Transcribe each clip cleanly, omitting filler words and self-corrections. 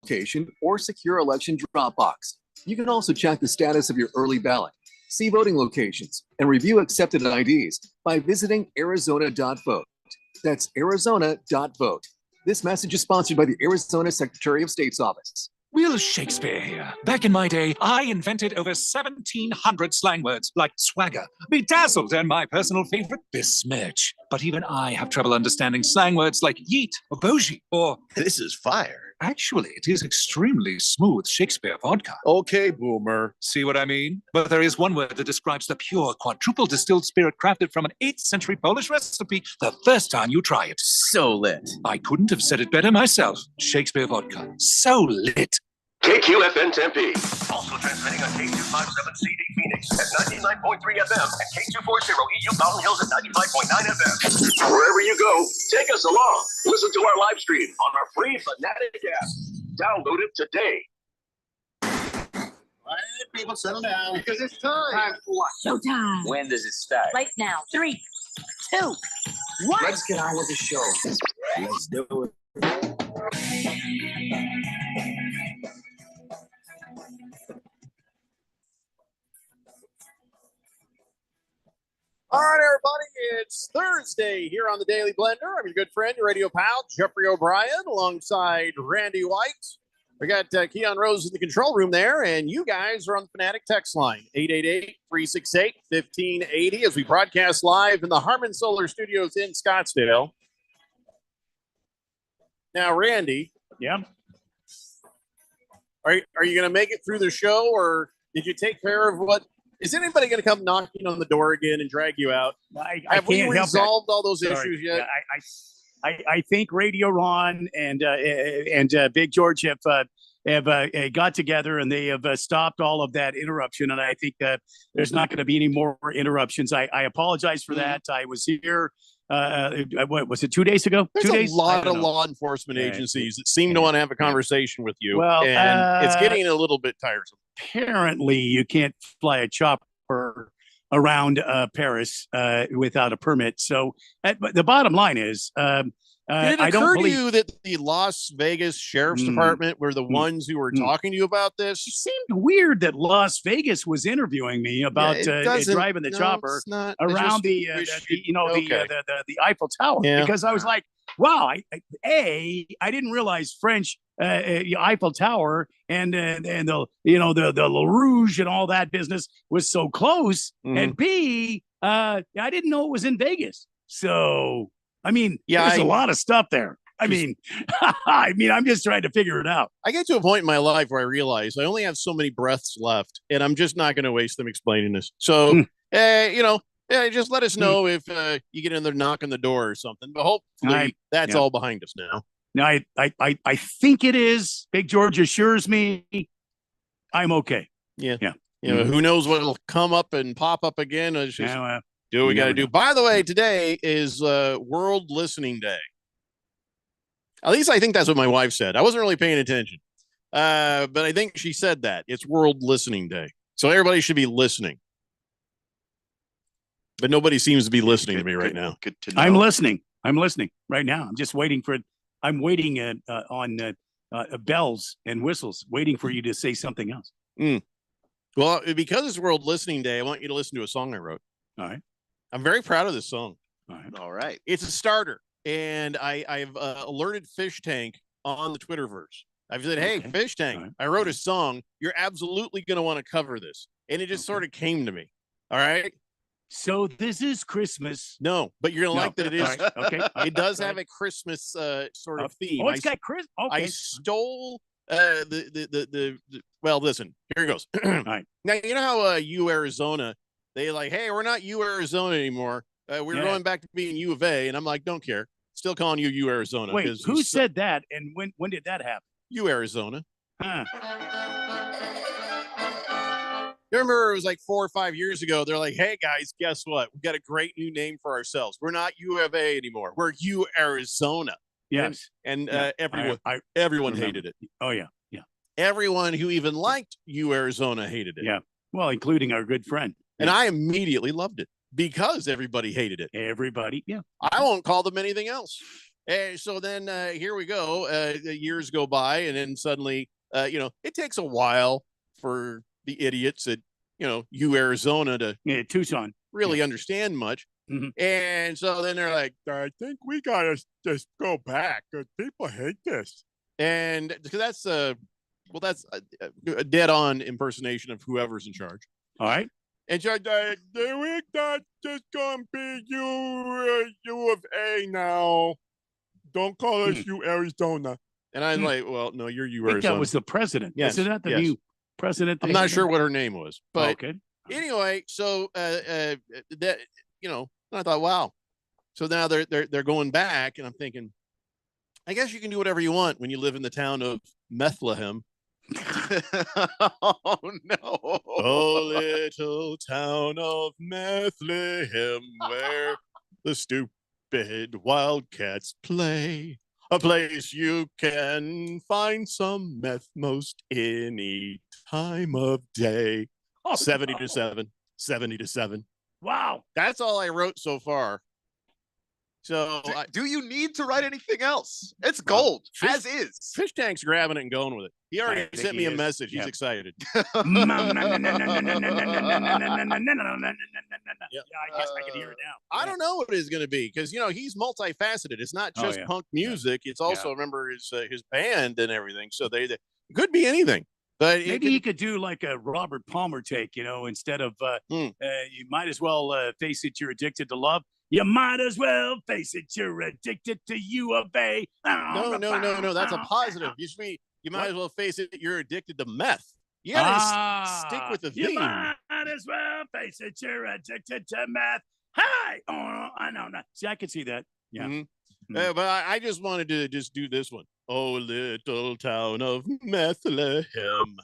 location or secure election drop box. You can also check the status of your early ballot, see voting locations, and review accepted IDs by visiting Arizona.vote. That's Arizona.vote. This message is sponsored by the Arizona Secretary of State's office. Will Shakespeare here. Back in my day, I invented over 1,700 slang words like swagger, bedazzled, and my personal favorite, besmirch. But even I have trouble understanding slang words like yeet or bougie or... This is fire. Actually, it is extremely smooth Shakespeare vodka. Okay, boomer. See what I mean? But there is one word that describes the pure quadruple distilled spirit crafted from an 8th century Polish recipe the first time you try it. So lit. I couldn't have said it better myself. Shakespeare vodka. So lit. KQFN Tempe. Also transmitting on K257CD Phoenix at 99.3 FM and K240 EU Mountain Hills at 95.9 FM. Wherever you go, take us along. Listen to our live stream on our free Fanatic app. Download it today. All right, people, settle down. Because it's time. Time for what? Showtime. When does it start? Right now. 3, 2, 1. Let's get on with the show. Let's do it. All right, everybody, it's Thursday here on the Daily Blender. I'm your good friend, your radio pal, Jeffrey O'Brien, alongside Randy White. We got Keon Rose in the control room there, and you guys are on the Fanatic text line, 888-368-1580, as we broadcast live in the Harmon Solar Studios in Scottsdale. Now, Randy. Yeah? Are you going to make it through the show, or did you take care of what... Is anybody going to come knocking on the door again and drag you out? Have we resolved all those issues yet? Yeah, I think Radio Ron and Big George have got together and they have stopped all of that interruption. And I think that there's not going to be any more interruptions. I apologize for that. I was here. What was it? 2 days ago? There's 2 days? a lot of law enforcement agencies that seem to want to have a conversation with you. Well, and it's getting a little bit tiresome. Apparently, you can't fly a chopper around Paris without a permit. So, but the bottom line is, did it occur to you that the Las Vegas Sheriff's Department were the ones who were talking to you about this? It seemed weird that Las Vegas was interviewing me about driving the chopper around the Eiffel Tower, because I was like, wow, I didn't realize French Eiffel Tower and the La Rouge and all that business was so close, and B, I didn't know it was in Vegas. So, I mean, there's a lot of stuff there. I'm just trying to figure it out. I get to a point in my life where I realize I only have so many breaths left, and I'm just not going to waste them explaining this. So, just let us know if you get in there, knock on the door or something. But hopefully that's all behind us now. No, I think it is. Big George assures me I'm okay. Yeah. Who knows what will come up and pop up again? It's just do what we got to do. By the way, today is World Listening Day. At least I think that's what my wife said. I wasn't really paying attention. But I think she said that. It's World Listening Day. So everybody should be listening. But nobody seems to be listening to me right now. Good to know. I'm listening right now. I'm just waiting for it. I'm waiting on bells and whistles, waiting for you to say something else. Well, because it's World Listening Day, I want you to listen to a song I wrote. All right. I'm very proud of this song. All right. It's a starter. And I've alerted Fish Tank on the Twitterverse. I've said, hey, Fish Tank, I wrote a song. You're absolutely going to want to cover this. And it just sort of came to me. All right. So this is Christmas. No, but you're gonna like that it is. Right. Okay, it does have a Christmas sort of theme. Oh, it's got Chris. Okay. I stole well, listen, here it goes. All right. Now you know how Arizona, they like, hey, we're not Arizona anymore. We're going back to being U of A, and I'm like, don't care. Still calling you Arizona. Wait, who said that? And when did that happen? Arizona. Huh. You remember it was like 4 or 5 years ago. They're like, hey, guys, guess what? We got a great new name for ourselves. We're not U of A anymore. We're Arizona. Yes. And everyone hated it. Oh, yeah. Everyone who even liked Arizona hated it. Yeah. Well, including our good friend. And I immediately loved it because everybody hated it. Everybody. Yeah. I won't call them anything else. And so then here we go. The years go by, and then suddenly, it takes a while for the idiots at, Arizona to Tucson really understand much. Mhm. And so then they're like, I think we got to just go back. People hate this. And because that's a dead on impersonation of whoever's in charge. All right. And so we're not just going to be U of A now. Don't call us U Arizona. And I'm like, well, no, you're U I think Arizona. that was the president. Yes, Isn't that the yes. new president? I'm not sure what her name was, but okay. anyway, so that I thought, wow. So now they're going back, and I'm thinking, I guess you can do whatever you want when you live in the town of Bethlehem. Oh no! Oh, little town of Bethlehem, where the stupid wildcats play. A place you can find some meth most any time of day. 70 to 7. 70 to 7. Wow. That's all I wrote so far. So Do you need to write anything else? It's gold, as is. Fish Tank's grabbing it and going with it. He already think sent he me a is. message. He's Yep. excited. Yeah, I guess I can hear it now. I don't know what it is going to be because he's multifaceted. It's not Oh, just yeah. punk music. It's also remember his band and everything. So they could be anything. But Maybe he could do like a Robert Palmer take, instead of you might as well face it, you're addicted to love. You might as well face it, you're addicted to U of A. No. That's a positive. You might as well face it. You're addicted to meth. You gotta stick with the theme. You might as well face it, you're addicted to meth. Hi. Oh, I know. See, I can see that. Yeah. Mm-hmm. But I just wanted to just do this one. Oh, little town of Bethlehem.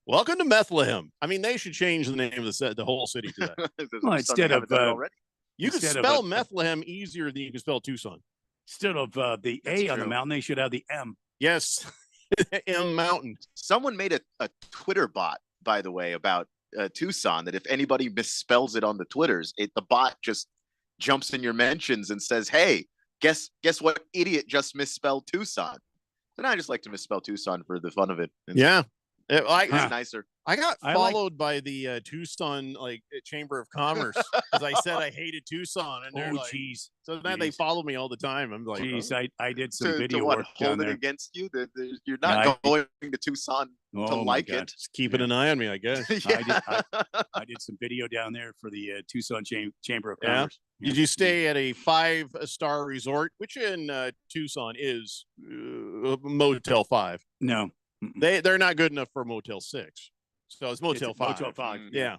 Welcome to Bethlehem. I mean, they should change the name of the whole city to that. Well, instead of already. You can instead of spell a- Bethlehem easier than you can spell Tucson. instead of the That's A on the true. mountain, they should have the M. Yes, M Mountain. Someone made a Twitter bot, by the way, about Tucson. That if anybody misspells it on the Twitters, the bot just jumps in your mentions and says, "Hey, guess what idiot just misspelled Tucson?" And I just like to misspell Tucson for the fun of it. Yeah, It's Huh. nicer. I got I like- followed by the Tucson Chamber of Commerce because I said I hated Tucson, and they're Oh, like, geez. so now they Jeez. follow me all the time. I'm like, Jeez, oh. I did some To video what, work down hold it there. against you? You're Yeah, not going to Tucson to Oh, my like God. it. Just keeping an eye on me, I guess. Yeah. I did some video down there for the Tucson Chamber of Yeah? Commerce. Did you stay at a 5-star resort, which in Tucson is Motel 5? No. Mm-mm. They're not good enough for Motel 6, so it's Motel It's 5. Motel 5. Yeah.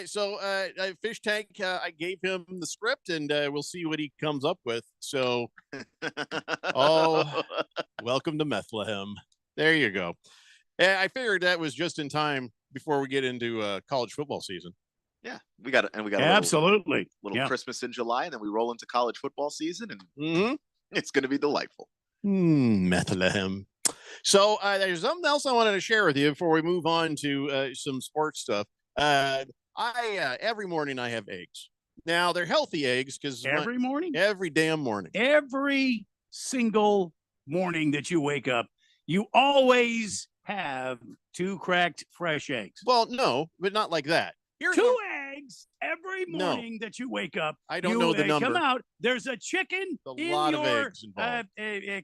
So Fish Tank, I gave him the script, and we'll see what he comes up with. So, oh, welcome to Bethlehem. There you go. I figured that was just in time before we get into college football season. Yeah, we got a little, Absolutely. little Yeah. Christmas in July, and then we roll into college football season, and Mm-hmm. it's going to be delightful. Bethlehem. So there's something else I wanted to share with you before we move on to some sports stuff. Every morning I have eggs. Now they're healthy eggs because Every morning? every damn morning. Every single morning that you wake up, you always have 2 cracked fresh eggs. Well, no, but not like that. Here's 2 eggs every No. morning that you wake up. I don't you, know the Come number. out. There's a chicken A in lot of your eggs involved.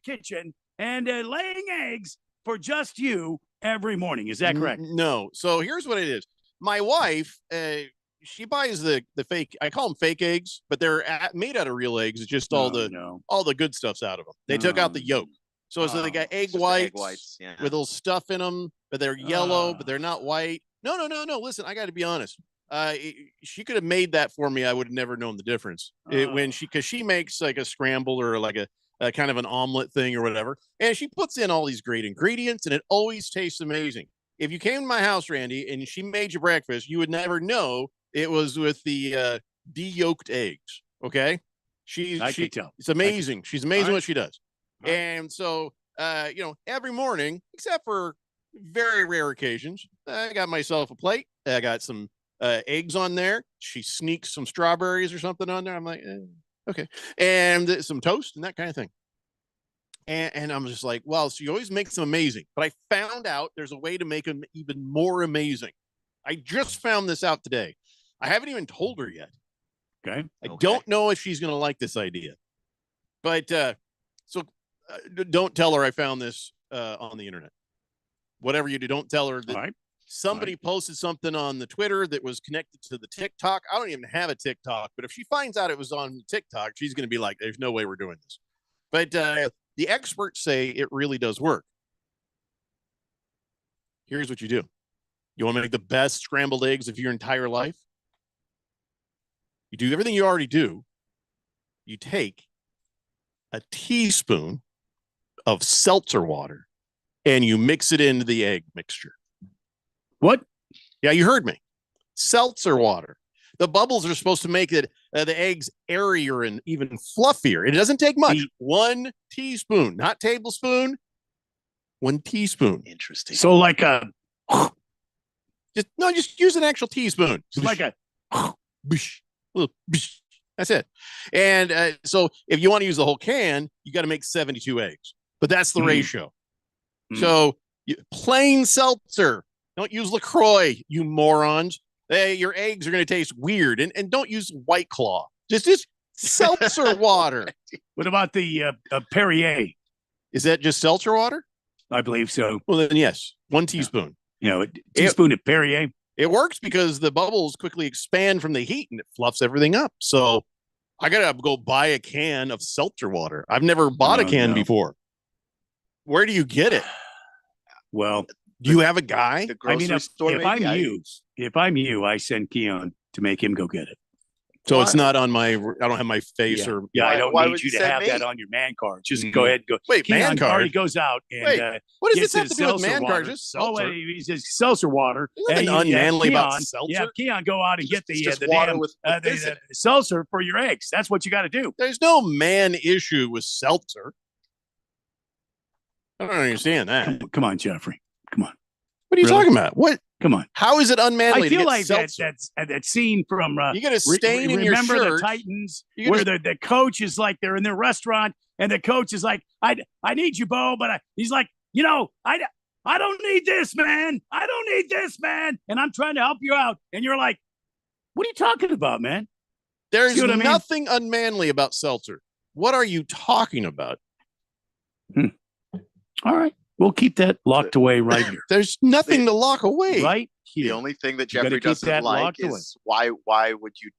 kitchen and laying eggs for just you every morning. Is that correct? No. So here's what it is. My wife, she buys the fake. I call them fake eggs, but they're made out of real eggs. It's just all the good stuff's out of them. They took out the yolk. So they got egg Just the whites, egg whites, yeah. with little stuff in them, but they're yellow, but they're not white. No. Listen, I got to be honest. She could have made that for me. I would have never known the difference because she makes like a scramble or like a kind of an omelet thing or whatever. And she puts in all these great ingredients and it always tastes amazing. If you came to my house, Randy, and she made you breakfast, you would never know it was with the de-yolked eggs. Okay. I can tell. It's amazing. She's amazing All right. what she does. All right. And so, every morning, except for very rare occasions, I got myself a plate. I got some eggs on there. She sneaks some strawberries or something on there. I'm like, Okay. And some toast and that kind of thing. And I'm just like, well, she always makes them amazing. But I found out there's a way to make them even more amazing. I just found this out today. I haven't even told her yet. Okay. I don't know if she's going to like this idea. But don't tell her I found this on the internet. Whatever you do, don't tell her that somebody posted something on the Twitter that was connected to the TikTok. I don't even have a TikTok, but if she finds out it was on TikTok, she's going to be like, there's no way we're doing this. But the experts say it really does work. Here's what you do. You want to make the best scrambled eggs of your entire life? You do everything you already do. You take a teaspoon of seltzer water and you mix it into the egg mixture. What? Yeah, you heard me. Seltzer water. The bubbles are supposed to make it the eggs airier and even fluffier. It doesn't take much. 1 teaspoon, not tablespoon. 1 teaspoon. Interesting. So like a just use an actual teaspoon. like a that's it. And so if you want to use the whole can, you got to make 72 eggs. But that's the ratio. So plain seltzer. Don't use LaCroix, you morons. Your eggs are going to taste weird. And don't use White Claw. Just seltzer water. What about the Perrier? Is that just seltzer water? I believe so. Well, then yes. 1 teaspoon. You know, a teaspoon of Perrier. It works because the bubbles quickly expand from the heat and it fluffs everything up. So I got to go buy a can of seltzer water. I've never bought a can before. Where do you get it? Well, do you have a guy? The grocery store, if I'm you, I send Keon to make him go get it. So it's not on my. I don't have my face or. Yeah, I don't need you to have that on your man card. Just go ahead and go. Wait, Keon man card. already goes out and what does this have to do with man card? Just seltzer. He says seltzer water. Nothing unmanly about seltzer. Yeah, Keon, go out and get the water damn with the seltzer for your eggs. That's what you got to do. There's no man issue with seltzer. I don't understand that. Come on, Jeffrey. Come on. What are you talking about? What? Come on. How is it unmanly? I feel like that scene from you get a stain in your shirt. Remember the Titans where the coach is like they're in the restaurant and the coach is like, I need you, Bo, but he's like, I don't need this, man. I don't need this, man. And I'm trying to help you out. And you're like, what are you talking about, man? There's nothing unmanly about seltzer. What are you talking about? All right. We'll keep that locked away right here. There's nothing to lock away. Right here. The only thing that Jeffrey doesn't like is why would you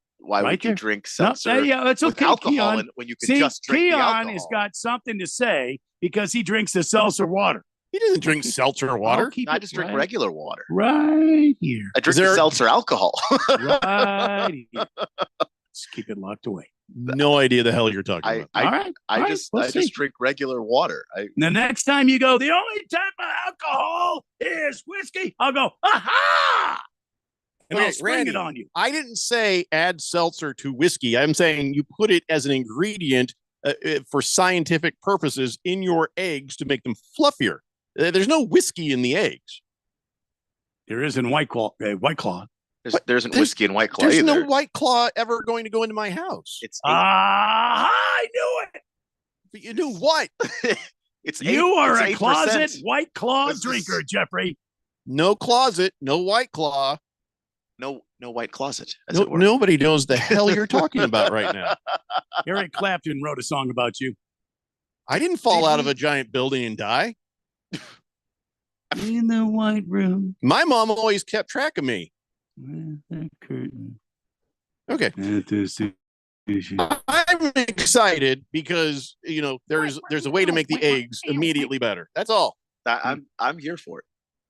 drink seltzer that's okay, with alcohol Keon. when you can just drink the alcohol? Keon has got something to say because he drinks the seltzer water. He doesn't drink seltzer water. I just drink regular water. Right here. I drink the seltzer alcohol. Right here. Just keep it locked away. No idea the hell you're talking about. I just drink regular water. The next time you go, the only type of alcohol is whiskey. I'll go, aha! And I'll spring it on you. I didn't say add seltzer to whiskey. I'm saying you put it as an ingredient for scientific purposes in your eggs to make them fluffier. There's no whiskey in the eggs. There is in White Claw. There isn't whiskey in White Claw There's either. no White Claw ever going to go into my house. I knew it. But you knew what? You are a closet White Claw drinker, Jeffrey. No closet, no White Claw. No white closet. Nobody knows the hell you're talking about right now. Eric Clapton wrote a song about you. I didn't fall out of a giant building and die. In the white room. My mom always kept track of me. Okay. I'm excited because there's a way to make the eggs immediately better. That's all. I'm here for it.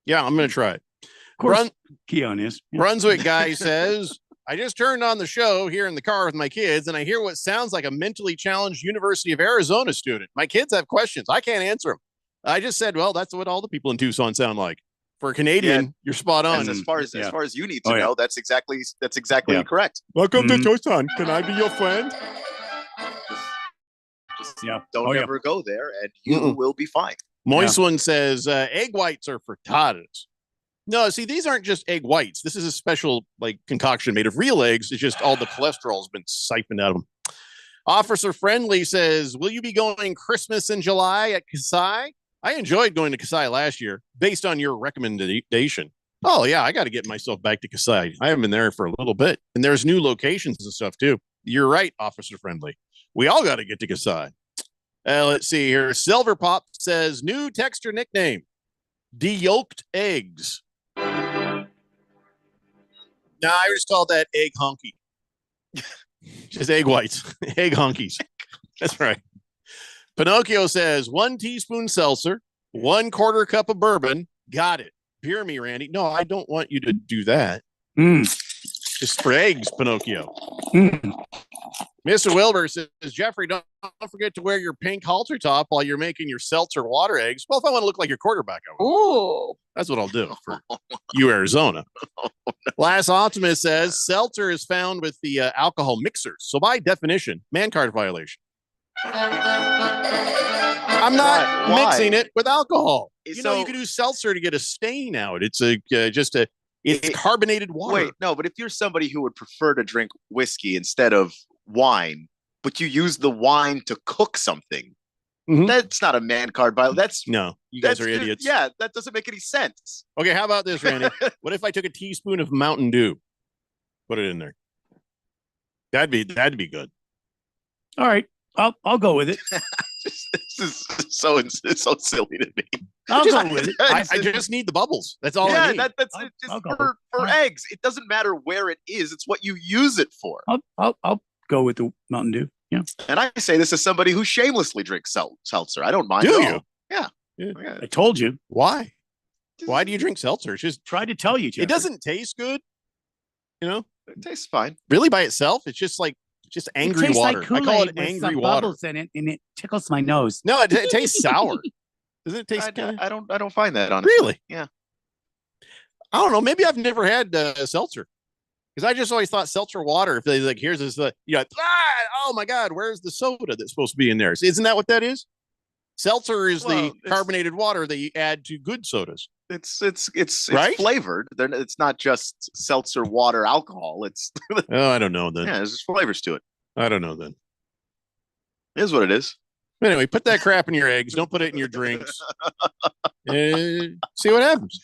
Yeah, I'm gonna try it. Of course, Keon is. Brunswick guy says, I just turned on the show here in the car with my kids, and I hear what sounds like a mentally challenged University of Arizona student. My kids have questions. I can't answer them. I just said, well, that's what all the people in Tucson sound like. For a Canadian, you're spot on. As far as you need to know, that's exactly correct. Welcome to Tucson. Can I be your friend? Just don't ever go there, and you will be fine. Moist one says egg whites are for frittatas. No, see, these aren't just egg whites. This is a special concoction made of real eggs. It's just all the cholesterol has been siphoned out of them. Officer Friendly says, will you be going Christmas in July at Kasai? I enjoyed going to Kasai last year based on your recommendation. Oh, yeah, I got to get myself back to Kasai. I haven't been there for a little bit. And there's new locations and stuff, too. You're right, Officer Friendly. We all got to get to Kasai. Let's see here. Silver Pop says, new texture nickname, de-yolked eggs. No, I just call that egg honky. Just egg whites, egg honkies. That's right. Pinocchio says 1 teaspoon seltzer, 1/4 cup of bourbon. Got it. Hear me, Randy. No, I don't want you to do that. Just for eggs, Pinocchio. Mr. Wilbur says, Jeffrey, don't forget to wear your pink halter top while you're making your seltzer water eggs. Well, if I want to look like your quarterback, I will. Ooh. That's what I'll do for you, Arizona. Last Optimist says, seltzer is found with the alcohol mixers. So by definition, man card violation. I'm not mixing it with alcohol. You know, you can do seltzer to get a stain out. It's it's carbonated water. Wait, no, but if you're somebody who would prefer to drink whiskey instead of wine, but you use the wine to cook something, that's not a man card violation. That's no, you guys are idiots. Yeah, that doesn't make any sense. Okay, how about this, Randy? What if I took a teaspoon of Mountain Dew, put it in there? That'd be good. All right, I'll go with it. This is so silly to me. I'll go with it. I just need the bubbles. That's all I need. That's it. Just for eggs. It doesn't matter where it is. It's what you use it for. I'll go with the Mountain Dew. Yeah. And I say this as somebody who shamelessly drinks seltzer. I don't mind. Do you? Yeah. I told you. Why? Why do you drink seltzer? It's just tried to tell you, Jeffrey. It doesn't taste good. You know? It tastes fine. Really by itself? It's just like angry water. Like I call it angry water. Bubbles in it, and it tickles my nose. No, it tastes sour. Doesn't it taste? I don't find that, honestly. Really? Yeah. I don't know. Maybe I've never had seltzer because I just always thought seltzer water. If they like, here's this, oh my God, where's the soda that's supposed to be in there? Isn't that what that is? Seltzer is the carbonated water that you add to good sodas. It's right? flavored. It's not just seltzer water alcohol. It's oh, I don't know then. Yeah, there's just flavors to it. I don't know then. It is what it is. Anyway, put that crap in your eggs. Don't put it in your drinks. See what happens.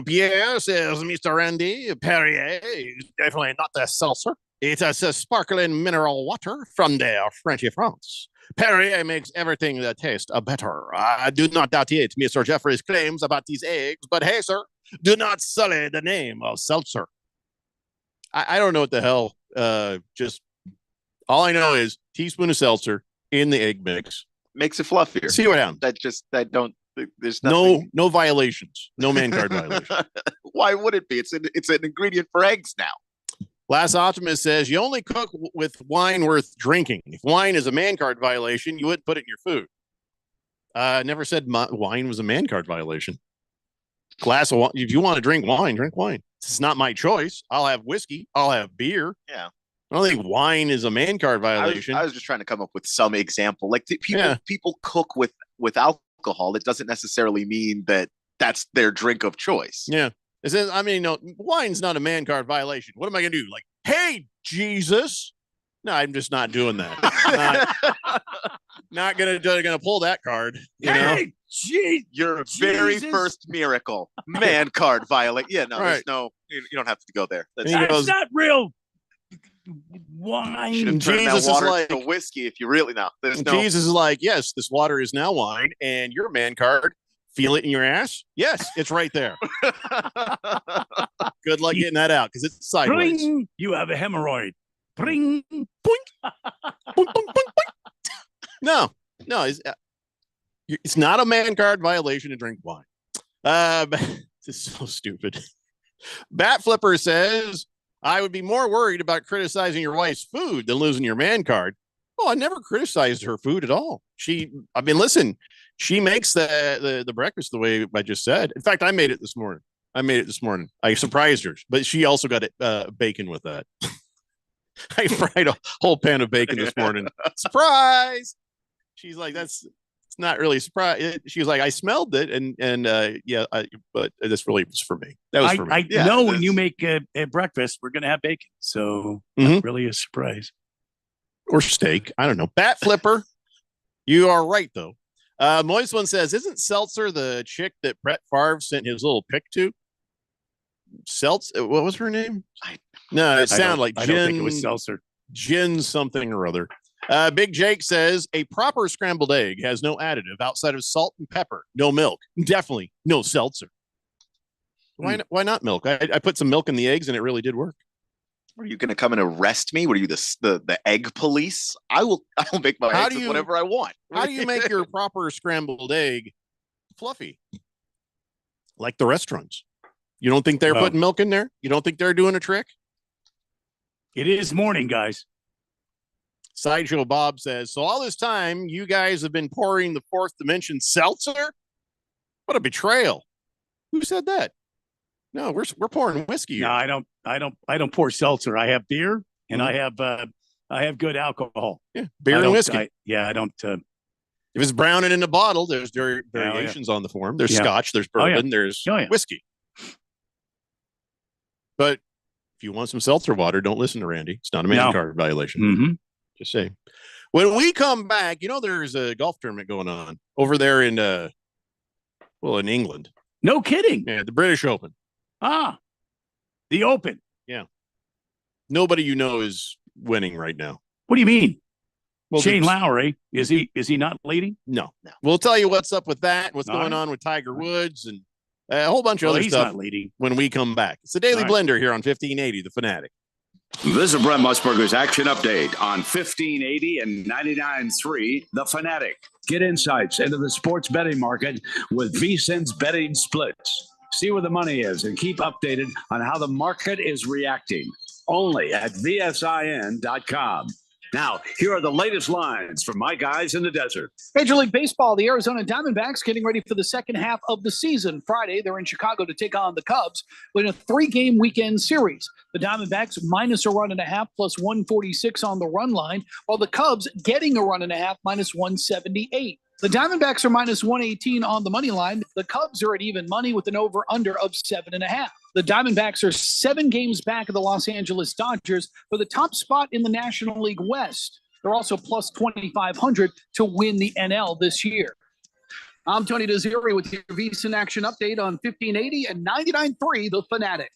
Pierre says, Mr. Randy, Perrier is definitely not the seltzer. It is a sparkling mineral water from the French France. Perrier makes everything that tastes better. I do not doubt Mr. Jeffrey's claims about these eggs, but hey, sir, do not sully the name of seltzer. I don't know what the hell. Just all I know is teaspoon of seltzer in the egg mix makes it fluffier. See what happens. There's nothing. No violations. No man card violation. Why would it be? It's an ingredient for eggs now. Last Optimist says you only cook with wine worth drinking. If wine is a man card violation, you wouldn't put it in your food. Never said wine was a man card violation. Glass of wine. If you want to drink wine, drink wine. It's not my choice. I'll have whiskey. I'll have beer. Yeah. I don't think wine is a man card violation. I was just trying to come up with some example. Like people cook with alcohol. It doesn't necessarily mean that that's their drink of choice. Yeah. It says, wine's not a man card violation. What am I going to do? Like, hey, Jesus. No, I'm just not doing that. not gonna pull that card. Hey, your very first miracle, man card violate. Yeah, no, there's no. You don't have to go there. That's not real wine. And Jesus is like to whiskey if you really know. Jesus is like, yes, this water is now wine, and your man card. Feel it in your ass? Yes, it's right there. Good luck getting that out because it's sideways. Bring, you have a hemorrhoid. Bring, boink. Boink, boink, boink, boink. No, it's not a man card violation to drink wine. This is so stupid. Bat Flipper says, I would be more worried about criticizing your wife's food than losing your man card. Oh, I never criticized her food at all. Listen, she makes the breakfast the way I just said. In fact, I made it this morning. I surprised her, but she also got bacon with that. I fried a whole pan of bacon this morning. Surprise! She's like, it's not really a surprise. She was like, I smelled it, but this really was for me. That was for me. I know when you make a breakfast, we're gonna have bacon, so not really a surprise. Or steak. I don't know. Bat flipper. You are right, though. Moist one says, isn't Seltzer the chick that Brett Favre sent his little pic to? What was her name? No, it sounded like Jen. I don't think it was Seltzer. Jen something or other. Big Jake says, a proper scrambled egg has no additive outside of salt and pepper. No milk. Definitely no seltzer. Why not milk? I put some milk in the eggs and it really did work. Are you going to come and arrest me? What are you, the egg police? I will make my eggs with whatever I want. How do you make your proper scrambled egg fluffy? Like the restaurants. You don't think they're putting milk in there? You don't think they're doing a trick? It is morning, guys. Sideshow Bob says, so all this time you guys have been pouring the fourth dimension seltzer? What a betrayal. Who said that? No, we're pouring whiskey. No, I don't pour seltzer. I have beer and I have good alcohol. Yeah, beer and whiskey. I don't. If it's brown and in a bottle, there's variations on the form. There's scotch, there's bourbon, there's whiskey. But if you want some seltzer water, don't listen to Randy. It's not a man card violation. Mm-hmm. Just saying. When we come back, there's a golf tournament going on over there in England. No kidding. Yeah, the British Open. The Open. Yeah. Nobody is winning right now. What do you mean? Well, Shane Lowry, is he not leading? No. We'll tell you what's up with that, what's going on with Tiger Woods, and a whole bunch of other stuff not leading. When we come back. It's the Daily Blender here on 1580, The Fanatic. This is Brent Musburger's action update on 1580 and 99.3 The Fanatic. Get insights into the sports betting market with VSiN's betting splits. See where the money is and keep updated on how the market is reacting. Only at VSIN.com. Now, here are the latest lines from my guys in the desert. Major League Baseball, the Arizona Diamondbacks getting ready for the second half of the season. Friday, they're in Chicago to take on the Cubs in a 3-game weekend series. The Diamondbacks minus a run and a half plus 146 on the run line, while the Cubs getting a run and a half minus 178. The Diamondbacks are minus 118 on the money line. The Cubs are at even money with an over-under of 7.5. The Diamondbacks are 7 games back of the Los Angeles Dodgers for the top spot in the National League West. They're also plus 2,500 to win the NL this year. I'm Tony Desiri with your VSiN Action Update on 1580 and 99.3 The Fanatic.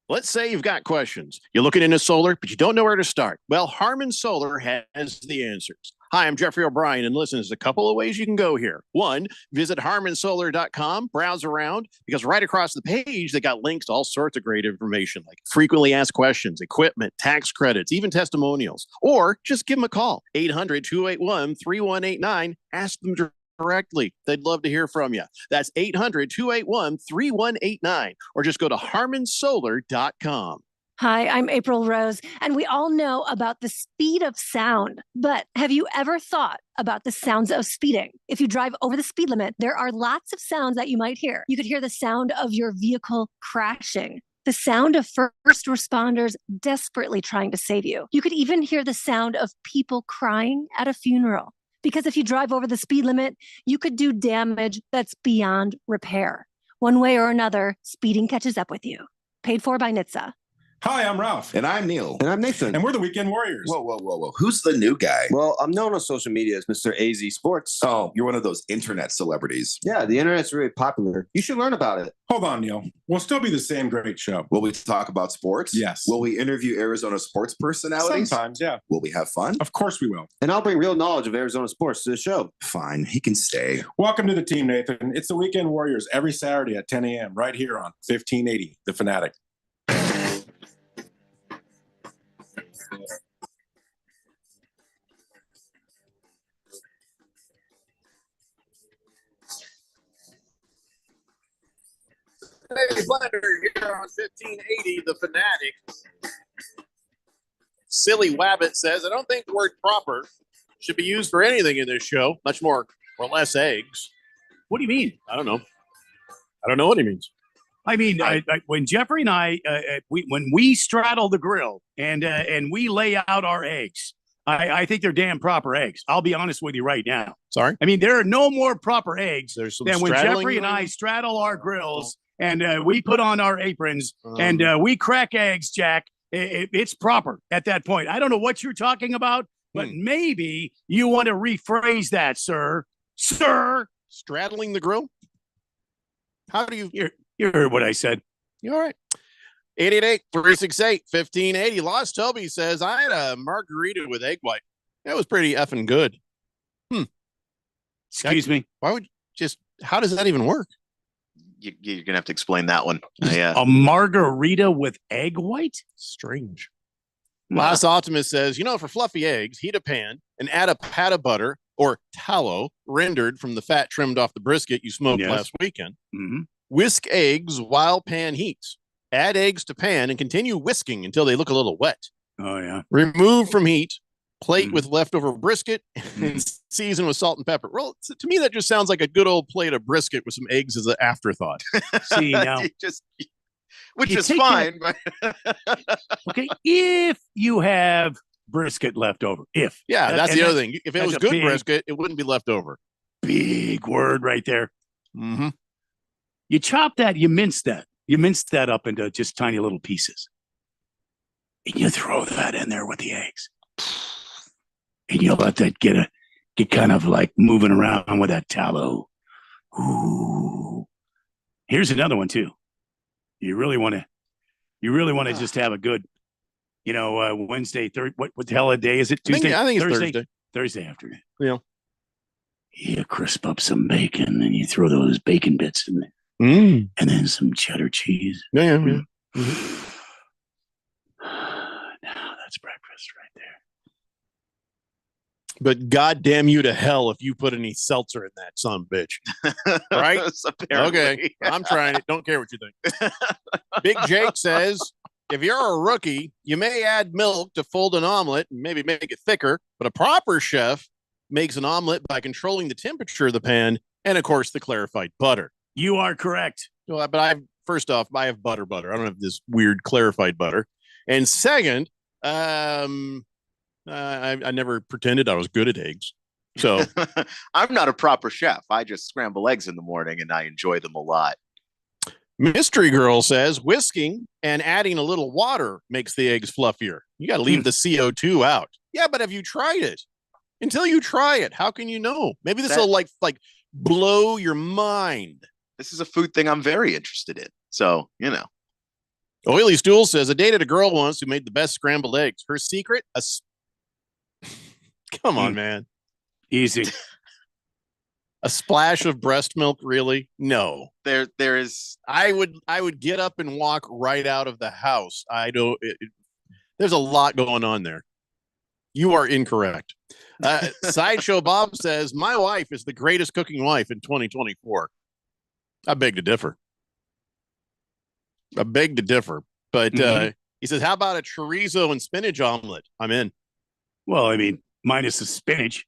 Let's say you've got questions. You're looking into solar, but you don't know where to start. Well, Harman Solar has the answers. Hi, I'm Jeffrey O'Brien, and listen, there's a couple of ways you can go here. One, visit harmansolar.com, browse around, because right across the page, they got links to all sorts of great information, like frequently asked questions, equipment, tax credits, even testimonials. Or just give them a call, 800-281-3189. Ask them directly. They'd love to hear from you. That's 800-281-3189, or just go to harmansolar.com. Hi, I'm April Rose, and we all know about the speed of sound. But have you ever thought about the sounds of speeding? If you drive over the speed limit, there are lots of sounds that you might hear. You could hear the sound of your vehicle crashing, the sound of first responders desperately trying to save you. You could even hear the sound of people crying at a funeral. Because if you drive over the speed limit, you could do damage that's beyond repair. One way or another, speeding catches up with you. Paid for by NHTSA. Hi, I'm Ralph. And I'm Neil. And I'm Nathan. And we're the Weekend Warriors. Whoa. Who's the new guy? Well, I'm known on social media as Mr. AZ Sports. Oh, you're one of those internet celebrities. Yeah, the internet's really popular. You should learn about it. Hold on, Neil. We'll still be the same great show. Will we talk about sports? Yes. Will we interview Arizona sports personalities? Sometimes, yeah. Will we have fun? Of course we will. And I'll bring real knowledge of Arizona sports to the show. Fine. He can stay. Welcome to the team, Nathan. It's the Weekend Warriors every Saturday at 10 a.m. right here on 1580, The Fanatic. Hey, Blender here on 1580, The Fanatic. Silly Wabbit says, I don't think the word proper should be used for anything in this show, much more or less eggs. What do you mean? I don't know. I don't know what he means. I mean, when Jeffrey and I, when we straddle the grill and we lay out our eggs, I think they're damn proper eggs. I'll be honest with you right now. Sorry? I mean, there are no more proper eggs than when Jeffrey and I straddle our grills and we put on our aprons and we crack eggs, Jack. it's proper at that point. I don't know what you're talking about, but maybe you want to rephrase that, sir. Sir, straddling the grill. How do you? You heard what I said. You all right? 888-368-1580. Lost Toby says, I had a margarita with egg white. That was pretty effing good. Excuse me. Why would how does that even work? You're going to have to explain that one. A margarita with egg white? Strange. Last Optimist says, for fluffy eggs, heat a pan and add a pat of butter or tallow rendered from the fat trimmed off the brisket you smoked last weekend. Mm-hmm. Whisk eggs while pan heats. Add eggs to pan and continue whisking until they look a little wet. Oh, yeah. Remove from heat. Plate with leftover brisket and season with salt and pepper. Well, to me, that just sounds like a good old plate of brisket with some eggs as an afterthought. See, now. Which is fine. But okay, if you have brisket left over. That's the other thing. If it was good brisket, it wouldn't be left over. Big word right there. Mm-hmm. You chop that, you mince that. You mince that up into just tiny little pieces. And you throw that in there with the eggs. And you let that get kind of like moving around with that tallow. Ooh. Here's another one too. You really want to just have a good, Wednesday, what the hell a day is it? Tuesday? I think it's Thursday. Thursday afternoon. Yeah. You crisp up some bacon and you throw those bacon bits in there. And then some cheddar cheese. Yeah. Now that's breakfast right there. But goddamn you to hell if you put any seltzer in that son of a bitch. Right? Okay. I'm trying it. Don't care what you think. Big Jake says, if you're a rookie, you may add milk to fold an omelet and maybe make it thicker, but a proper chef makes an omelet by controlling the temperature of the pan and, of course, the clarified butter. You are correct. Well, but I have butter. I don't have this weird clarified butter. And second, I never pretended I was good at eggs. So I'm not a proper chef. I just scramble eggs in the morning and I enjoy them a lot. Mystery Girl says whisking and adding a little water makes the eggs fluffier. You got to leave the CO2 out. Yeah, but have you tried it? Until you try it, how can you know? Maybe this will like blow your mind. This is a food thing I'm very interested in. So, Oily Stool says, I dated a girl once who made the best scrambled eggs. Her secret, come on, man. Easy. A splash of breast milk, really? No. There is. I would get up and walk right out of the house. There's a lot going on there. You are incorrect. Sideshow Bob says, my wife is the greatest cooking wife in 2024. I beg to differ. But he says, how about a chorizo and spinach omelet? I'm in. Well, I mean, minus the spinach.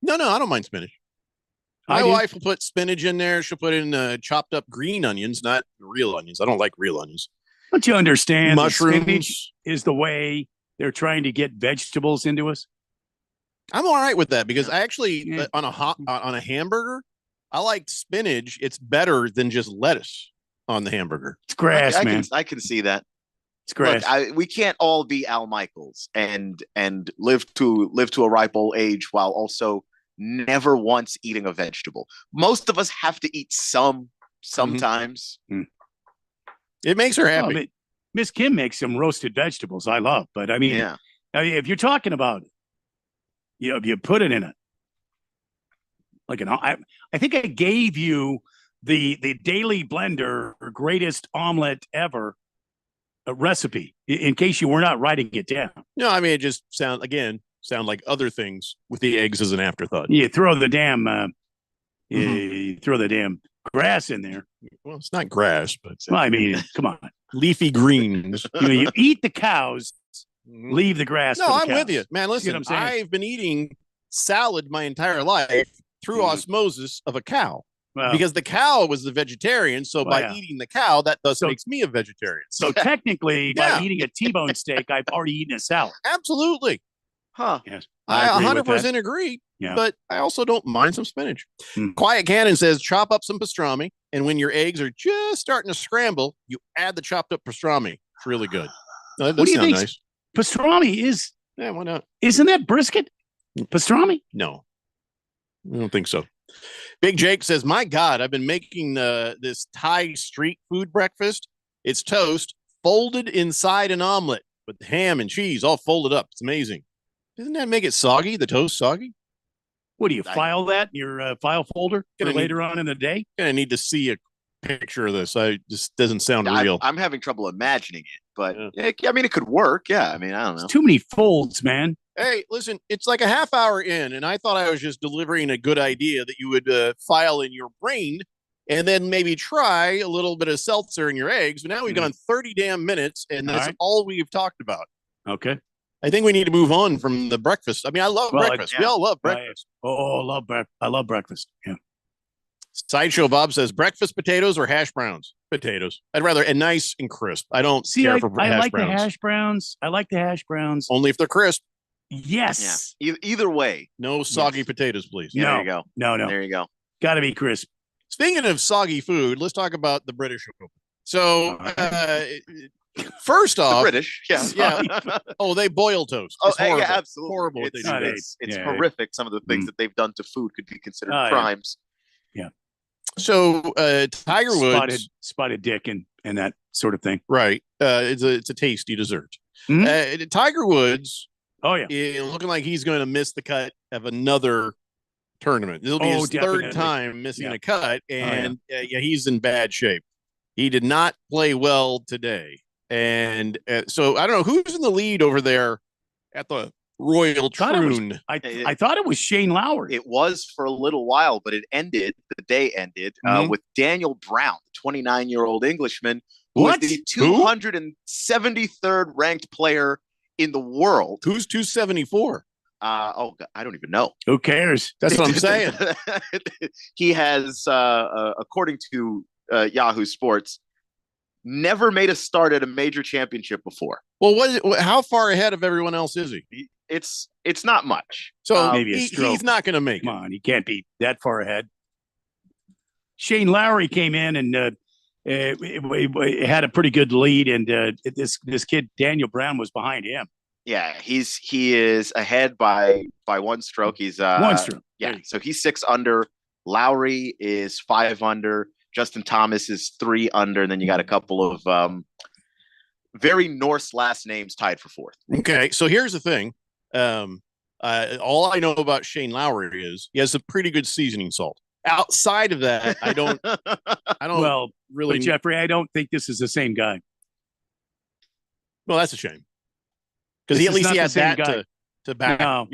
No, I don't mind spinach. My wife will put spinach in there. She'll put in chopped up green onions, not real onions. I don't like real onions. Don't you understand? Mushrooms. Spinach is the way they're trying to get vegetables into us. I'm all right with that because I actually on a hamburger, I like spinach. It's better than just lettuce on the hamburger. It's grass, man. I can see that. It's grass. Look, we can't all be Al Michaels and live to a ripe old age while also never once eating a vegetable. Most of us have to eat sometimes. It makes her happy. Miss Kim makes some roasted vegetables I love, but I mean, if you're talking about, if you put it in I think I gave you the Daily Blender greatest omelet ever recipe in case you were not writing it down. No, I mean, it just sound like other things with the eggs as an afterthought. You throw the damn grass in there. Well, it's not grass, but well, I mean, come on, leafy greens. You eat the cows, leave the grass. No, for the I'm cows. with you, man. Listen, I'm saying? I've been eating salad my entire life through osmosis of a cow. Well, because the cow was the vegetarian, so by eating the cow, that makes me a vegetarian. So technically, by eating a T-bone steak, I've already eaten a salad. Absolutely. Huh. Yes. I 100% agree. Yeah. But I also don't mind some spinach. Quiet Cannon says, chop up some pastrami, and when your eggs are just starting to scramble, you add the chopped up pastrami. It's really good. No, that What does do you sound think? nice. Pastrami is. Yeah, why not? Isn't that brisket? Pastrami? No, I don't think so. Big Jake says, "My God, I've been making this Thai street food breakfast. It's toast folded inside an omelet with ham and cheese all folded up. It's amazing. Doesn't that make it soggy? The toast soggy? What do you file that in your file folder for Gonna later on in the day? Gonna need to see a picture of this. I just doesn't sound real. I'm having trouble imagining it, but I mean, it could work. Yeah, I mean, I don't know. Too many folds, man. Hey, listen, it's like a half hour in, and I thought I was just delivering a good idea that you would file in your brain and then maybe try a little bit of seltzer in your eggs. But now we've gone 30 damn minutes, and that's all we've talked about. Okay. I think we need to move on from the breakfast. I mean, I love breakfast. We all love breakfast. I love breakfast. Yeah. Sideshow Bob says breakfast potatoes or hash browns? Potatoes. I'd rather and nice and crisp. I don't care for I hash like browns. the hash browns. I like the hash browns. Only if they're crisp. Yes. Yeah. Either way. No soggy potatoes, please. Yeah, there you go. No. There you go. Got to be crisp. Speaking of soggy food, let's talk about the British Open. So, first off, the British, yeah. Oh, they boil toast. Oh, It's horrible. yeah, absolutely. Horrible. What It's, they do. it's horrific. Some of the things that they've done to food could be considered crimes. Yeah. So, Tiger Woods, spotted dick, and that sort of thing. Right. It's a tasty dessert. Tiger Woods. Oh yeah. Looking like he's going to miss the cut of another tournament. This will be his third time missing a cut, and he's in bad shape. He did not play well today, and so I don't know who's in the lead over there at the Royal Troon. I thought it was Shane Lowry. It was for a little while, but it ended. The day ended with Daniel Brown, the 29-year-old Englishman, who is the 273rd ranked player in the world. Who's 274? I don't even know. Who cares? That's what I'm saying. He has, according to Yahoo Sports, never made a start at a major championship before. Well, how far ahead of everyone else is he? It's not much. So maybe he's not going to make it. Come on, he can't be that far ahead. Shane Lowry came in and had a pretty good lead, and this kid Daniel Brown was behind him. Yeah, he is ahead by one stroke. He's one stroke. Yeah, so he's 6 under. Lowry is 5 under. Justin Thomas is 3 under, and then you got a couple of very Norse last names tied for 4th. Okay, so here's the thing. All I know about Shane Lowry is he has a pretty good seasoning salt. Outside of that, I don't. Well, really, Jeffrey, I don't think this is the same guy. Well, that's a shame because he at least he has that to back, fall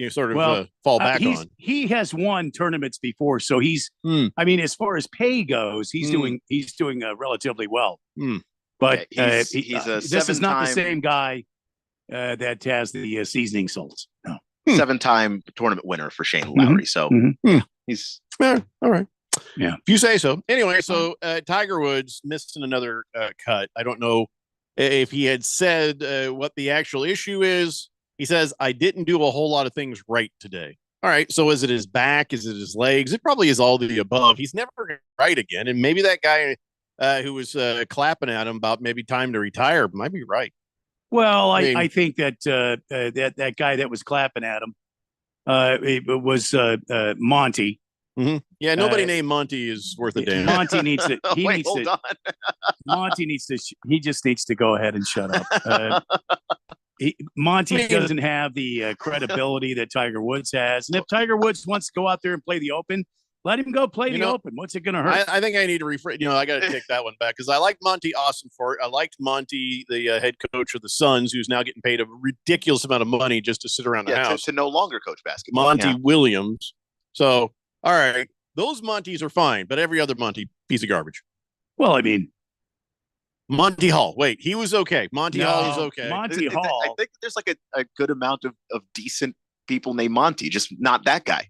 back on. He has won tournaments before, so he's. I mean, as far as pay goes, he's doing relatively well. But he's this is not the same guy that has the seasoning salts. No. 7-time tournament winner for Shane Lowry. So he's all right. Yeah, if you say so. Anyway, so Tiger Woods missing another cut. I don't know if he had said what the actual issue is. He says, I didn't do a whole lot of things right today. All right. So is it his back? Is it his legs? It probably is all the above. He's never right again. And maybe that guy who was clapping at him about maybe time to retire might be right. Well, I think that that guy that was clapping at him it was Monty. Mm-hmm. Yeah, nobody named Monty is worth a damn. Monty needs to. Hold on. Monty needs to. He just needs to go ahead and shut up. Monty doesn't have the credibility that Tiger Woods has, and if Tiger Woods wants to go out there and play the Open, let him go play the Open. What's it going to hurt? I think I need to rephrase. I got to take that one back because I like Monty Austin I liked Monty, the head coach of the Suns, who's now getting paid a ridiculous amount of money just to sit around the house. To no longer coach basketball. Monty Williams. So, all right, those Montys are fine, but every other Monty, piece of garbage. Well, I mean, Monty Hall. Wait, he was okay. Monty Hall is okay. Monty Hall. I think there's like a good amount of decent people named Monty, just not that guy.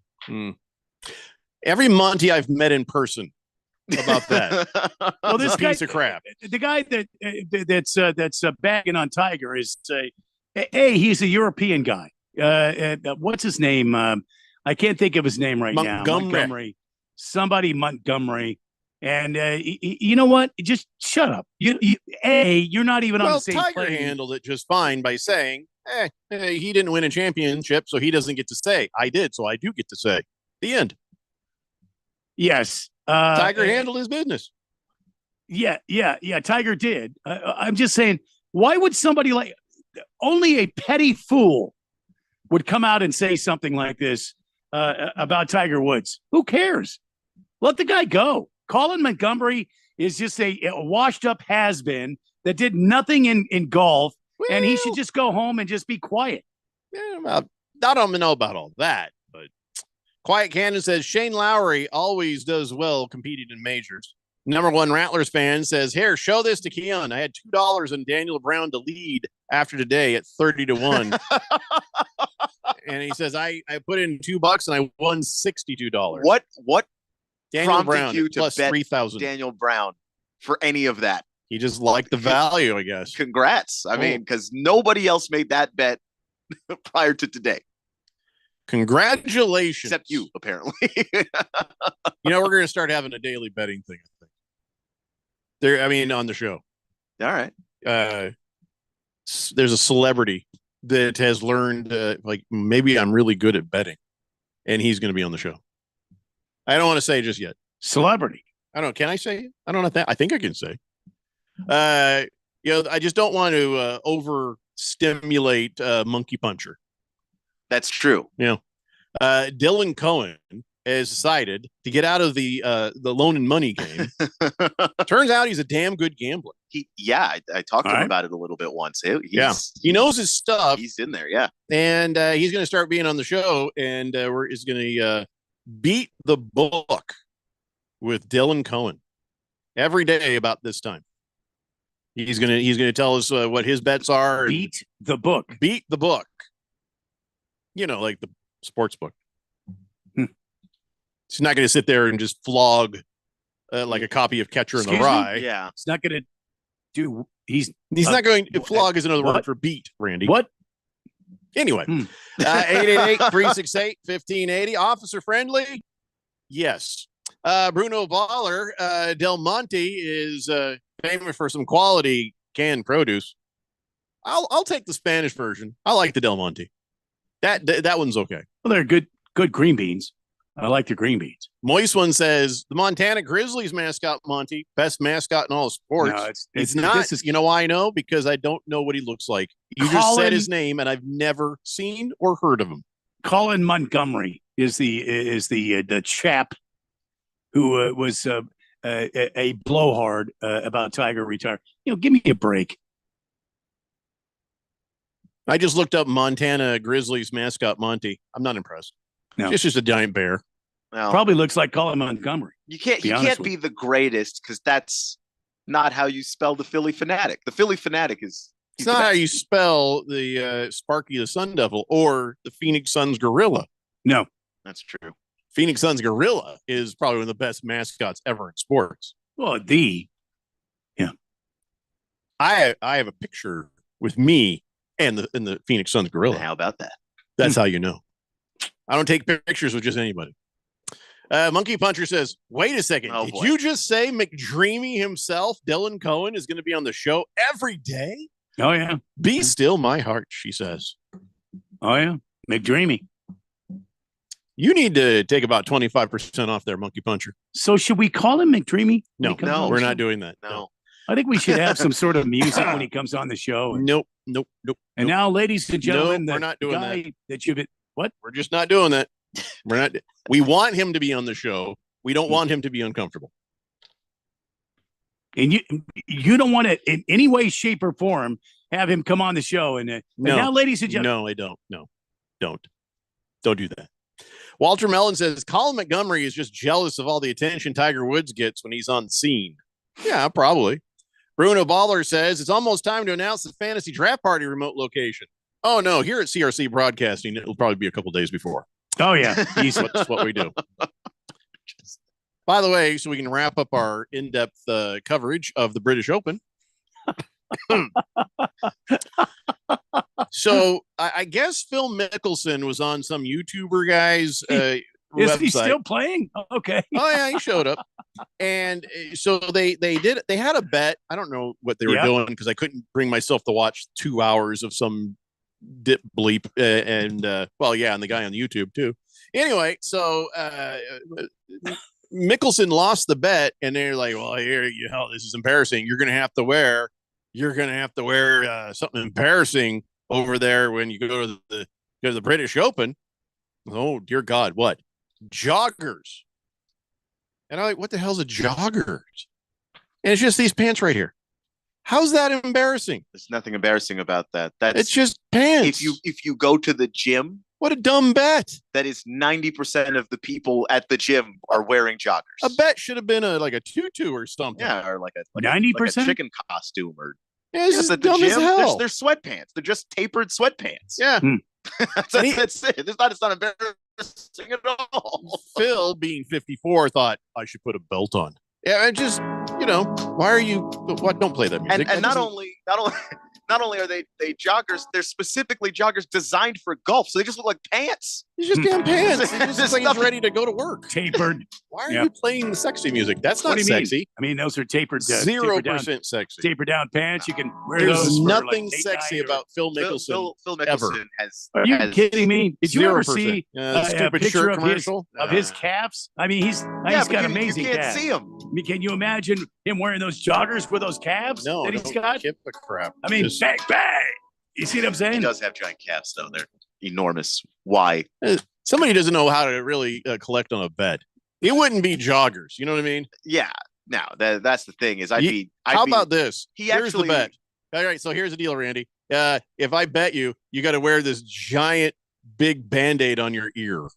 Every Monty I've met in person about that. Well, this piece of crap. The guy that's bagging on Tiger is he's a European guy. What's his name? I can't think of his name right now. Montgomery. Somebody Montgomery. And you know what? Just shut up. You're not even on the same Tiger plane. handled it just fine by saying, he didn't win a championship, so he doesn't get to say. I did, so I do get to say. The end. Yes. Tiger handled his business. Yeah. Tiger did. I'm just saying, why would somebody like only a petty fool would come out and say something like this about Tiger Woods? Who cares? Let the guy go. Colin Montgomery is just a washed up has-been that did nothing in golf, and he should just go home and just be quiet. I don't know about all that, but Quiet Cannon says Shane Lowry always does well competing in majors. Number one Rattlers fan says, here, show this to Keon. I had $2 on Daniel Brown to lead after today at 30-1. And he says, I put in $2 and I won $62. What Daniel prompted Brown you to plus bet 3,000. Daniel Brown for any of that? He just liked the value, I guess. Congrats. I mean, because nobody else made that bet prior to today. Congratulations. Except you, apparently. We're going to start having a daily betting thing, I think. On the show. All right. There's a celebrity that has learned, maybe I'm really good at betting, and he's going to be on the show. I don't want to say just yet. Celebrity. Can I say it? I don't know that. I think I can say. I just don't want to overstimulate Monkey Puncher. That's true. Dylan Cohen has decided to get out of the loan and money game. Turns out he's a damn good gambler. I talked to him about it a little bit once. He knows his stuff. He's in there, yeah. And he's going to start being on the show, and he's going to beat the book with Dylan Cohen every day about this time. He's gonna tell us what his bets are. Beat the book. Beat the book. Like the sports book. He's not going to sit there and just flog like a copy of Catcher in the Rye. Yeah, it's not going to do. He's not going to flog is another word for beat, Randy. What? Anyway, 888-368-1580. Officer friendly? Yes. Bruno Baller, Del Monte is famous for some quality canned produce. I'll take the Spanish version. I like the Del Monte. That one's okay. Well, they're good green beans. I like the green beans. Moist one says the Montana Grizzlies mascot, Monty, best mascot in all of sports. No, it's not. You know why I know? Because I don't know what he looks like. You just said his name, and I've never seen or heard of him. Colin Montgomery is the chap who was a blowhard about Tiger retiring. Give me a break. I just looked up Montana Grizzlies mascot Monty. I'm not impressed. No. It's just a giant bear. Well, probably looks like Colin Montgomery. You can't be the greatest because that's not how you spell the Philly Fanatic. The Philly Fanatic is. It's not how you spell the Sparky the Sun Devil or the Phoenix Suns Gorilla. No, that's true. Phoenix Suns Gorilla is probably one of the best mascots ever in sports. Well, I have a picture with me and the Phoenix Suns Gorilla. How about that? That's how you know. I don't take pictures with just anybody. Monkey Puncher says, wait a second. Did you just say McDreamy himself, Dylan Cohen, is going to be on the show every day? Oh, yeah. Be still my heart, she says. Oh, yeah. McDreamy. You need to take about 25% off there, Monkey Puncher. So should we call him McDreamy? No, we're not doing that. No. I think we should have some sort of music when he comes on the show. Nope. And now, ladies and gentlemen, we're not doing that you've been, what? We're just not doing that. We're not. We want him to be on the show. We don't want him to be uncomfortable. And you don't want to, in any way, shape, or form, have him come on the show. And now, ladies and gentlemen. No, I don't. No, don't do that. Walter Mellon says Colin Montgomery is just jealous of all the attention Tiger Woods gets when he's on the scene. Yeah, probably. Bruno Baller says it's almost time to announce the Fantasy Draft Party remote location. Oh, no, here at CRC Broadcasting, it'll probably be a couple days before. Oh, yeah. That's what we do. By the way, so we can wrap up our in-depth coverage of the British Open. So I guess Phil Mickelson was on some YouTuber guy's Is website. he still playing? Okay. Oh, yeah, he showed up. And so they had a bet. I don't know what they were doing because I couldn't bring myself to watch 2 hours of some dip bleep and the guy on YouTube too. Anyway, so Mickelson lost the bet, and they're like, "Well, this is embarrassing. You're gonna have to wear something embarrassing over there when you go to the British Open." Oh dear God, what? Joggers. And I'm like, what the hell's a joggers? And it's just these pants right here. How's that embarrassing? There's nothing embarrassing about that. It's just pants. If you go to the gym, what a dumb bet. That is 90% of the people at the gym are wearing joggers. A bet should have been like a tutu or something. Yeah, or like a 90%? chicken costume or this is dumb as hell. They're sweatpants. They're just tapered sweatpants. Yeah. That's it. It's not embarrassing at all. Phil, being 54, thought I should put a belt on. Yeah, and just why are you? What? Don't play that music. And not only are they joggers, they're specifically joggers designed for golf, so they just look like pants. It's just damn pants. It's just like he's ready to go to work. Tapered. Why are you playing the sexy music? That's not sexy. I mean, those are tapered. 0% sexy. Tapered down pants. You can wear There's those. Nothing sexy about Phil Mickelson. Phil Mickelson ever. Are you kidding me? Did you ever 0%. see a picture of his calves? I mean, he's got amazing calves. You can't see him. I mean, can you imagine him wearing those joggers with those calves that he's got? Give a crap. I mean, bang, bang. You see what I'm saying? He does have giant calves, though. They're enormous. Why? Somebody doesn't know how to really collect on a bet. It wouldn't be joggers. You know what I mean? Yeah. No, that's the thing is how about this? Here's the bet. All right. So here's the deal, Randy. If I bet you got to wear this giant big Band-Aid on your ear.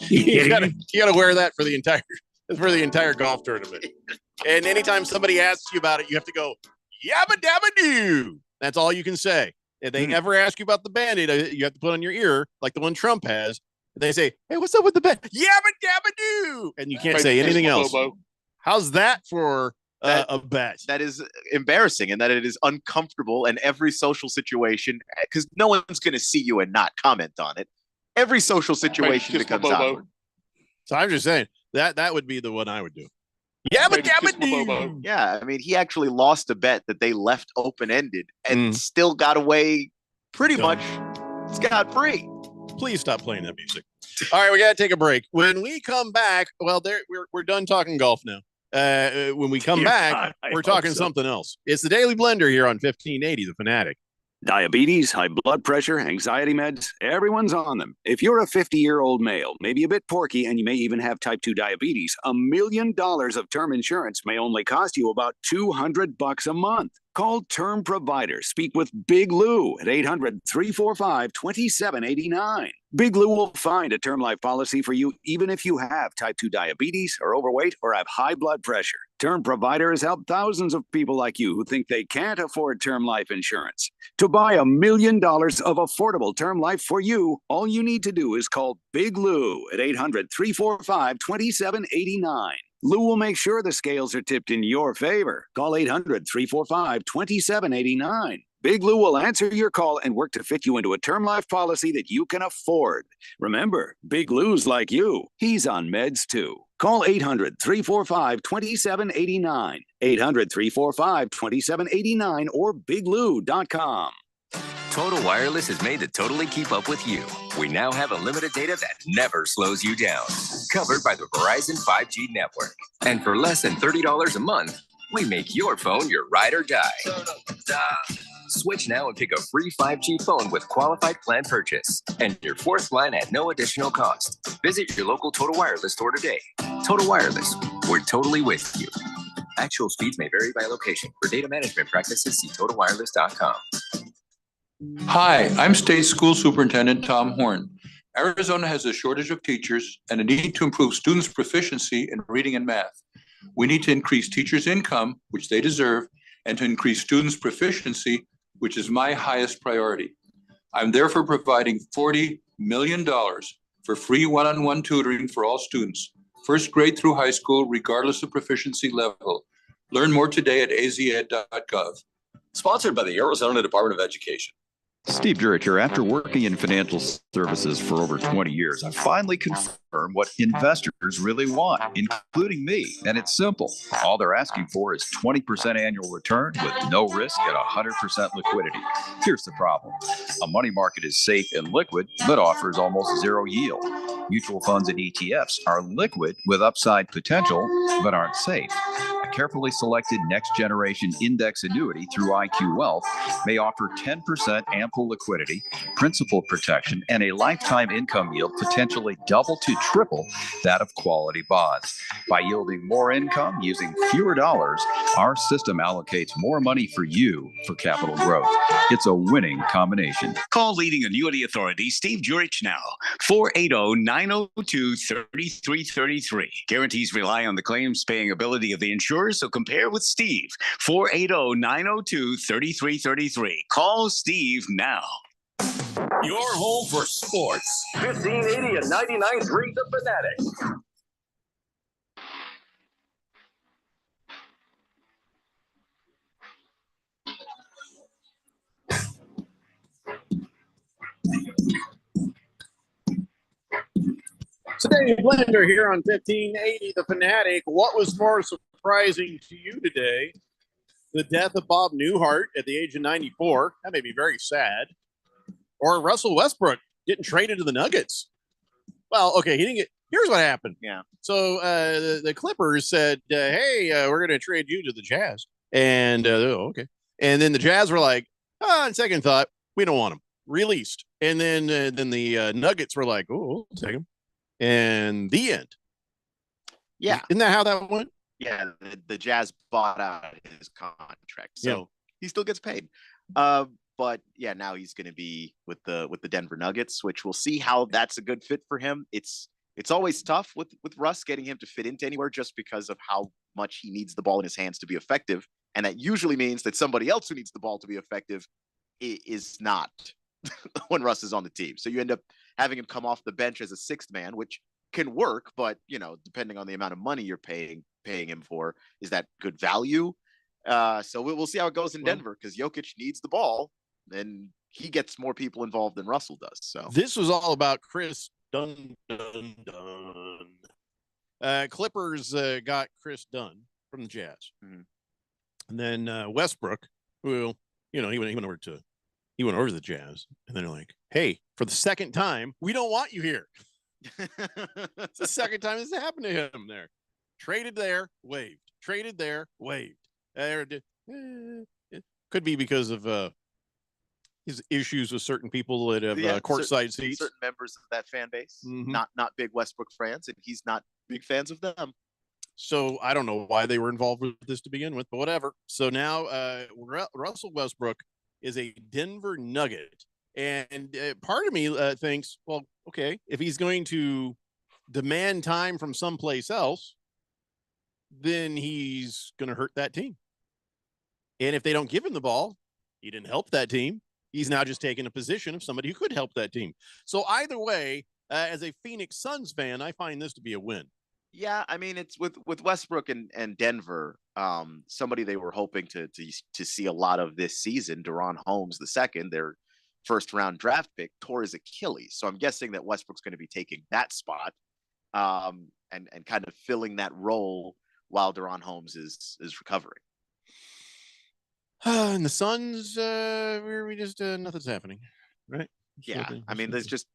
you got to wear that for the entire golf tournament. And anytime somebody asks you about it, you have to go, yabba dabba doo. That's all you can say. If they ever ask you about the Band-Aid, you have to put on your ear, like the one Trump has. They say, hey, what's up with the bet? Yabba dabba doo. And you can't say anything else. How's that for a bet? That is embarrassing, and that it is uncomfortable in every social situation, because no one's going to see you and not comment on it. Every social situation becomes awkward. So I'm just saying that would be the one I would do. Yabba dabba doo. Yeah, I mean, he actually lost a bet that they left open-ended and still got away pretty much scot-free. Please stop playing that music. All right, we got to take a break. When we come back, we're done talking golf now. When we come back, we're talking something else. It's the Daily Blender here on 1580, The Fanatic. Diabetes, high blood pressure, anxiety meds, everyone's on them. If you're a 50-year-old male, maybe a bit porky, and you may even have type 2 diabetes, $1 million of term insurance may only cost you about $200 a month. Call Term Provider. Speak with Big Lou at 800-345-2789. Big Lou will find a term life policy for you even if you have type 2 diabetes, are overweight, or have high blood pressure. Term Provider has helped thousands of people like you who think they can't afford term life insurance. To buy $1 million of affordable term life for you, all you need to do is call Big Lou at 800-345-2789. Lou will make sure the scales are tipped in your favor. Call 800-345-2789. Big Lou will answer your call and work to fit you into a term life policy that you can afford. Remember, Big Lou's like you. He's on meds too. Call 800-345-2789. 800-345-2789 or biglou.com. Total Wireless is made to totally keep up with you. We now have unlimited data that never slows you down. Covered by the Verizon 5G network. And for less than $30 a month, we make your phone your ride or die. Switch now and pick a free 5G phone with qualified plan purchase. And your fourth line at no additional cost. Visit your local Total Wireless store today. Total Wireless, we're totally with you. Actual speeds may vary by location. For data management practices, see TotalWireless.com. Hi, I'm State School Superintendent Tom Horn. Arizona has a shortage of teachers and a need to improve students' proficiency in reading and math. We need to increase teachers' income, which they deserve, and to increase students' proficiency, which is my highest priority. I'm therefore providing $40 million for free one-on-one tutoring for all students, first grade through high school, regardless of proficiency level. Learn more today at azed.gov. Sponsored by the Arizona Department of Education. Steve Jurich here. After working in financial services for over 20 years, I finally confirmed what investors really want, including me. And it's simple. All they're asking for is 20% annual return with no risk and 100% liquidity. Here's the problem. A money market is safe and liquid, but offers almost zero yield. Mutual funds and ETFs are liquid with upside potential, but aren't safe. A carefully selected next-generation index annuity through IQ Wealth may offer 10% ample liquidity, principal protection, and a lifetime income yield potentially double to triple that of quality bonds. By yielding more income using fewer dollars, our system allocates more money for you for capital growth. It's a winning combination. Call leading annuity authority Steve Jurich now. 480-902-3333. Guarantees rely on the claims paying ability of the insurer, so compare with Steve. 480-902-3333. Call Steve now. Your home for sports. 1580 and 99.3 The Fanatic. Today, Blender here on 1580 The Fanatic. What was more surprising to you today? The death of Bob Newhart at the age of 94. That made me very sad. Or Russell Westbrook getting traded to the Nuggets. Well, okay, he didn't get. Here's what happened. Yeah. So the Clippers said, "Hey, we're going to trade you to the Jazz," and okay. And then the Jazz were like, on second thought, we don't want him. Released. And then the Nuggets were like, "Oh, we'll take him." And the end. Yeah. Isn't that how that went? Yeah, the Jazz bought out his contract, so Yeah. he still gets paid. But yeah, now he's going to be with the Denver Nuggets, which we'll see how that's a good fit for him. It's always tough with Russ getting him to fit into anywhere just because of how much he needs the ball in his hands to be effective, and that usually means that somebody else who needs the ball to be effective is not when Russ is on the team. So you end up having him come off the bench as a sixth man, which can work, but depending on the amount of money you're paying him for, is that good value? So we'll see how it goes in Denver, because Jokic needs the ball and he gets more people involved than Russell does. So this was all about Chris Dunn. Clippers got Chris Dunn from the Jazz, and then Westbrook, who he went over to the Jazz, and then they're like, "Hey, for the second time, we don't want you here." It's the second time this happened to him. There, traded there, waived. Traded there, waived. It could be because of his issues with certain people that have courtside seats. Certain members of that fan base, not big Westbrook fans, and he's not big fans of them. So I don't know why they were involved with this to begin with, but whatever. So now Russell Westbrook is a Denver Nugget. And part of me thinks, well, okay, if he's going to demand time from someplace else, then he's going to hurt that team. And if they don't give him the ball, he didn't help that team. He's now just taking a position of somebody who could help that team. So either way, as a Phoenix Suns fan, I find this to be a win. Yeah, I mean, it's with Westbrook and Denver, somebody they were hoping to see a lot of this season, Deron Holmes II, their first round draft pick, tore his Achilles. So I'm guessing that Westbrook's going to be taking that spot and kind of filling that role while Deron Holmes is recovering. And the Suns, we just nothing's happening, right? Yeah, I mean, there's just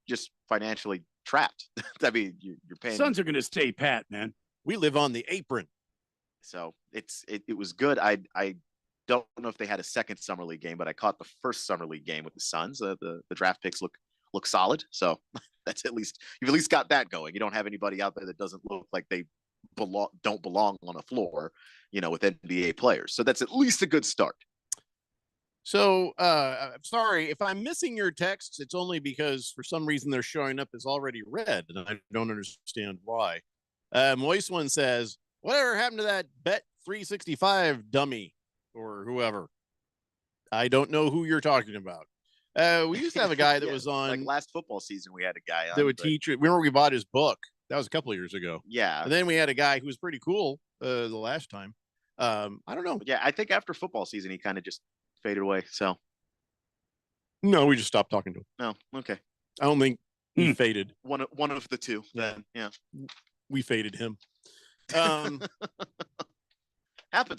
financially trapped. I mean, you're paying. Suns are going to stay pat, man. We live on the apron, so it was good. I don't know if they had a second summer league game, but I caught the first summer league game with the Suns. The draft picks look solid, so that's you've at least got that going. You don't have anybody out there that doesn't look like they don't belong on a floor, with NBA players. So that's at least a good start. So I'm sorry if I'm missing your texts. It's only because for some reason they're showing up as already read, and I don't understand why. Moist One says, "Whatever happened to that Bet 365 dummy or whoever?" I don't know who you're talking about. We used to have a guy that was on like last football season. We had a guy that would teach. Remember, we bought his book. That was a couple of years ago. Yeah, and then we had a guy who was pretty cool the last time. I don't know. Yeah, I think after football season, he kind of just faded away. So No, we just stopped talking to him. No, okay. I don't think he faded. One of the two. Then, yeah. We faded him. Happens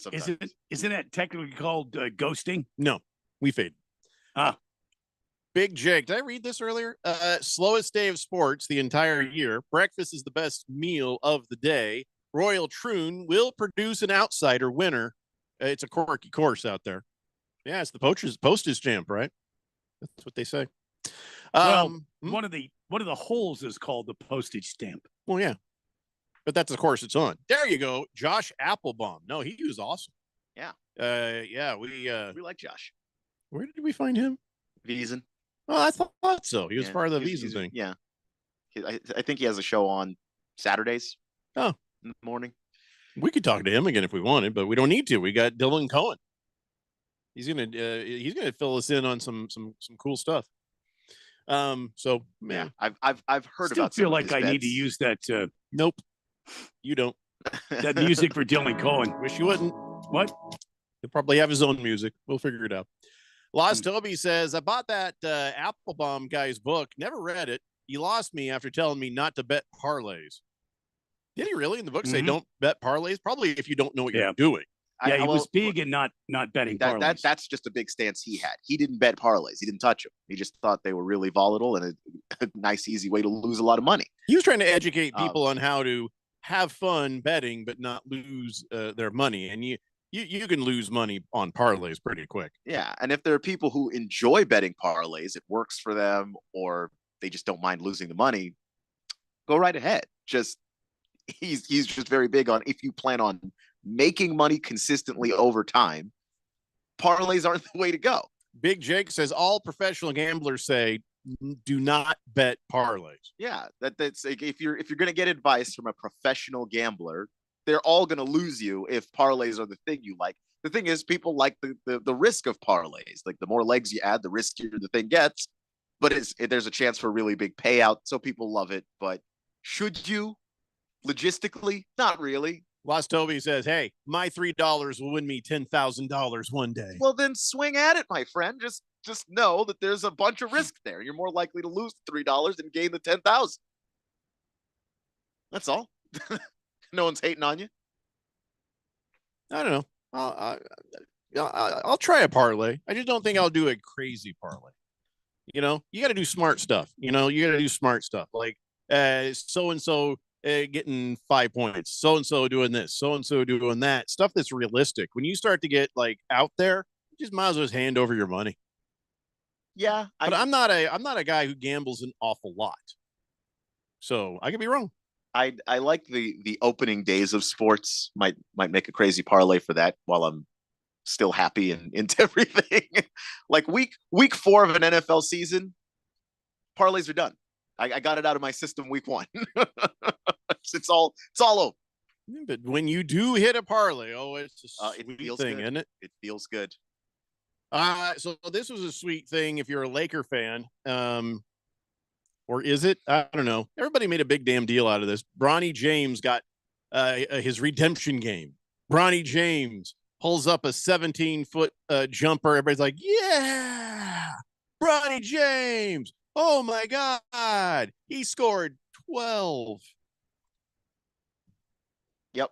sometimes. Isn't that technically called ghosting? No, we faded. Big Jake, did I read this earlier? Slowest day of sports the entire year. Breakfast is the best meal of the day. Royal Troon will produce an outsider winner. It's a quirky course out there. Yeah, it's the postage stamp, right? That's what they say. One of the holes is called the postage stamp. Well, yeah, but that's the course it's on. There you go, Josh Applebaum. No, he was awesome. Yeah. We like Josh. Where did we find him? Wiesen. Oh, I thought so. He was part of the Wiesen thing. Yeah. I think he has a show on Saturdays. Oh, in the morning. We could talk to him again if we wanted, but we don't need to. We got Dylan Cohen. He's gonna fill us in on some cool stuff. So yeah, I've heard Still about. Feel like I need to use that. Nope, you don't. That music for Dylan Cohen. Wish you wouldn't. What? He'll probably have his own music. We'll figure it out. Lost Toby says, I bought that Applebaum guy's book. Never read it. He lost me after telling me not to bet parlays. Did he really? In the book say don't bet parlays? Probably if you don't know what you're doing. Yeah, he was big and not betting parlays. That's just a big stance he had. He didn't bet parlays. He didn't touch them. He just thought they were really volatile and a nice, easy way to lose a lot of money. He was trying to educate people on how to have fun betting but not lose their money. And you can lose money on parlays pretty quick. Yeah, and if there are people who enjoy betting parlays, it works for them, or they just don't mind losing the money, go right ahead. He's just very big on, if you plan on making money consistently over time, parlays aren't the way to go. Big Jake says all professional gamblers say do not bet parlays. Yeah, that's like, if you're going to get advice from a professional gambler, they're all going to lose you if parlays are the thing you like. The thing is, people like the risk of parlays. Like, the more legs you add, the riskier the thing gets. But there's a chance for a really big payout, so people love it. But should you? Logistically, not really. Lost Toby says, hey, my $3 will win me $10,000 one day. Well, then swing at it, my friend. Just know that there's a bunch of risk there. You're more likely to lose $3 and gain the 10,000. That's all. No one's hating on you. I don't know. I'll try a parlay. I just don't think I'll do a crazy parlay. You got to do smart stuff. You got to do smart stuff. Like so-and-so getting 5 points, so-and-so doing this, so-and-so doing that. Stuff that's realistic. When you start to get like out there, you just might as well just hand over your money. Yeah. But I'm not a guy who gambles an awful lot. So I could be wrong. I like the opening days of sports. Might make a crazy parlay for that while I'm still happy and into everything. Like week 4 of an NFL season, parlays are done. I got it out of my system week 1. It's all over. But when you do hit a parlay, it's a it sweet feels thing, good. isn't it? It feels good. So this was a sweet thing if you're a Laker fan. Or is it? I don't know. Everybody made a big damn deal out of this. Bronny James got his redemption game. Bronny James pulls up a 17-foot jumper. Everybody's like, yeah, Bronny James. Oh, my God. He scored 12. Yep.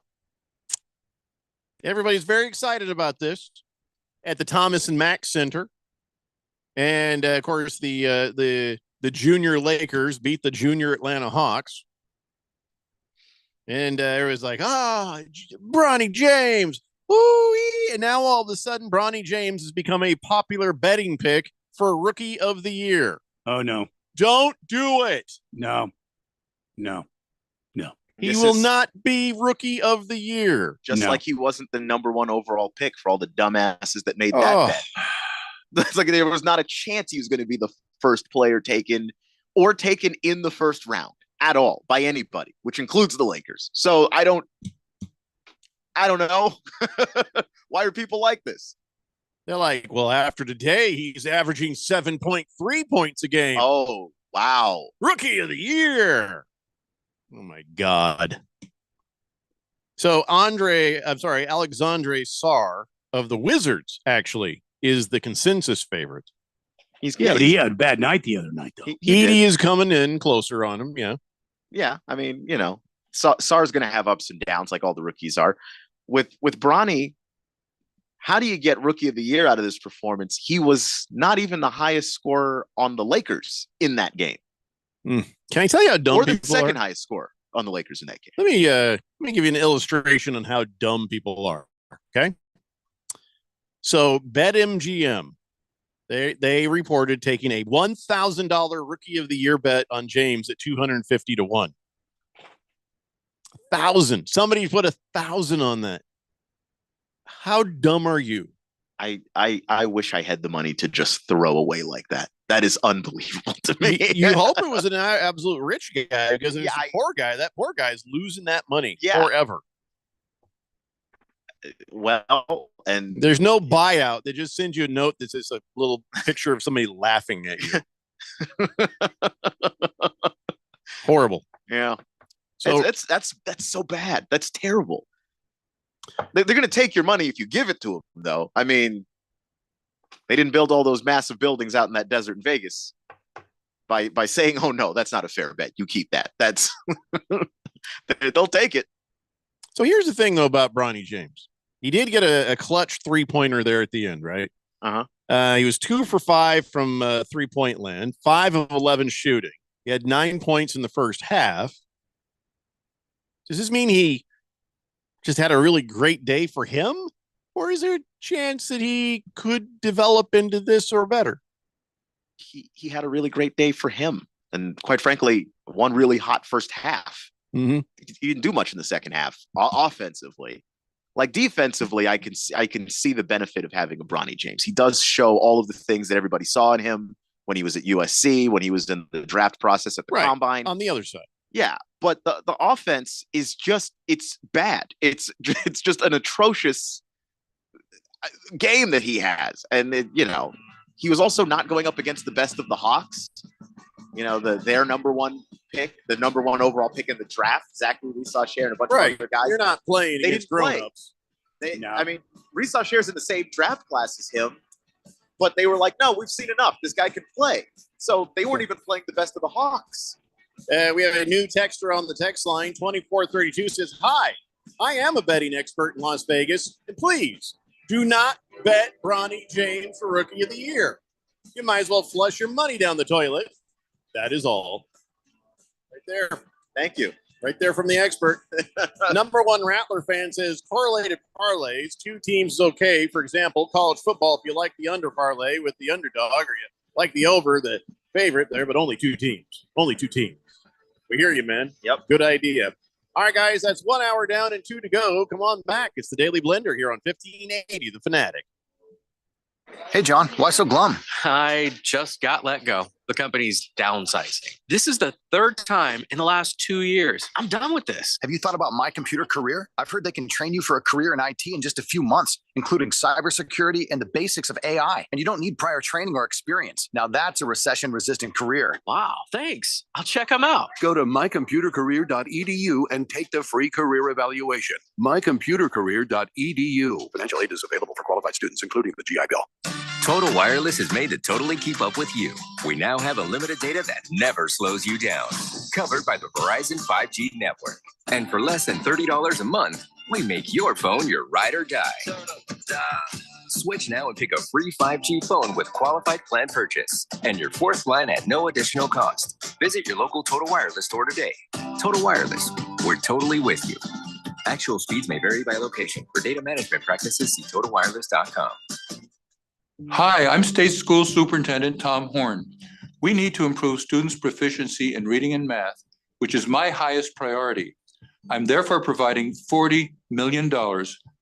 Everybody's very excited about this at the Thomas and Mack Center. And, of course, the junior Lakers beat the junior Atlanta Hawks. And it was like, Bronny James. Woo-wee. And now all of a sudden, Bronny James has become a popular betting pick for Rookie of the Year. Oh, no. Don't do it. No. He will not be Rookie of the Year. Just like he wasn't the number 1 overall pick for all the dumbasses that made that bet. It's like there was not a chance he was going to be the first player taken in the first round at all by anybody, which includes the Lakers. So I don't know. Why are people like this? They're like, well, after today, he's averaging 7.3 points a game. Oh, wow. Rookie of the Year. Oh, my God. So Alexandre Sarr of the Wizards actually is the consensus favorite. But he had a bad night the other night, though. Edie is coming in closer on him. Yeah. Yeah. I mean, Sarr's going to have ups and downs like all the rookies are. With Bronny, how do you get Rookie of the Year out of this performance? He was not even the highest scorer on the Lakers in that game. Can I tell you how dumb or the people second are? highest score on the Lakers in that game? Let me give you an illustration on how dumb people are. Okay. So BetMGM, they reported taking a $1,000 Rookie of the Year bet on James at 250 to 1. 1,000. Somebody put 1,000 on that. How dumb are you? I wish I had the money to just throw away like that. That is unbelievable to me. You hope it was an absolute rich guy because it's a poor guy. That poor guy is losing that money forever. Well, and there's no buyout. They just send you a note that says a little picture of somebody laughing at you. Horrible. Yeah. So that's so bad. That's terrible. They're going to take your money if you give it to them, though. I mean, they didn't build all those massive buildings out in that desert in Vegas by saying, "Oh no, that's not a fair bet. You keep that." That's they'll take it. So here's the thing, though, about Bronny James. He did get a clutch 3-pointer there at the end, right? He was 2 for 5 from 3-point land, 5 of 11 shooting. He had 9 points in the first half. Does this mean he just had a really great day for him? Or is there a chance that he could develop into this or better? He had a really great day for him. And quite frankly, one really hot first half. Mm-hmm. He didn't do much in the second half offensively. Like defensively, I can see the benefit of having a Bronny James. He does show all of the things that everybody saw in him when he was at USC, when he was in the draft process at the combine. On the other side. Yeah, but the offense is it's bad. It's just an atrocious game that he has. And he was also not going up against the best of the Hawks. Their number one pick, the number one overall pick in the draft, Zachary Resaw-Share and a bunch of other guys. You're not playing against grown-ups. I mean, Resaw-Share's in the same draft class as him, but they were like, no, we've seen enough. This guy can play. So they weren't even playing the best of the Hawks. We have a new texter on the text line. 2432 says, "Hi, I am a betting expert in Las Vegas, and please do not bet Bronny James for Rookie of the Year. You might as well flush your money down the toilet. That is all." Right there. Thank you. Right there from the expert. Number one Rattler fan says, "Correlated parlays, 2 teams is okay. For example, college football, if you like the under parlay with the underdog, or you like the over, the favorite there, but only 2 teams. Only 2 teams. We hear you, man. Yep. Good idea. All right, guys, that's 1 hour down and 2 to go. Come on back. It's the Daily Blender here on 1580, The Fanatic. Hey, John, why so glum? I just got let go. The company's downsizing. This is the 3rd time in the last 2 years. I'm done with this. Have you thought about My Computer Career? I've heard they can train you for a career in IT in just a few months, including cybersecurity and the basics of AI. And you don't need prior training or experience. Now that's a recession-resistant career. Wow, thanks. I'll check them out. Go to mycomputercareer.edu and take the free career evaluation. mycomputercareer.edu. Financial aid is available for qualified students, including the GI Bill. Total Wireless is made to totally keep up with you. We now have unlimited data that never slows you down. Covered by the Verizon 5G network. And for less than $30 a month, we make your phone your ride or die. Switch now and pick a free 5G phone with qualified plan purchase. And your 4th line at no additional cost. Visit your local Total Wireless store today. Total Wireless, we're totally with you. Actual speeds may vary by location. For data management practices, see TotalWireless.com. Hi, I'm State School Superintendent Tom Horn. We need to improve students' proficiency in reading and math, which is my highest priority. I'm therefore providing $40 million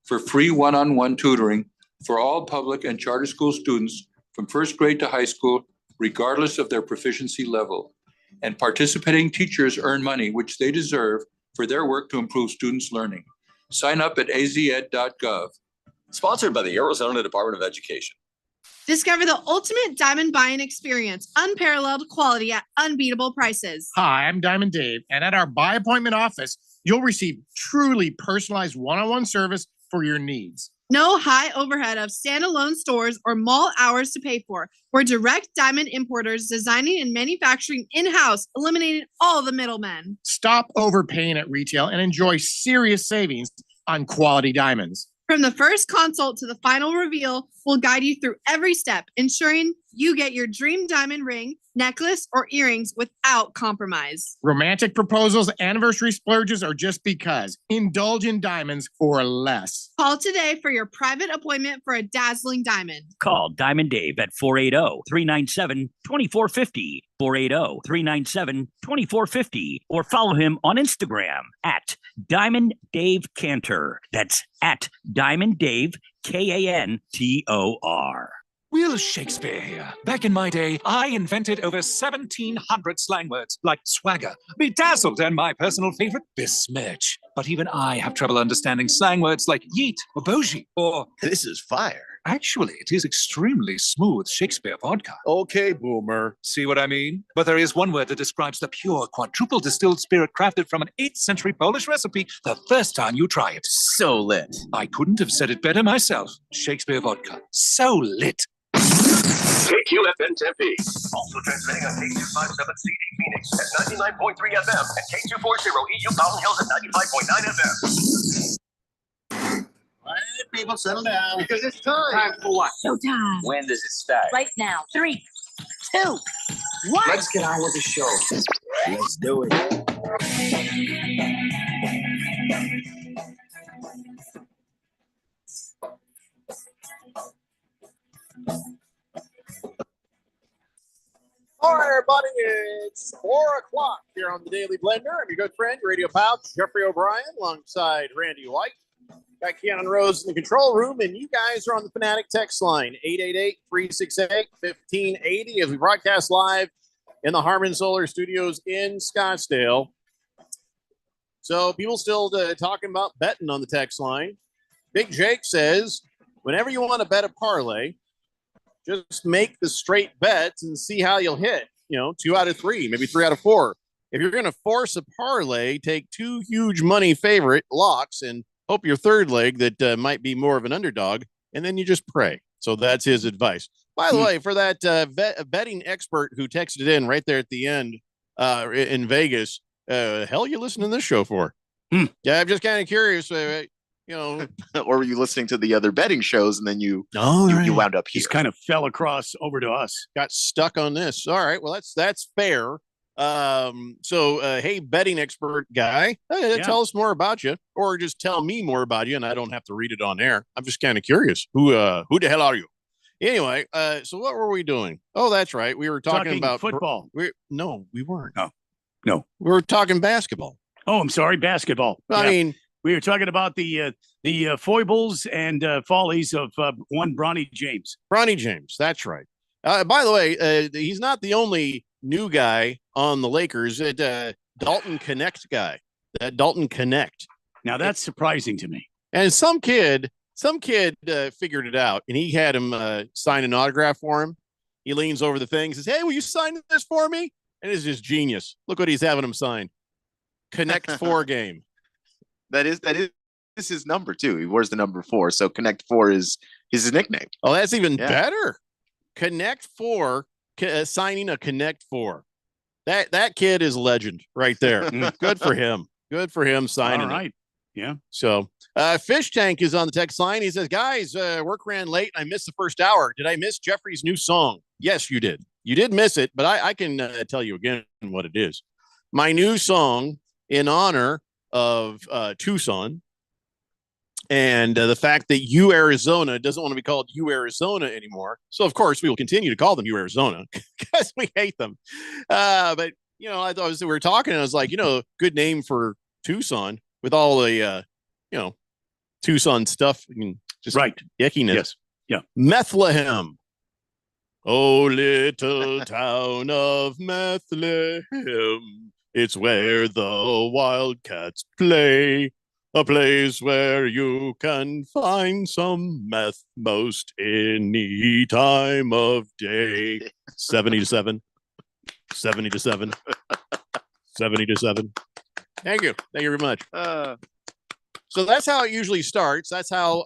for free one-on-one tutoring for all public and charter school students from 1st grade to high school, regardless of their proficiency level. And participating teachers earn money, which they deserve, for their work to improve students' learning. Sign up at azed.gov. Sponsored by the Arizona Department of Education. Discover the ultimate diamond buying experience, unparalleled quality at unbeatable prices. Hi, I'm Diamond Dave, and at our By Appointment office, you'll receive truly personalized one-on-one service for your needs. No high overhead of standalone stores or mall hours to pay for. We're direct diamond importers designing and manufacturing in-house, eliminating all the middlemen. Stop overpaying at retail and enjoy serious savings on quality diamonds. From the first consult to the final reveal, we'll guide you through every step, ensuring you get your dream diamond ring, necklace, or earrings without compromise. Romantic proposals, anniversary splurges, or just because. Indulge in diamonds for less. Call today for your private appointment for a dazzling diamond. Call Diamond Dave at 480-397-2450, 480-397-2450, or follow him on Instagram at Diamond Dave Cantor. That's at Diamond Dave, Kantor. Will Shakespeare here. Back in my day, I invented over 1,700 slang words like swagger, bedazzled, and my personal favorite, besmirch. But even I have trouble understanding slang words like yeet or bougie or this is fire. Actually, it is extremely smooth Shakespeare vodka. Okay, boomer. See what I mean? But there is one word that describes the pure quadruple distilled spirit crafted from an 8th century Polish recipe the first time you try it. So lit. I couldn't have said it better myself. Shakespeare vodka. So lit. KQFN Tempe. Also transmitting on K257CD Phoenix at 99.3 FM and K240 EU Mountain Hills at 95.9 FM. All right, people, settle down. Because it's time. Time for what? Showtime. When does it start? Right now. 3, 2, 1. Let's get on with the show. Let's do it. All right, everybody, it's 4 o'clock here on the Daily Blender. I'm your good friend, radio pal, Jeffrey O'Brien, alongside Randy White. Got Keon Rose in the control room, and you guys are on the Fanatic text line, 888-368-1580, as we broadcast live in the Harman Solar Studios in Scottsdale. So people still talking about betting on the text line. Big Jake says, whenever you want to bet a parlay, just make the straight bets and see how you'll hit. 2 out of 3, maybe 3 out of 4. If you're going to force a parlay, take 2 huge money favorite locks and hope your third leg that might be more of an underdog, and then you just pray. So that's his advice. By the way, for that betting expert who texted in right there at the end in Vegas, hell you listening to this show for? Yeah, I'm just kind of curious. Or were you listening to the other betting shows and then you right. you wound up here? He's kind of fell across over to us. Got stuck on this. All right. Well, that's fair. Hey, betting expert guy, tell us more about you, or just tell me more about you, and I don't have to read it on air. I'm just kind of curious. Who the hell are you? Anyway, so what were we doing? Oh, that's right. We were talking about football. We weren't. No. We were talking basketball. Oh, I'm sorry, basketball. I mean, we were talking about the foibles and follies of one Bronny James. Bronny James, that's right. By the way, he's not the only new guy on the Lakers. Dalton Connect guy. That Dalton Connect. Now that's surprising to me. And some kid figured it out, and he had him sign an autograph for him. He leans over the thing, says, "Hey, will you sign this for me?" And it's just genius. Look what he's having him sign. Connect 4 game. That is his number too. He wears the number 4, so Connect 4 is his nickname. Oh, that's even better. Connect 4, signing a Connect 4. That kid is a legend right there. Good for him. Good for him signing. All right. It. Yeah. So Fish Tank is on the text line. He says, guys, work ran late. I missed the first hour. Did I miss Jeffrey's new song? Yes, you did. You did miss it, but I can tell you again what it is. My new song in honor of Tucson and the fact that U Arizona doesn't want to be called U Arizona anymore. So, of course, we will continue to call them U Arizona because we hate them. But, I thought we were talking and I was like, good name for Tucson with all the, Tucson stuff. Just right. Yuckiness. Yes. Yeah. Bethlehem. Oh, little town of Bethlehem. It's where the wildcats play. A place where you can find some meth most any time of day. 70-7. 70-7. 70-7. Thank you. Thank you very much. So that's how it usually starts. That's how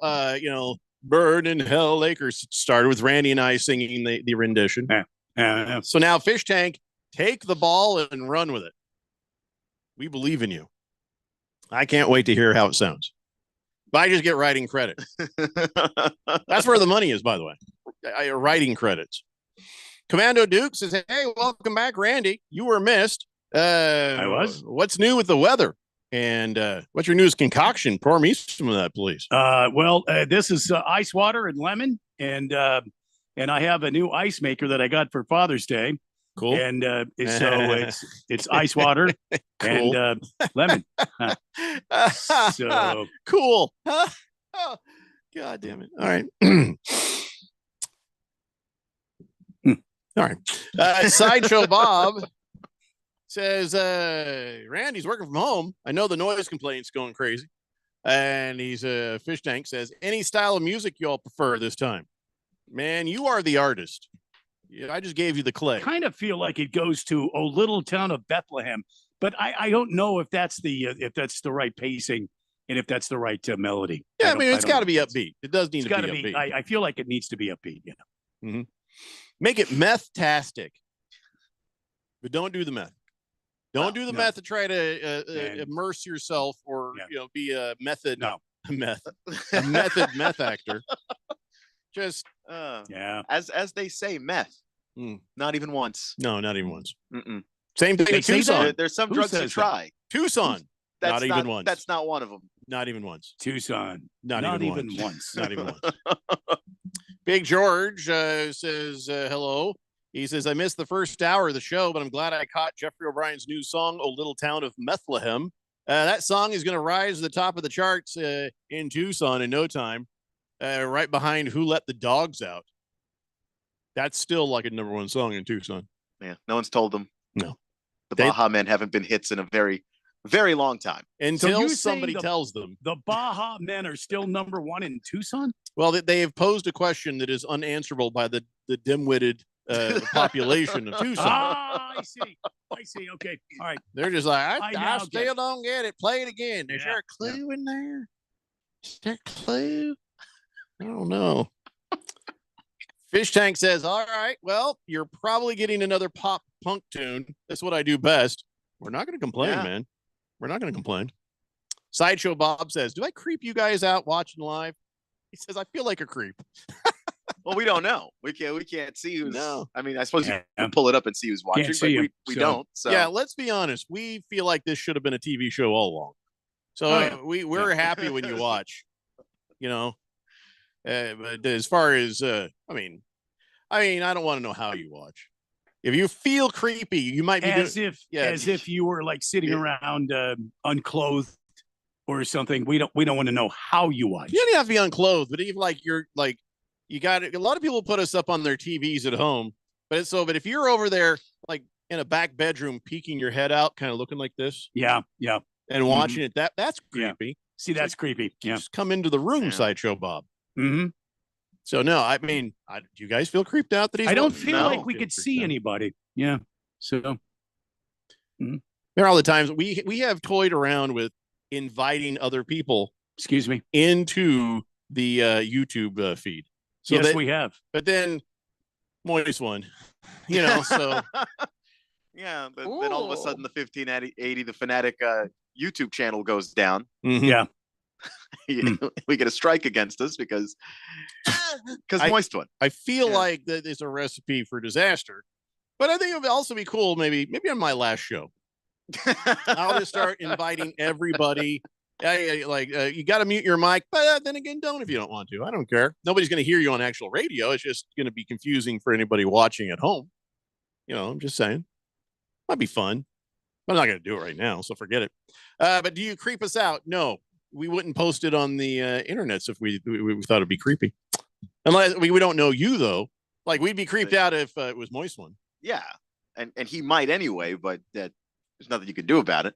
Burn in Hell Lakers started, with Randy and I singing the rendition. So now Fish Tank, take the ball and run with it. We believe in you. I can't wait to hear how it sounds. But I just get writing credit. That's where the money is, by the way. Writing credits. Commando Duke says, hey, welcome back, Randy. You were missed. I was. What's new with the weather? And what's your newest concoction? Pour me some of that, please. This is ice water and lemon. And I have a new ice maker that I got for Father's Day. Cool. And it's ice water and lemon. So cool. God damn it. All right. All right. Sideshow Bob says, Randy's working from home. I know the noise complaint's going crazy. And he's a Fish Tank says, any style of music you all prefer this time? Man, you are the artist. Yeah, I just gave you the clay. Kind of feel like it goes to "Oh Little Town of Bethlehem," but I don't know if that's the right pacing and if that's the right melody. Yeah, I mean it's got to be upbeat. It does need to be upbeat. I feel like it needs to be upbeat. Mm-hmm. Make it meth-tastic, but don't do the meth. Don't do the meth to try to immerse yourself or be a method meth actor. Just as they say, meth. Not even once. No, not even once. Same thing in Tucson. There's some drugs to try. Tucson. Not even once. That's not one of them. Not even once. Tucson. Not even once. Not even once. Big George says hello. He says, I missed the first hour of the show, but I'm glad I caught Jeffrey O'Brien's new song, "O Little Town of Bethlehem." That song is going to rise to the top of the charts in Tucson in no time, right behind "Who Let the Dogs Out." That's still like a #1 song in Tucson. Yeah, no one's told them. No. The Baja Men haven't been hits in a very, very long time. Until somebody tells them. The Baja Men are still #1 in Tucson? Well, they have posed a question that is unanswerable by the dim-witted population of Tucson. I see. Okay. All right. They're just like, I still don't get it. Play it again. Is there a clue in there? Is there a clue? I don't know. Fish Tank says, all right, well, you're probably getting another pop punk tune. That's what I do best. We're not going to complain, man. We're not going to complain. Sideshow Bob says, do I creep you guys out watching live? He says, I feel like a creep. Well, we don't know. We can't see who's. No. I mean, I suppose you can pull it up and see who's watching, but we don't. So yeah, let's be honest. We feel like this should have been a TV show all along. So we're happy when you watch. But as far as I mean, I don't want to know how you watch. If you feel creepy, you might be as if you were like sitting around unclothed or something. We don't want to know how you watch. You don't have to be unclothed, but even like you're like. You got it. A lot of people put us up on their TVs at home, but if you're over there, like in a back bedroom, peeking your head out, kind of looking like this. Yeah. And watching it, that's creepy. Yeah. See, that's creepy. Yeah. Just come into the room, Sideshow Bob. Mm-hmm. So no, I mean, do you guys feel creeped out that he's? I don't feel like we could see anybody. Yeah. So there are all the times we have toyed around with inviting other people. Excuse me. Into the YouTube feed. So yes, we have. But then Moist one, so. Yeah, but then all of a sudden the 1580, the Fanatic YouTube channel goes down. Mm-hmm. Yeah. We get a strike against us because Moist one. I feel like that is a recipe for disaster. But I think it would also be cool, maybe on my last show. I'll just start inviting everybody. You got to mute your mic, but then again, don't if you don't want to. I don't care. Nobody's going to hear you on actual radio. It's just going to be confusing for anybody watching at home. I'm just saying. Might be fun. I'm not going to do it right now, so forget it. But do you creep us out? No, we wouldn't post it on the internets if we thought it'd be creepy. Unless we don't know you, though. Like, we'd be creeped out if it was Moist one. Yeah, and he might anyway, but there's nothing you can do about it.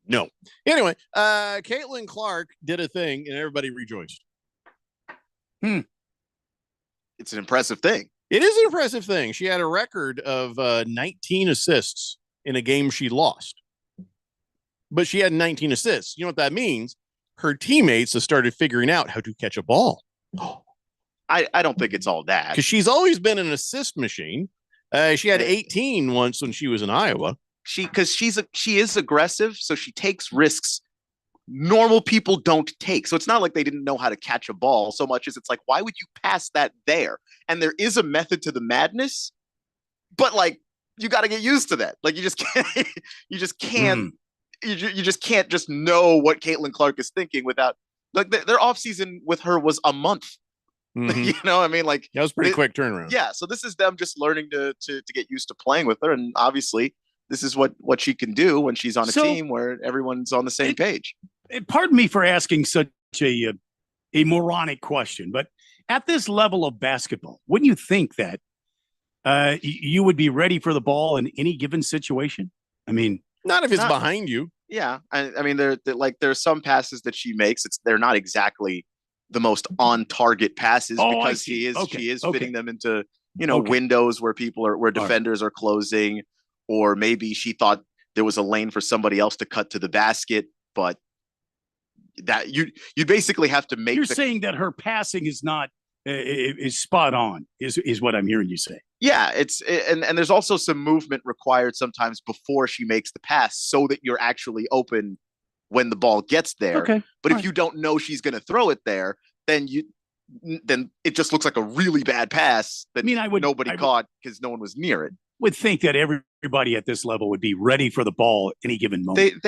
No. Anyway, Caitlin Clark did a thing and everybody rejoiced. It's an impressive thing. It is an impressive thing. She had a record of 19 assists in a game she lost. but she had 19 assists. You know what that means? Her teammates have started figuring out how to catch a ball. I don't think it's all that. Because she's always been an assist machine. She had 18 once when she was in Iowa. She is aggressive, so she takes risks normal people don't take. So it's not like they didn't know how to catch a ball so much as it's like, why would you pass that there? And there is a method to the madness, but like you got to get used to that. Like you just can't, you just can't just know what Caitlin Clark is thinking without like their offseason with her was a month. Mm-hmm. You know, I mean, like that was pretty quick turnaround. Yeah. So this is them just learning to get used to playing with her. And obviously this is what she can do when she's on a team where everyone's on the same page. Pardon me for asking such a moronic question, but at this level of basketball, wouldn't you think that you would be ready for the ball in any given situation? I mean, not if it's behind you. Yeah. I mean, there's some passes that she makes. They're not exactly the most on target passes because she is fitting them into, windows where defenders are closing, or maybe she thought there was a lane for somebody else to cut to the basket, but that you basically have to make. You're saying that her passing is not is spot on is what I'm hearing you say. Yeah, and there's also some movement required sometimes before she makes the pass so that you're actually open when the ball gets there. Okay. But if you don't know she's going to throw it there, then it just looks like a really bad pass that nobody caught because no one was near it. Would think that everybody at this level would be ready for the ball any given moment.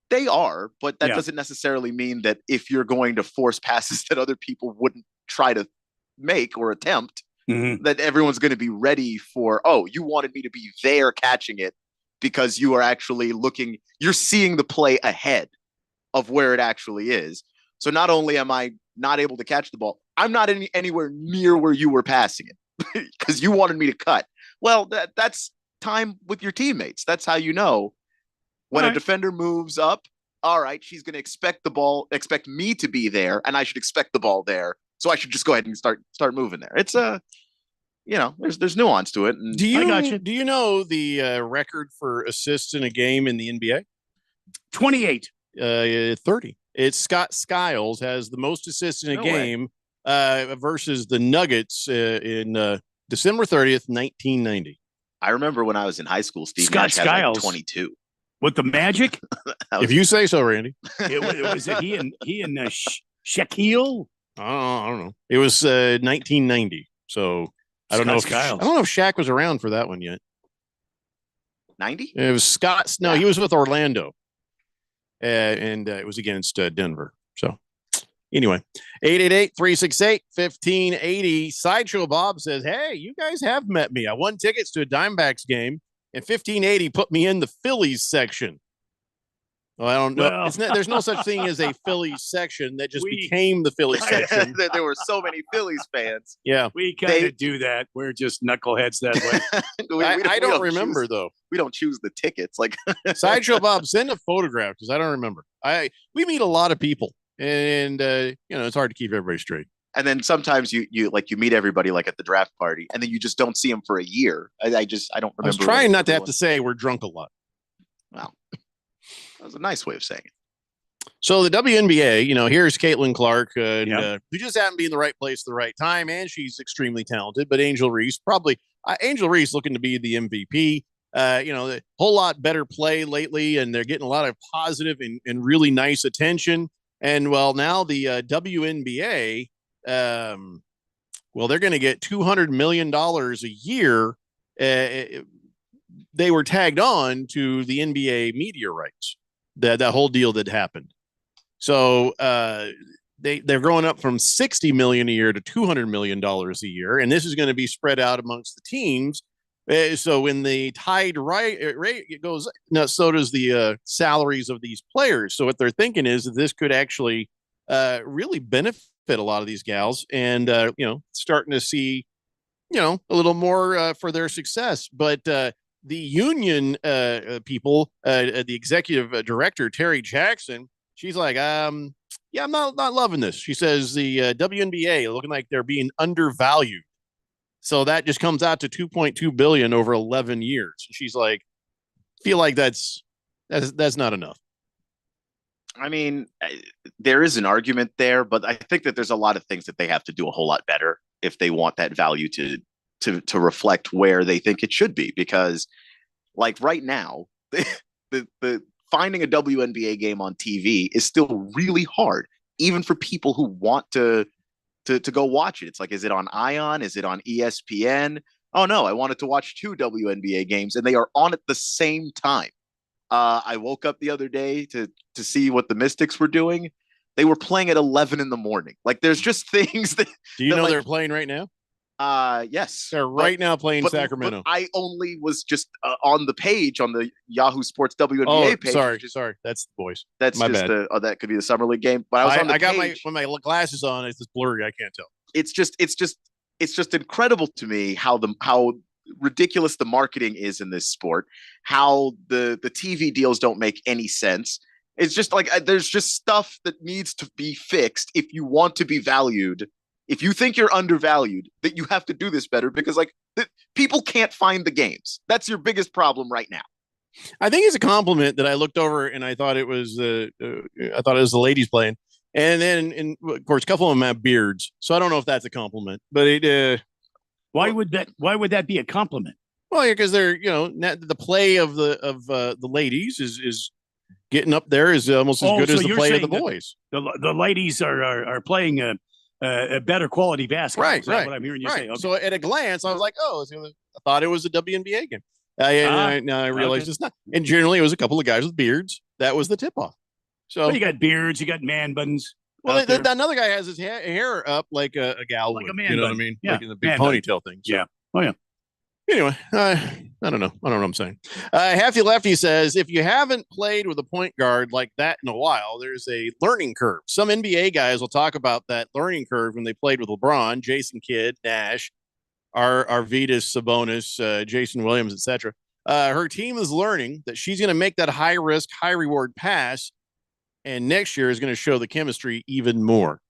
They are, but that doesn't necessarily mean that if you're going to force passes that other people wouldn't try to make or attempt, that everyone's going to be ready for, you wanted me to be there catching it because you are actually you're seeing the play ahead of where it actually is. So not only am I not able to catch the ball, I'm not anywhere near where you were passing it because you wanted me to cut. Well, that's time with your teammates. That's how you know when a defender moves up. All right, she's going to expect me to be there, and I should expect the ball there. So I should just go ahead and start moving there. It's there's nuance to it. And do you know the record for assists in a game in the NBA? 28. 30. It's Scott Skiles has the most assists in a game versus the Nuggets in December 30th, 1990. I remember when I was in high school, Steve Scott Nash had Skiles. like 22. With the Magic? If you say so, Randy. Was it he and Shaquille? I don't know. It was 1990. So I don't know if Shaq was around for that one yet. 90? It was Scott. No, he was with Orlando. And it was against Denver. So anyway, 888-368-1580. Sideshow Bob says, hey, you guys have met me. I won tickets to a Diamondbacks game, and 1580 put me in the Phillies section. Well, I don't know. Well. There's no such thing as a Phillies section that just became the Phillies section. There were so many Phillies fans. Yeah. We kind of do that. We're just knuckleheads that way. I don't remember, though. We don't choose the tickets. Like Sideshow Bob, send a photograph because I don't remember. We meet a lot of people, and it's hard to keep everybody straight. And then sometimes you meet everybody like at the draft party, and then you just don't see them for a year. I don't remember. I was trying not to have to say we're drunk a lot. Wow. That was a nice way of saying it. So the WNBA, here's Caitlin Clark, who just happened to be in the right place at the right time, and she's extremely talented. But Angel Reese looking to be the MVP. The whole lot better play lately, and they're getting a lot of positive and really nice attention. And now the WNBA, they're going to get $200 million a year. They were tagged on to the NBA media rights. That whole deal that happened. So they're growing up from $60 million a year to $200 million a year, and this is going to be spread out amongst the teams. So when the tide rate goes, so does the salaries of these players. So what they're thinking is that this could actually really benefit a lot of these gals, and starting to see a little more for their success, but. The union people, the executive director, Terry Jackson, she's like, I'm not loving this. She says the WNBA looking like they're being undervalued. So that just comes out to $2.2 billion over 11 years. She's like, feel like that's not enough. I mean, there is an argument there, but I think that there's a lot of things that they have to do a whole lot better if they want that value to reflect where they think it should be. Because, like right now, the finding a WNBA game on TV is still really hard, even for people who want to go watch it. It's like, is it on Ion? Is it on ESPN? Oh no, I wanted to watch 2 WNBA games, and they are on at the same time. I woke up the other day to see what the Mystics were doing. They were playing at 11 in the morning. Like, there's just things that. Do you know like, they're playing right now? Yes, they're right now playing Sacramento. But I only was just on the page on the Yahoo Sports WNBA page. Sorry, that's the boys. That's my just bad. That could be the summer league game. But I was on the I got page. when my glasses on, it's just blurry. I can't tell. It's just incredible to me how ridiculous the marketing is in this sport, how the TV deals don't make any sense. It's just like there's just stuff that needs to be fixed if you want to be valued. If you think you're undervalued, that you have to do this better, because people can't find the games. That's your biggest problem right now. I think it's a compliment that I looked over and I thought it was the ladies playing, and then of course a couple of them have beards, so I don't know if that's a compliment, but it. Why would that be a compliment? Well, yeah, because they're the play of the ladies is getting up there is almost as good as the play of the boys. The ladies are playing a better quality basketball. Right, Is that what I'm hearing you say? Okay. So at a glance, I was like, I thought it was a WNBA game. Now I realized it's not. And generally, it was a couple of guys with beards. That was the tip off. So you got beards, you got man buttons. Well, another guy has his hair up like a gal would. A man, you know bun. what I mean? Yeah, like in the big man ponytail thing. So. Yeah. Oh yeah. Anyway, I don't know. I don't know what I'm saying. Hefty Lefty says, if you haven't played with a point guard like that in a while, there's a learning curve. Some NBA guys will talk about that learning curve when they played with LeBron, Jason Kidd, Nash, Arvydas Sabonis, Jason Williams, etc. Her team is learning that she's going to make that high risk, high reward pass, and next year is going to show the chemistry even more.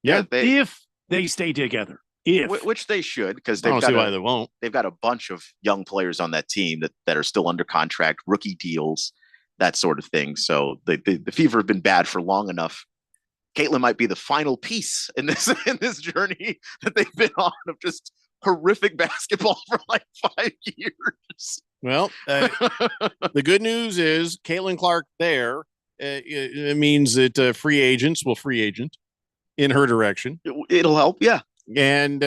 Yeah, if they stay together. Which they should, because I don't see why they won't. They've got a bunch of young players on that team that are still under contract, rookie deals, that sort of thing. So the Fever have been bad for long enough. Caitlin might be the final piece in this journey that they've been on of just horrific basketball for like 5 years. Well, the good news is Caitlin Clark there. It means that free agents will free agent in her direction. It'll help, yeah. And,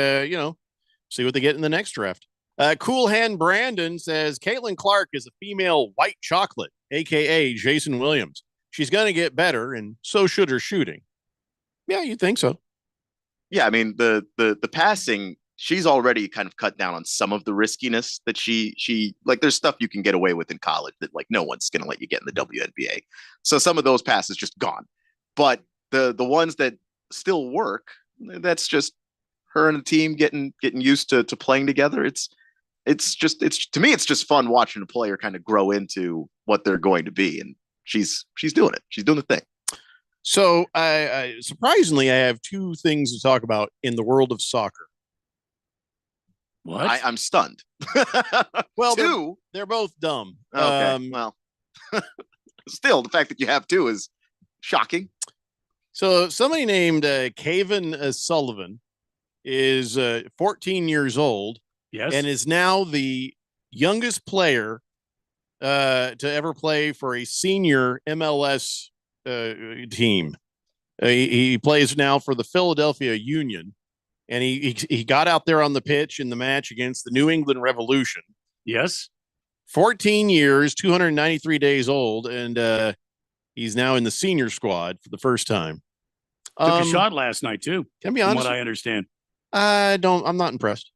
see what they get in the next draft. Cool Hand Brandon says, Caitlin Clark is a female white chocolate, a.k.a. Jason Williams. She's going to get better, and so should her shooting. Yeah, you'd think so. Yeah, I mean, the passing, she's already kind of cut down on some of the riskiness that she like, there's stuff you can get away with in college that, like, no one's going to let you get in the WNBA. So some of those passes just gone. But the ones that still work, that's just her and the team getting used to playing together. It's to me, it's just fun watching a player kind of grow into what they're going to be, and she's doing it. She's doing the thing. So, surprisingly, I have two things to talk about in the world of soccer. What? I'm stunned. Well, two? They're both dumb. Okay. Well, still, the fact that you have two is shocking. So, somebody named Caven Sullivan is 14 years old. Yes. And is now the youngest player to ever play for a senior MLS team. He plays now for the Philadelphia Union, and he got out there on the pitch in the match against the New England Revolution. Yes. 14 years, 293 days old, and he's now in the senior squad for the first time. Took a shot last night too. Can be honest. From what I understand. I'm not impressed.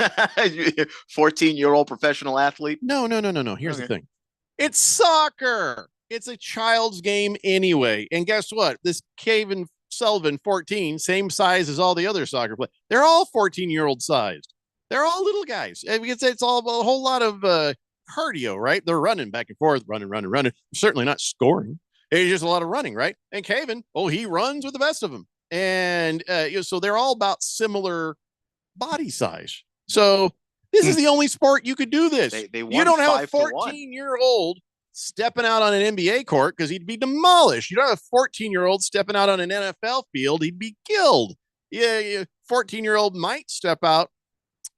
14-year-old professional athlete. No. Here's the thing. It's soccer. It's a child's game anyway. And guess what? This Caven Sullivan, 14, same size as all the other soccer players. They're all 14-year-old sized. They're all little guys. It's all a whole lot of cardio, right? They're running back and forth, running. Certainly not scoring. It's just a lot of running, right? And Caven, he runs with the best of them. And so they're all about similar body size. So this is the only sport you could do this. They you don't have a 5-1. 14-year-old stepping out on an NBA court because he'd be demolished. You don't have a 14-year-old stepping out on an NFL field. He'd be killed. Yeah, 14-year-old might step out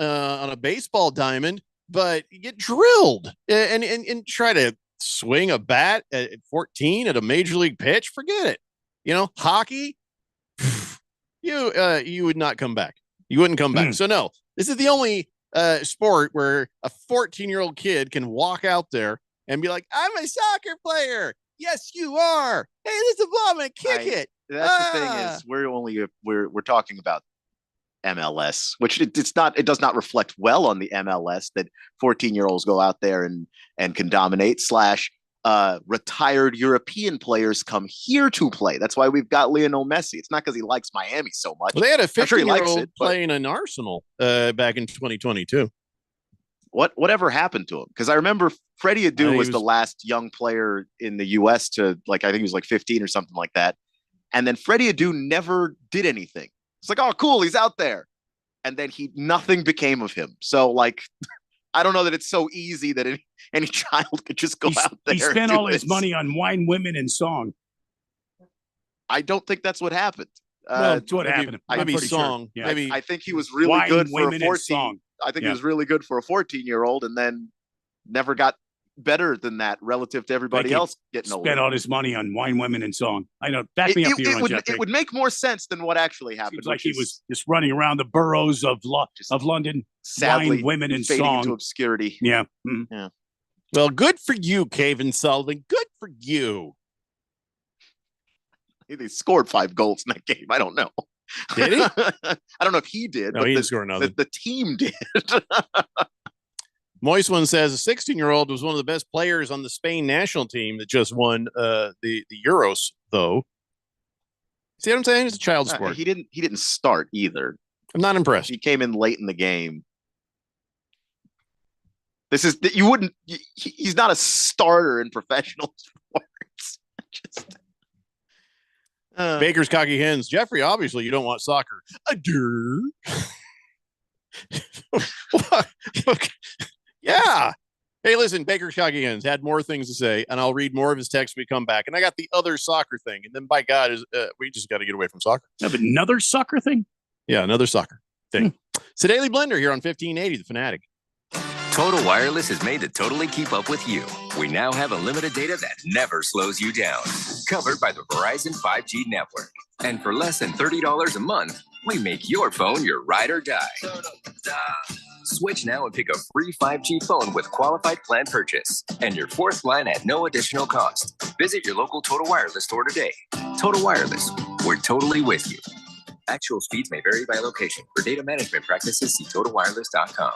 on a baseball diamond, but you get drilled and try to swing a bat at 14 at a major league pitch. Forget it. You know, hockey, you would not come back. You wouldn't come back. So no, this is the only sport where a 14-year-old kid can walk out there and be like, I'm a soccer player. Yes, you are. Hey, there's a ball and kick it. That's the thing is we're talking about MLS, which it does not reflect well on the MLS that 14-year-olds go out there and can dominate / retired European players come here to play. That's why we've got Lionel Messi. It's not because he likes Miami so much. Well, they had a 15-year-old playing in Arsenal back in 2022. Whatever happened to him? Because I remember Freddie Adu was the last young player in the U.S. to, like, I think he was like 15 or something like that. And then Freddie Adu never did anything. It's like, oh, cool, he's out there. And then nothing became of him. So, like, I don't know that it's so easy that any child could just go out there. He spent all his money on wine, women, and song. I don't think that's what happened. That's what happened. Maybe song. Sure. Yeah. Maybe I think he was really wine, good for a women, 14. I think he was really good for a 14-year-old, and then never got better than that relative to everybody else getting older. Spent all his money on wine, women, and song. I know. Back me up here on Jeffrey. It would make more sense than what actually happened. Seems like he was just running around the boroughs of London, sadly, wine, women, and fading song into obscurity. Yeah. Yeah. Well, good for you, Caven Sullivan. Good for you. They scored 5 goals in that game. I don't know. Did he? I don't know if he did. No, but he didn't score nothing. The team did. Moist One says a 16-year-old was one of the best players on the Spain national team that just won the Euros, though. See what I'm saying? It's a child sport. He didn't start either. I'm not impressed. He came in late in the game. He's not a starter in professional sports. Baker's Cocky Hens. Jeffrey, obviously you don't want soccer. Yeah. Hey, listen, Baker's Cocky Hens had more things to say, and I'll read more of his text when we come back. And I got the other soccer thing. And then, by God, we just got to get away from soccer. Have another soccer thing? Yeah, another soccer thing. It's the Daily Blender here on 1580, The Fanatic. Total Wireless is made to totally keep up with you. We now have unlimited data that never slows you down. Covered by the Verizon 5G network. And for less than $30 a month, we make your phone your ride or die. Switch now and pick a free 5G phone with qualified plan purchase. And your 4th line at no additional cost. Visit your local Total Wireless store today. Total Wireless, we're totally with you. Actual speeds may vary by location. For data management practices, see TotalWireless.com.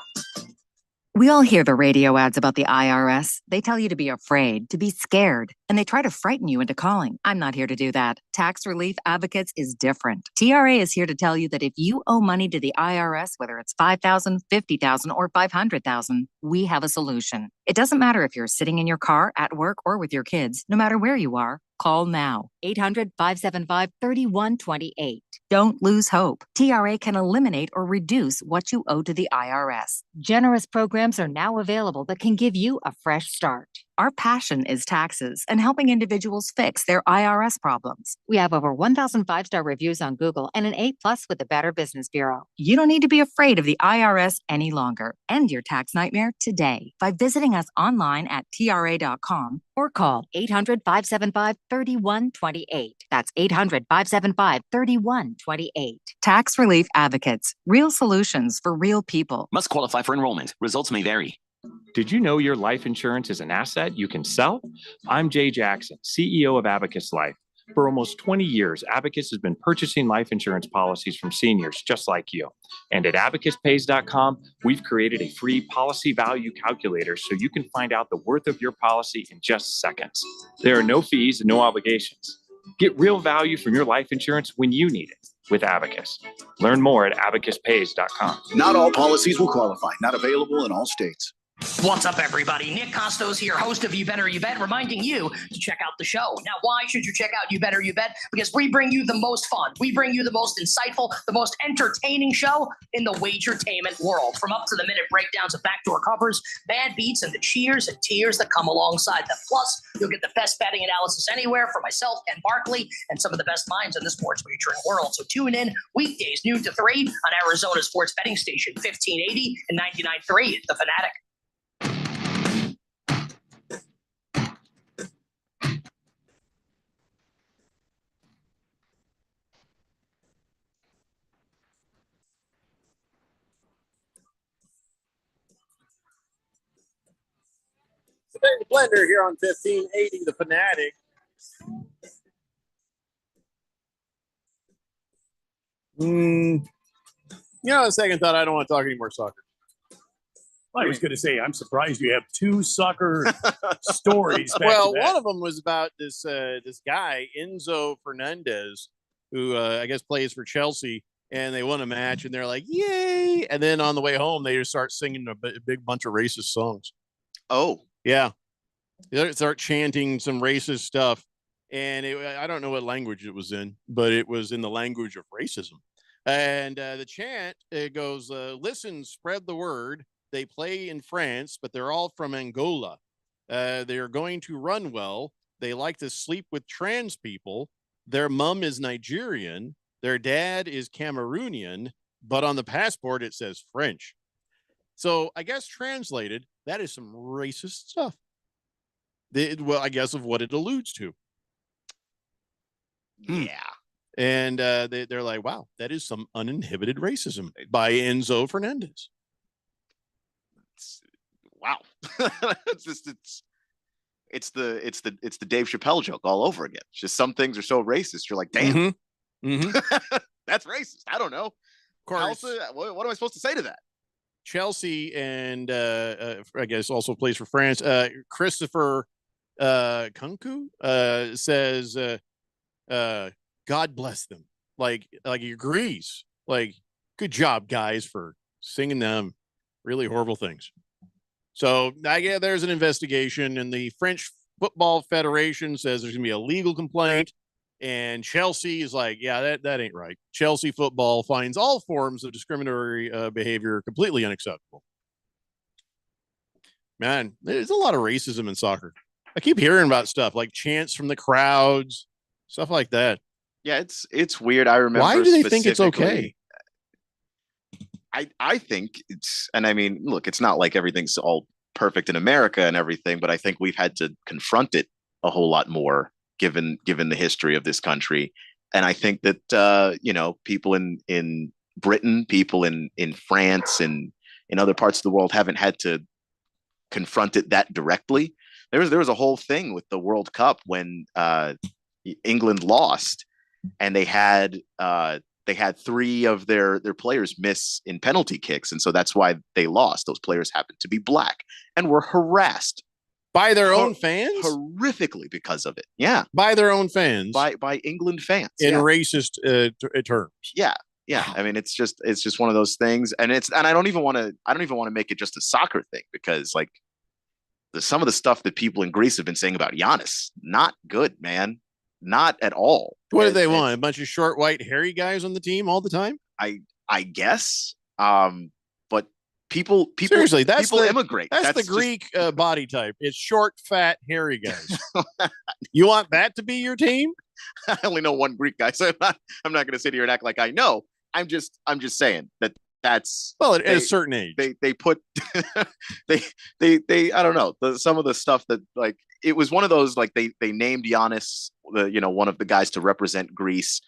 We all hear the radio ads about the IRS. They tell you to be afraid, to be scared, and they try to frighten you into calling. I'm not here to do that. Tax Relief Advocates is different. TRA is here to tell you that if you owe money to the IRS, whether it's $5,000, $50,000, or $500,000, we have a solution. It doesn't matter if you're sitting in your car, at work, or with your kids. No matter where you are, call now. 800-575-3128. Don't lose hope. TRA can eliminate or reduce what you owe to the IRS. Generous programs are now available that can give you a fresh start. Our passion is taxes and helping individuals fix their IRS problems. We have over 1,000 5-star reviews on Google and an A+ with the Better Business Bureau. You don't need to be afraid of the IRS any longer. End your tax nightmare today by visiting us online at TRA.com or call 800-575-3128. That's 800-575-3128. Tax Relief Advocates. Real solutions for real people. Must qualify for enrollment. Results may vary. Did you know your life insurance is an asset you can sell? I'm Jay Jackson, CEO of Abacus Life. For almost 20 years, Abacus has been purchasing life insurance policies from seniors just like you. And at abacuspays.com, we've created a free policy value calculator so you can find out the worth of your policy in just seconds. There are no fees and no obligations. Get real value from your life insurance when you need it with Abacus. Learn more at abacuspays.com. Not all policies will qualify. Not available in all states. What's up, everybody? Nick Costos here, host of You Better You Bet, reminding you to check out the show. Now, why should you check out You Better You Bet? Because we bring you the most fun. We bring you the most insightful, the most entertaining show in the wagertainment world. From up-to-the-minute breakdowns of backdoor covers, bad beats, and the cheers and tears that come alongside them. Plus, you'll get the best betting analysis anywhere from myself, Ken Barkley, and some of the best minds in the sports wagering world. So tune in weekdays, noon to 3 on Arizona sports betting station, 1580 and 99.3 The Fanatic. Blender here on 1580 The Fanatic. On second thought, I don't want to talk any more soccer. I was going to say, I'm surprised you have two soccer stories. Well, one of them was about this guy, Enzo Fernandez, who I guess plays for Chelsea, and they won a match, and they're like, yay! And then on the way home, they just start singing a big bunch of racist songs. Oh. Yeah. They start chanting some racist stuff, and I don't know what language it was in, but it was in the language of racism. And the chant, it goes, listen, spread the word. They play in France, but they're all from Angola. They're going to run well. They like to sleep with trans people. Their mom is Nigerian. Their dad is Cameroonian, but on the passport, it says French. So I guess translated, that is some racist stuff. Well, I guess of what it alludes to. Yeah. And they're like, wow, that is some uninhibited racism by Enzo Fernandez. Wow. It's the Dave Chappelle joke all over again. It's just some things are so racist. You're like, damn, that's racist. I don't know. Of course. What am I supposed to say to that? Chelsea and I guess also plays for France. Christopher Kunku says, God bless them. Like he agrees. Like, good job, guys, for singing them really horrible things. So I guess there's an investigation, and the French Football Federation says there's gonna be a legal complaint. And Chelsea is like, yeah, that ain't right. Chelsea football finds all forms of discriminatory behavior completely unacceptable. Man, there's a lot of racism in soccer. I keep hearing about stuff like chants from the crowds, stuff like that. Yeah, it's weird. I remember. Why do they think it's okay? I think it's, and I mean, look, it's not like everything's all perfect in America and everything, but I think we've had to confront it a whole lot more given the history of this country. And I think that people in Britain, people in France and in other parts of the world haven't had to confront it that directly. There was a whole thing with the World Cup when England lost, and they had 3 of their players miss in penalty kicks, and so that's why they lost. Those players happened to be black and were harassed by their own fans, horrifically because of it. Yeah, by their own fans, by England fans in racist terms. Yeah. I mean, it's just one of those things, and I don't even want to make it just a soccer thing, because like some of the stuff that people in Greece have been saying about Giannis, not good, man, not at all. What do they want? A bunch of short, white, hairy guys on the team all the time? I guess. But people seriously, people immigrate. That's the Greek body type. It's short, fat, hairy guys. You want that to be your team? I only know one Greek guy, so I'm not going to sit here and act like I know. I'm just saying that's at a certain age. They put they I don't know, some of the stuff that, like, it was one of those, like, they named Giannis, one of the guys to represent Greece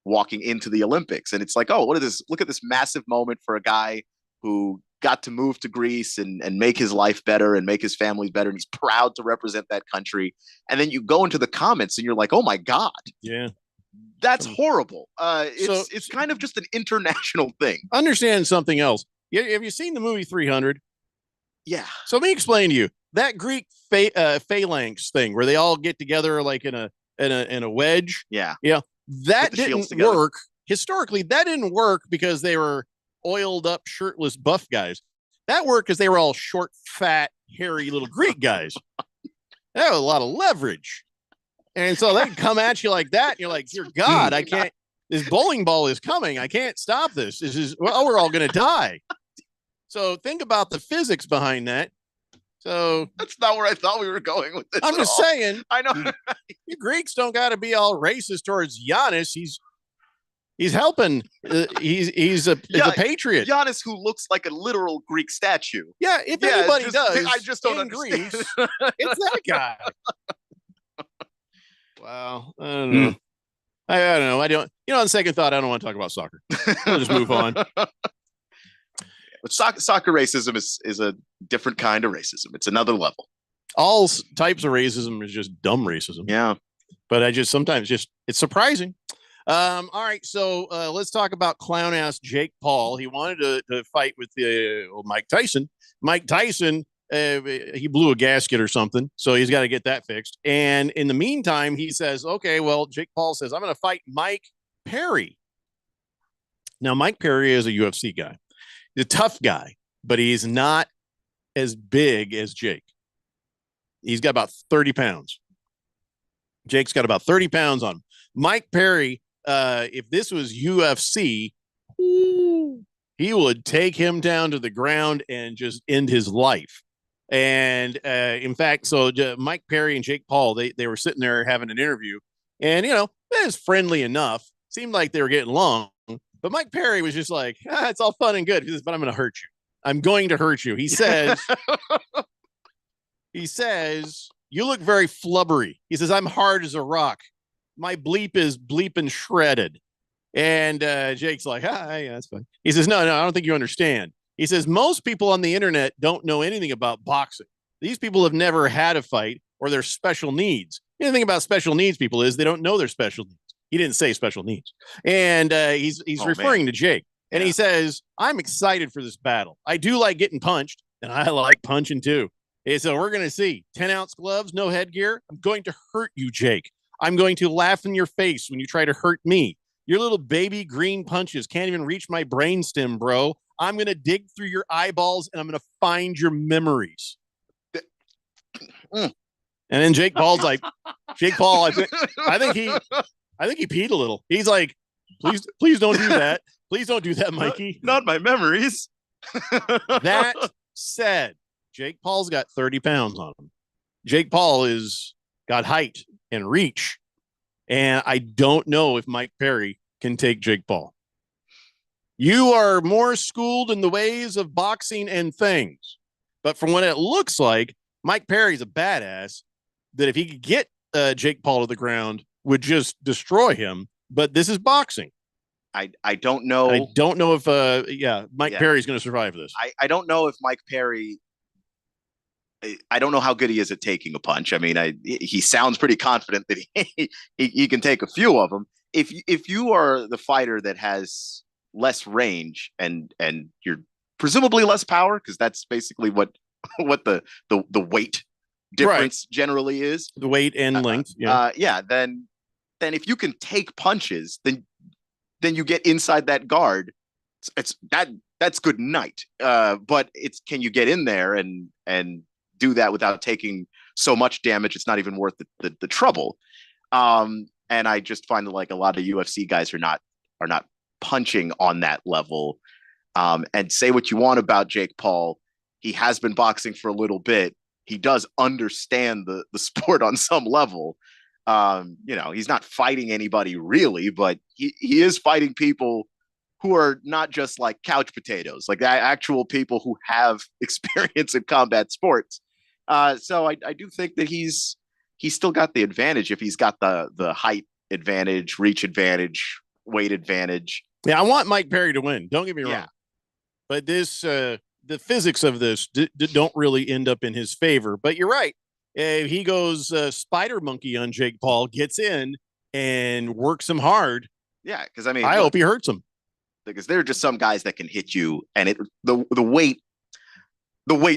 walking into the Olympics, and it's like, oh, look at this massive moment for a guy who got to move to Greece and make his life better and make his family better, and he's proud to represent that country. And then you go into the comments and you're like, oh my God. Yeah. That's horrible. It's kind of just an international thing. Understand something else. Have you seen the movie 300? Yeah. So let me explain to you that Greek phalanx thing where they all get together like in a wedge. Yeah. Yeah. That didn't work. Historically, that didn't work because they were oiled up, shirtless, buff guys. That worked because they were all short, fat, hairy little Greek guys. That was a lot of leverage. And so they come at you like that. And you're like, dear God, I can't. This bowling ball is coming. I can't stop this. This is, well, we're all going to die. So think about the physics behind that. So that's not where I thought we were going with this. I'm just saying. I know. You Greeks don't got to be all racist towards Giannis. He's helping. He's a patriot. Giannis, who looks like a literal Greek statue. Yeah, if anybody does, I just don't in understand. Greece, it's that guy. Wow, I don't know. I don't know. I don't. On second thought, I don't want to talk about soccer. We'll just move on. But soccer racism is a different kind of racism. It's another level. All types of racism is just dumb racism. Yeah. But I just sometimes it's surprising. All right. So let's talk about clown ass Jake Paul. He wanted to fight with Mike Tyson. Mike Tyson, he blew a gasket or something. So he's got to get that fixed. And in the meantime, he says, okay, well, Jake Paul says, I'm going to fight Mike Perry. Now, Mike Perry is a UFC guy. He's a tough guy, but he's not as big as Jake. He's got about 30 pounds. Jake's got about 30 pounds on him. Mike Perry, if this was UFC, he would take him down to the ground and just end his life. And in fact, so Mike Perry and Jake Paul, they were sitting there having an interview, and it was friendly enough. Seemed like they were getting along. But Mike Perry was just like, it's all fun and good. He says, but I'm going to hurt you. I'm going to hurt you. He says, you look very flubbery. He says, I'm hard as a rock. My bleep is bleeping shredded. And Jake's like, yeah, that's fine. He says, no, I don't think you understand. He says, most people on the internet don't know anything about boxing. These people have never had a fight or their special needs. The thing about special needs people is they don't know their special needs. He didn't say special needs. And he's referring to Jake. And he says, I'm excited for this battle. I do like getting punched, and I like punching too. And so we're going to see 10-ounce gloves, no headgear. I'm going to hurt you, Jake. I'm going to laugh in your face when you try to hurt me. Your little baby green punches can't even reach my brainstem, bro. I'm going to dig through your eyeballs, and I'm going to find your memories. And then Jake Paul's like, Jake Paul, I think he peed a little. He's like, please don't do that. Please don't do that, Mikey. Not my memories. That said, Jake Paul's got 30 pounds on him. Jake Paul got height and reach. And I don't know if Mike Perry can take Jake Paul. You are more schooled in the ways of boxing and things. But from what it looks like, Mike Perry's a badass that if he could get Jake Paul to the ground, would just destroy him. But this is boxing. I don't know. I don't know if Mike Perry's going to survive this. I don't know if Mike Perry. I don't know how good he is at taking a punch. I mean, he sounds pretty confident that he can take a few of them. If you are the fighter that has less range and you're presumably less power, because that's basically what the weight difference generally is. The weight and length. Then if you can take punches, then you get inside that guard. That's good night. But can you get in there and do that without taking so much damage? It's not even worth the trouble. And I just find that like a lot of UFC guys are not punching on that level. And say what you want about Jake Paul, he has been boxing for a little bit. He does understand the sport on some level. He's not fighting anybody really, but he is fighting people who are not just like couch potatoes, like actual people who have experience in combat sports. So I do think that he's still got the advantage if he's got the height advantage, reach advantage, weight advantage. Yeah, I want Mike Perry to win. Don't get me wrong. But this the physics of this don't really end up in his favor. But you're right. He goes spider monkey on Jake Paul, gets in and works him hard. Yeah, because I mean, I hope he hurts him. Because there are just some guys that can hit you, and the weight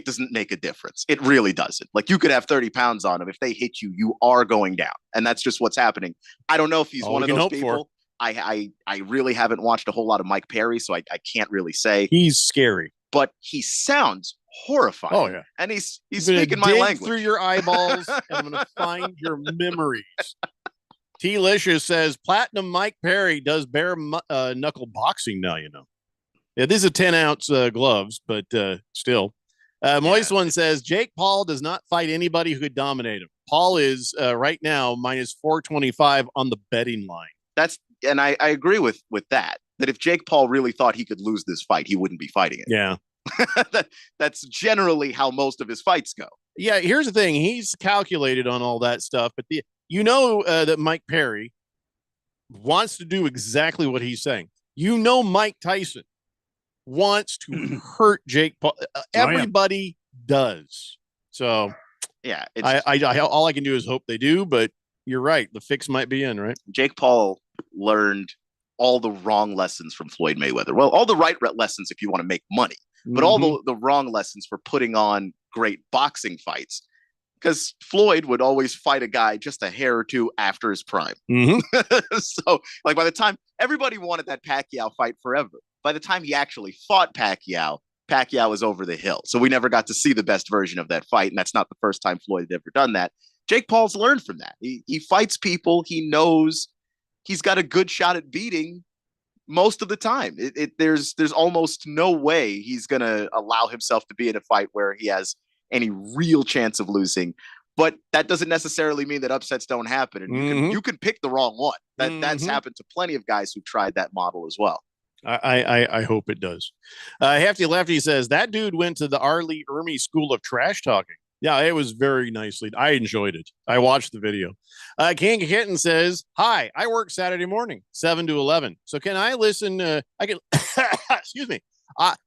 doesn't make a difference. It really doesn't. Like you could have 30 pounds on him. If they hit you, you are going down, and that's just what's happening. I don't know if he's one of those people. I really haven't watched a whole lot of Mike Perry, so I can't really say. He's scary. but he sounds horrifying. Oh, yeah. And he's gonna speaking my dig language. through your eyeballs, and I'm going to find your memories. T-Licious says, Platinum Mike Perry does bare knuckle boxing now, you know. Yeah, these are 10-ounce gloves, but still. Moist One says, Jake Paul does not fight anybody who could dominate him. Paul is right now minus 425 on the betting line. And I agree with that if Jake Paul really thought he could lose this fight, he wouldn't be fighting it. Yeah. That's generally how most of his fights go. Yeah, here's the thing. He's calculated on all that stuff, but that Mike Perry wants to do exactly what he's saying. Mike Tyson wants to hurt Jake Paul. Everybody does. So yeah, all I can do is hope they do, but you're right. The fix might be in, right? Jake Paul learned all the wrong lessons from Floyd Mayweather. Well, all the right lessons if you want to make money, but all the wrong lessons for putting on great boxing fights. Because Floyd would always fight a guy just a hair or two after his prime. So, like, by the time everybody wanted that Pacquiao fight forever, by the time he actually fought Pacquiao was over the hill. So we never got to see the best version of that fight. And that's not the first time Floyd had ever done that. Jake Paul's learned from that. He fights people. He knows he's got a good shot at beating most of the time. There's almost no way he's going to allow himself to be in a fight where he has any real chance of losing. But that doesn't necessarily mean that upsets don't happen. And you can pick the wrong one. That's happened to plenty of guys who've tried that model as well. I hope it does. Hefty Lefty says that dude went to the R. Lee Ermey School of Trash Talking. Yeah, it was very nicely. I enjoyed it. I watched the video. King Kitten says, hi, I work Saturday morning, 7 to 11. So can I listen? I can, excuse me.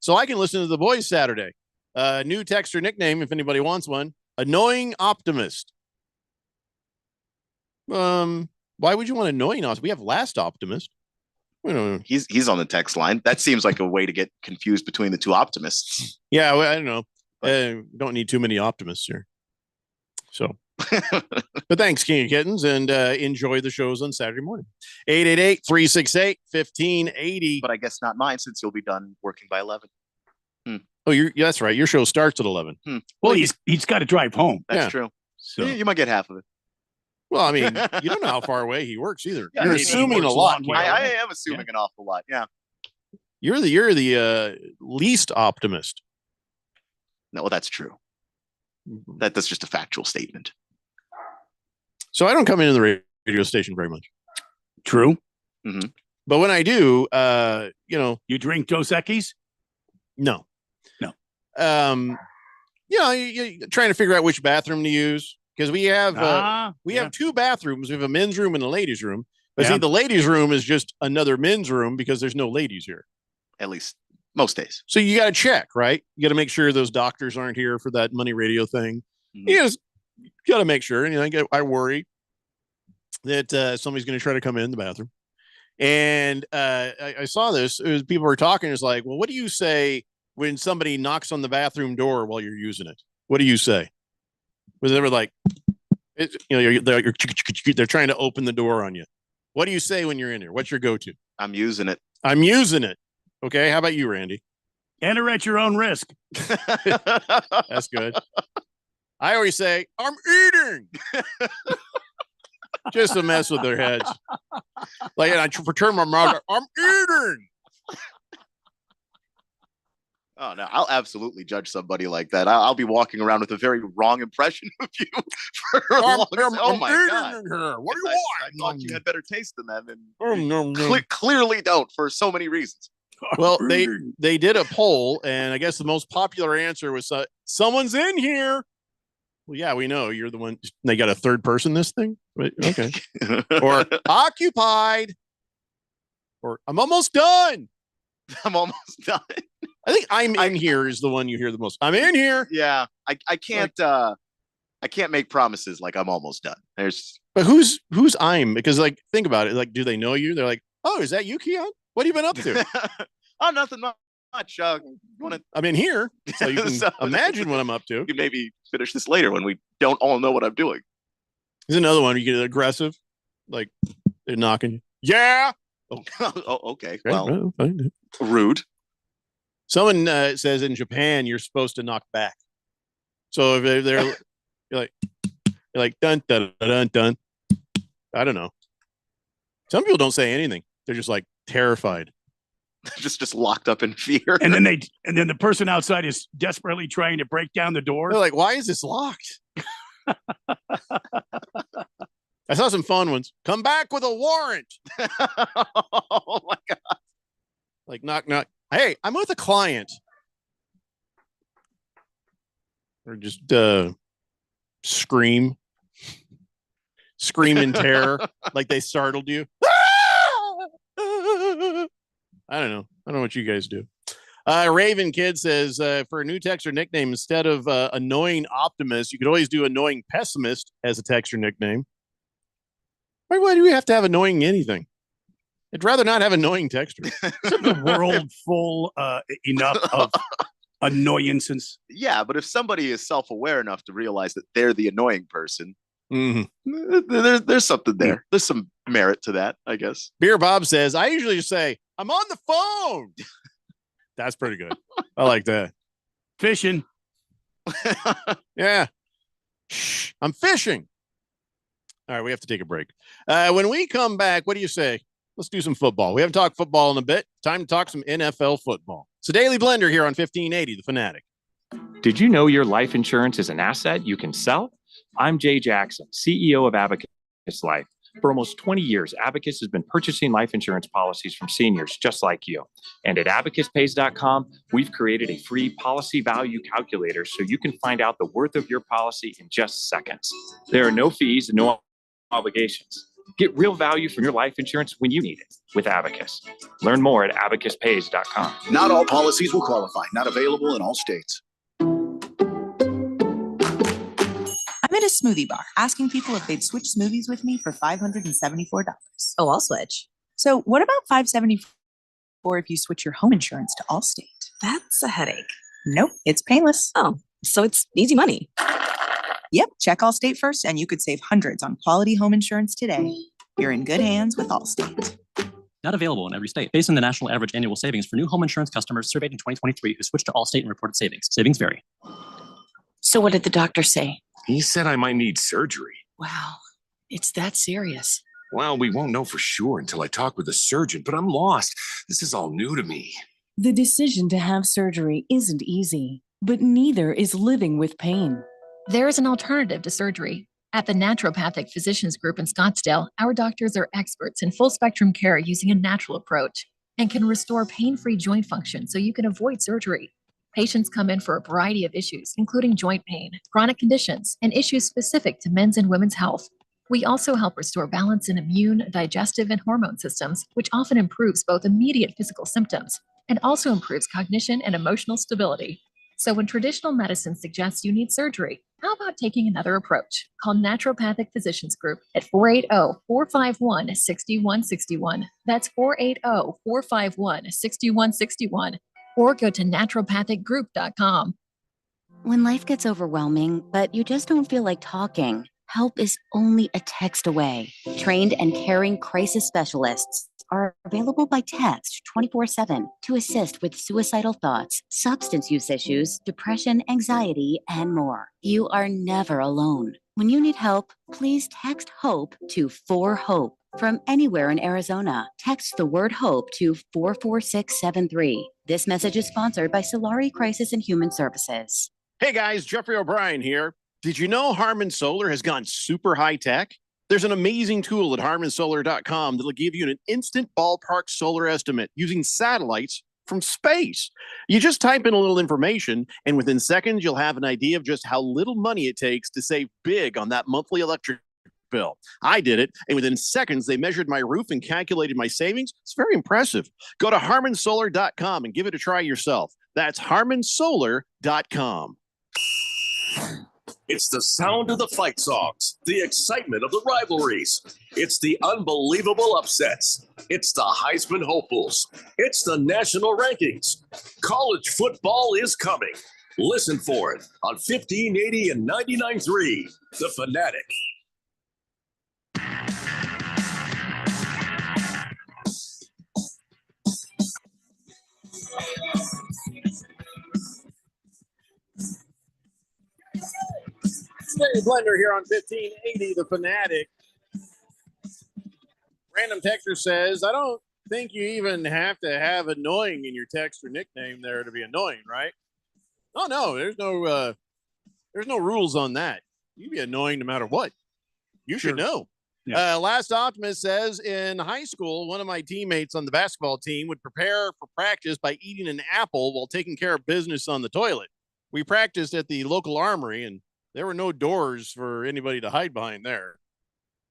So I can listen to the boys Saturday. New texter nickname, if anybody wants one, Annoying Optimist. Why would you want Annoying Optimist? We have Last Optimist. He's on the text line. That seems like a way to get confused between the two optimists. Yeah, well, I don't know. Don't need too many optimists here. So, but thanks, King of Kittens, and enjoy the shows on Saturday morning. 888-368-1580. But I guess not mine, since you'll be done working by 11. Oh, that's right. Your show starts at 11. Well, he's got to drive home. That's true. So you might get half of it. Well, I mean, you don't know how far away he works either. Yeah, You're assuming a lot. I am assuming an awful lot. Yeah. You're the least optimist. No, well, that's true. That's just a factual statement. So I don't come into the radio station very much. True. But when I do, you drink Dos Equis? No. You're trying to figure out which bathroom to use, because we have have two bathrooms. We have a men's room and a ladies' room. But see, the ladies' room is just another men's room because there's no ladies here. At least most days. So you got to check, right? You got to make sure those doctors aren't here for that money radio thing. You just got to make sure. And I worry that somebody's going to try to come in the bathroom. And I saw this. People were talking. It's like, well, what do you say when somebody knocks on the bathroom door while you're using it? What do you say? Was it ever like, they're trying to open the door on you? What do you say when you're in here? What's your go-to? I'm using it. I'm using it. Okay. How about you, Randy? Enter at your own risk. That's good. I always say, I'm eating. Just to mess with their heads. Like, and I turn my mouth, I'm eating. Oh, no, I'll absolutely judge somebody like that. I'll be walking around with a very wrong impression of you for a long time. Oh, my God. What do you want? I thought you had better taste than that. And clearly don't, for so many reasons. Well, they did a poll, and I guess the most popular answer was, someone's in here. Well, yeah, we know you're the one. They got a third person, this thing? Okay. Or occupied. Or I'm almost done. I'm almost done. I think I'm in here is the one you hear the most. I'm in here. Yeah. I can't make promises like I'm almost done. But who's I'm? Because, like, think about it. Like, do they know you? They're like, oh, is that you, Keon? What have you been up to? Oh, nothing much. I'm in here, so you can imagine what I'm up to. You can maybe finish this later when we don't all know what I'm doing. There's another one. You get aggressive, like they're knocking you. Yeah. Oh, okay. Well, rude. Someone says in Japan you're supposed to knock back. So if they're you're like dun dun dun dun. I don't know. Some people don't say anything. They're just like terrified. just locked up in fear. And then the person outside is desperately trying to break down the door. They're like, why is this locked? I saw some fun ones. Come back with a warrant. Oh my God. Like knock knock. Hey, I'm with a client. Or just scream in terror like they startled you. I don't know what you guys do. Raven Kid says for a new text or nickname, instead of annoying optimist, you could always do annoying pessimist as a text or nickname. Why do we have to have annoying anything? I'd rather not have annoying texters. Isn't the world full enough of annoyances? Yeah, but if somebody is self-aware enough to realize that they're the annoying person, there's something there. There's some merit to that, I guess. Beer Bob says, I usually just say, I'm on the phone. That's pretty good. I like that. Fishing. Yeah. Shh, I'm fishing. All right, we have to take a break. When we come back, what do you say? Let's do some football. We haven't talked football in a bit. Time to talk some NFL football. It's a Daily Blender here on 1580, The Fanatic. Did you know your life insurance is an asset you can sell? I'm Jay Jackson, CEO of Abacus Life. For almost 20 years, Abacus has been purchasing life insurance policies from seniors just like you. And at abacuspays.com, we've created a free policy value calculator so you can find out the worth of your policy in just seconds. There are no fees and no obligations. Get real value from your life insurance when you need it with Abacus. Learn more at abacuspays.com. Not all policies will qualify. Not available in all states. I'm at a smoothie bar asking people if they'd switch smoothies with me for $574. Oh, I'll switch. So what about $574 if you switch your home insurance to Allstate? That's a headache. Nope, it's painless. Oh, so it's easy money. Yep, check Allstate first and you could save hundreds on quality home insurance today. You're in good hands with Allstate. Not available in every state. Based on the national average annual savings for new home insurance customers surveyed in 2023 who switched to Allstate and reported savings. Savings vary. So what did the doctor say? He said I might need surgery. Wow, it's that serious. Well, we won't know for sure until I talk with a surgeon, but I'm lost. This is all new to me. The decision to have surgery isn't easy, but neither is living with pain. There is an alternative to surgery. At the Naturopathic Physicians Group in Scottsdale, our doctors are experts in full spectrum care using a natural approach and can restore pain-free joint function so you can avoid surgery. Patients come in for a variety of issues, including joint pain, chronic conditions, and issues specific to men's and women's health. We also help restore balance in immune, digestive, and hormone systems, which often improves both immediate physical symptoms and also improves cognition and emotional stability. So when traditional medicine suggests you need surgery, how about taking another approach? Call Naturopathic Physicians Group at 480-451-6161. That's 480-451-6161. Or go to naturopathicgroup.com. When life gets overwhelming, but you just don't feel like talking, help is only a text away. Trained and caring crisis specialists are available by text 24/7 to assist with suicidal thoughts, substance use issues, depression, anxiety, and more. You are never alone. When you need help, please text HOPE to 4HOPE. From anywhere in Arizona, text the word HOPE to 44673. This message is sponsored by Solari Crisis and Human Services. Hey guys, Jeffrey O'Brien here. Did you know Harman Solar has gone super high tech? There's an amazing tool at harmansolar.com that'll give you an instant ballpark solar estimate using satellites from space. You just type in a little information, and within seconds, you'll have an idea of just how little money it takes to save big on that monthly electric bill. I did it, and within seconds, they measured my roof and calculated my savings. It's very impressive. Go to harmansolar.com and give it a try yourself. That's harmansolar.com. It's the sound of the fight songs, the excitement of the rivalries. It's the unbelievable upsets. It's the Heisman hopefuls. It's the national rankings. College football is coming. Listen for it on 1580 and 99.3, The Fanatic. Dave Blender here on 1580 The Fanatic. Random texter says, I don't think you even have to have annoying in your text or nickname there to be annoying, right? Oh no, there's no rules on that. You'd be annoying no matter what. You should know. Yeah. Last Optimist says, in high school, one of my teammates on the basketball team would prepare for practice by eating an apple while taking care of business on the toilet. We practiced at the local armory, and there were no doors for anybody to hide behind there.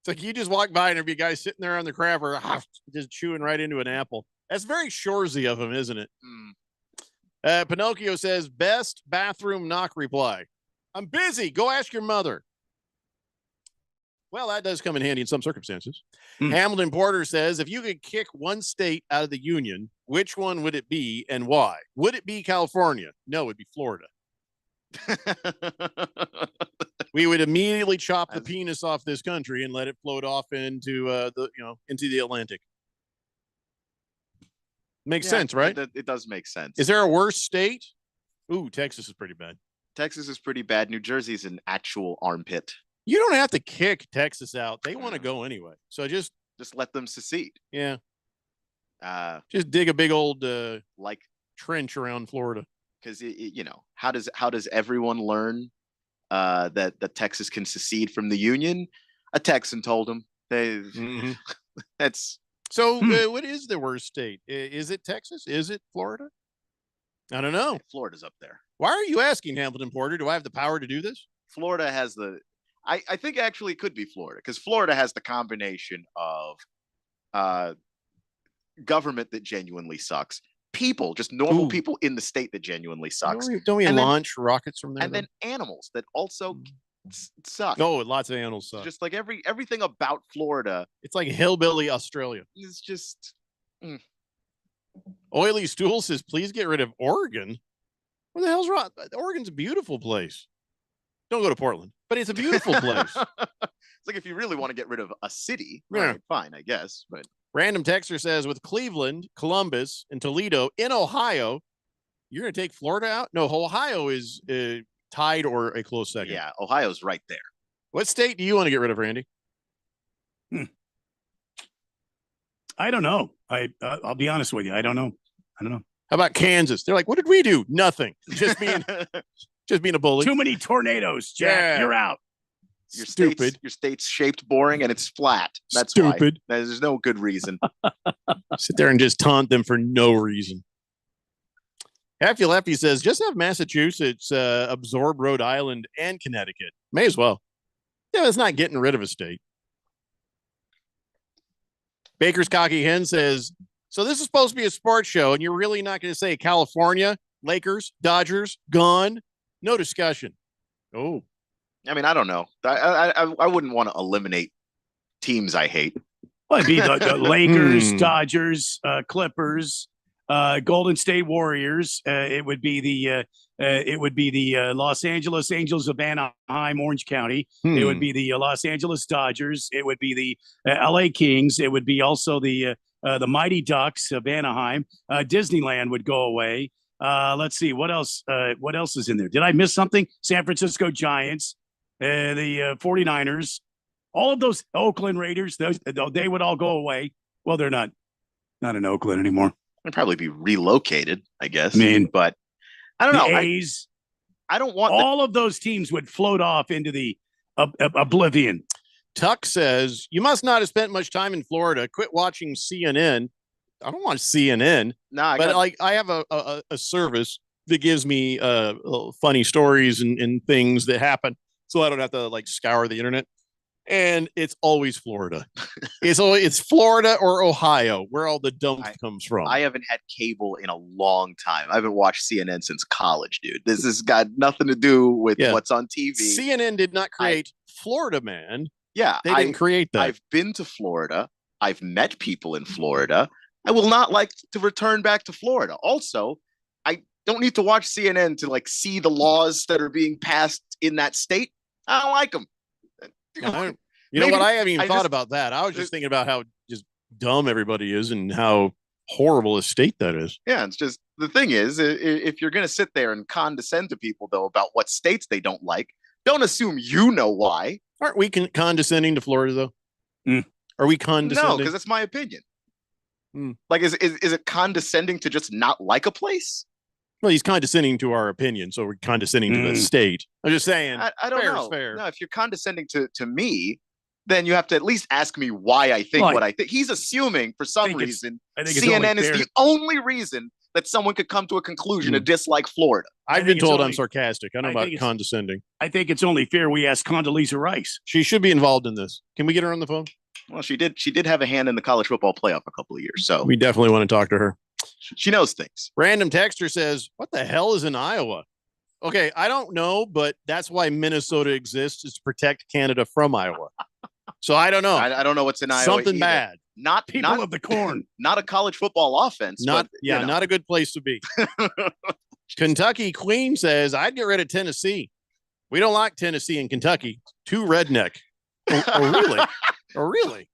It's like you just walk by and there'd be a guy sitting there on the crapper, just chewing right into an apple. That's very Shoresy of him, isn't it? Pinocchio says, best bathroom knock reply. I'm busy. Go ask your mother. Well, that does come in handy in some circumstances. Hamilton Porter says, if you could kick one state out of the union, which one would it be and why? Would it be California? No, it would be Florida. We would immediately chop the penis off this country and let it float off into into the Atlantic. Makes sense, right? It does make sense. Is there a worse state? Ooh, Texas is pretty bad. Texas is pretty bad. New Jersey is an actual armpit. You don't have to kick Texas out. They want to go anyway. So just let them secede. Yeah. Just dig a big old like trench around Florida. Because how does everyone learn that Texas can secede from the Union? A Texan told them. That's so. What is the worst state? Is it Texas? Is it Florida? I don't know. Florida's up there. Why are you asking, Hamilton Porter? Do I have the power to do this? Florida has the. I think actually it could be Florida because Florida has the combination of government that genuinely sucks, people, just normal people in the state that genuinely sucks. Don't we launch rockets from there? And then animals that also suck. No, lots of animals suck. Just like everything about Florida. It's like hillbilly Australia. It's just. Oily Stool says, please get rid of Oregon. What the hell's wrong? Oregon's a beautiful place. Don't go to Portland, but it's a beautiful place. It's like if you really want to get rid of a city, right, fine, I guess. But Random Texter says, with Cleveland, Columbus, and Toledo in Ohio, you're going to take Florida out? No, Ohio is tied or a close second. Yeah, Ohio's right there. What state do you want to get rid of, Randy? I don't know. I'll be honest with you. I don't know. How about Kansas? They're like, what did we do? Nothing. Just being a bully. Too many tornadoes, Jack. Yeah. You're out. Your state's shaped boring and it's flat. That's stupid. Why. There's no good reason. Sit there and just taunt them for no reason. Happy Lefty says, just have Massachusetts absorb Rhode Island and Connecticut. May as well. Yeah, it's not getting rid of a state. Baker's Cocky Hen says, so this is supposed to be a sports show, and you're really not going to say California, Lakers, Dodgers, gone? No discussion. Oh. I mean, I don't know. I wouldn't want to eliminate teams I hate. Well, it'd be the Lakers, Dodgers, Clippers, Golden State Warriors. It would be the Los Angeles Angels of Anaheim, Orange County. It would be the Los Angeles Dodgers. It would be the LA Kings. It would be also the Mighty Ducks of Anaheim. Disneyland would go away. Let's see what else. What else is in there? Did I miss something? San Francisco Giants, the 49ers, all of those Oakland Raiders. They would all go away. Well, they're not in Oakland anymore. They'd probably be relocated, I guess. But I don't know. A's. I don't want all of those teams would float off into the oblivion. Tuck says, you must not have spent much time in Florida. Quit watching CNN. I don't want CNN. I have a service that gives me funny stories and things that happen, so I don't have to scour the internet. And it's always Florida. It's Florida or Ohio, where all the dump comes from. I haven't had cable in a long time. I haven't watched CNN since college, dude. This has got nothing to do with what's on TV. CNN did not create Florida Man. Yeah, they didn't create that. I've been to Florida. I've met people in Florida. I will not like to return back to Florida. Also, I don't need to watch CNN to see the laws that are being passed in that state. I don't like them. You know what? I haven't even thought about that. I was just thinking about how just dumb everybody is and how horrible a state that is. Yeah, it's just the thing is, if you're going to sit there and condescend to people, though, about what states they don't like, Don't assume you know why. Aren't we condescending to Florida, though? Are we condescending? No, because that's my opinion. Like, is it condescending to just not like a place? Well, he's condescending to our opinion, so we're condescending to the state. I'm just saying. I don't fair know. Is fair. No, if you're condescending to me, then you have to at least ask me why I think what I think. He's assuming for some reason CNN is the only reason that someone could come to a conclusion to dislike Florida. I've been told I'm sarcastic. I don't know about condescending. I think it's only fair we ask Condoleezza Rice. She should be involved in this. Can we get her on the phone? Well, she did have a hand in the college football playoff a couple of years. So we definitely want to talk to her. She knows things. Random texter says, what the hell is in Iowa? Okay, I don't know, but that's why Minnesota exists, is to protect Canada from Iowa. So I don't know. I don't know what's in Iowa. Something either. bad. Not people of the corn. Not a college football offense. Not but, not a good place to be. Kentucky Queen says, I'd get rid of Tennessee. We don't like Tennessee and Kentucky. Too redneck. Oh, really? Oh, really?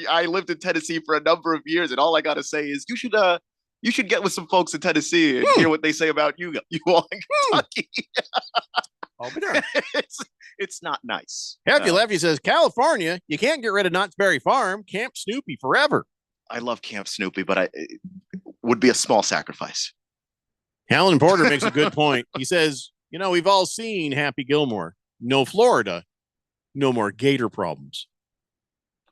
I lived in Tennessee for a number of years, and all I got to say is you should get with some folks in Tennessee and hear what they say about you all in Kentucky. I'll be there. It's not nice. Happy Lefty says, California, you can't get rid of Knott's Berry Farm. Camp Snoopy forever. I love Camp Snoopy, but it would be a small sacrifice. Alan Porter makes a good point. He says, we've all seen Happy Gilmore. No Florida, no more gator problems.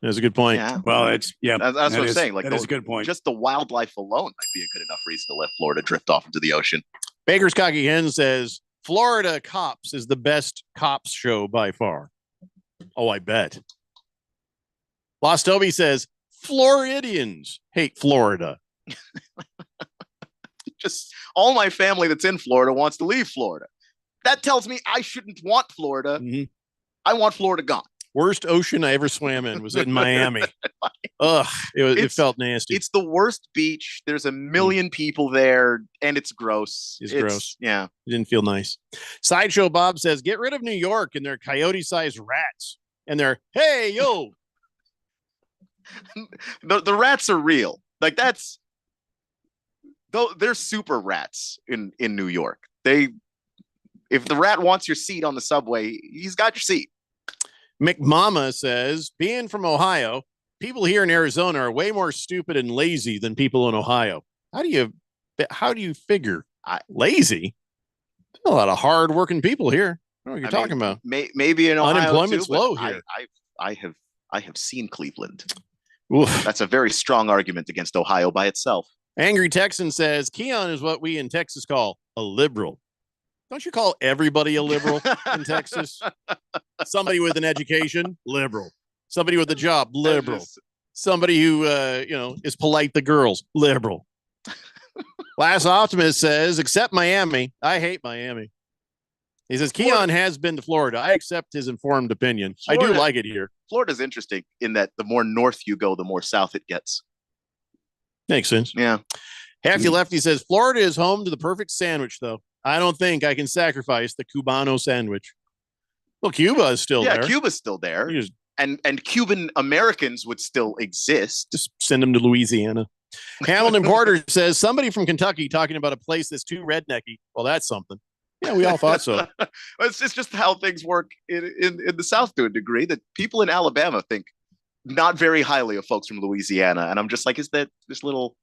That's a good point. Yeah. Well, that's what I'm saying. Like, that's a good point. Just the wildlife alone might be a good enough reason to let Florida drift off into the ocean. Baker's Cocky Hen says, Florida Cops is the best cops show by far. Oh, I bet. Lost Toby says, Floridians hate Florida. Just all my family that's in Florida wants to leave Florida. That tells me I shouldn't want Florida. Mm-hmm. I want Florida gone. Worst ocean I ever swam in was in Miami. Ugh, it felt nasty. It's the worst beach. There's a million people there, and it's gross. It's gross. Yeah. It didn't feel nice. Sideshow Bob says, get rid of New York and their coyote-sized rats. And their, hey, yo. the rats are real. Like, that's... They're super rats in New York. If the rat wants your seat on the subway, he's got your seat. McMama says, being from Ohio, people here in Arizona are way more stupid and lazy than people in Ohio. How do you figure lazy? There's a lot of hard-working people here. I don't know what you're talking about. Maybe in Ohio unemployment's too, low here. I have seen Cleveland. Oof. That's a very strong argument against Ohio by itself. Angry Texan says, Keon is what we in Texas call a liberal. Don't you call everybody a liberal in Texas? Somebody with an education, liberal. Somebody with a job, liberal. Somebody who, is polite to girls, liberal. Last Optimist says, except Miami. I hate Miami. He says, Keon has been to Florida. I accept his informed opinion. I do like it here. Florida's interesting in that the more north you go, the more south it gets. Makes sense. Yeah. Hefty Lefty says, Florida is home to the perfect sandwich, though. I don't think I can sacrifice the Cubano sandwich. Well, Cuba is still there. Yeah, Cuba's still there. And Cuban Americans would still exist. Just send them to Louisiana. Hamilton Porter says, somebody from Kentucky talking about a place that's too rednecky. Well, that's something. Yeah, we all thought so. It's just how things work in the South to a degree, that people in Alabama think not very highly of folks from Louisiana. And I'm just like, is that this little...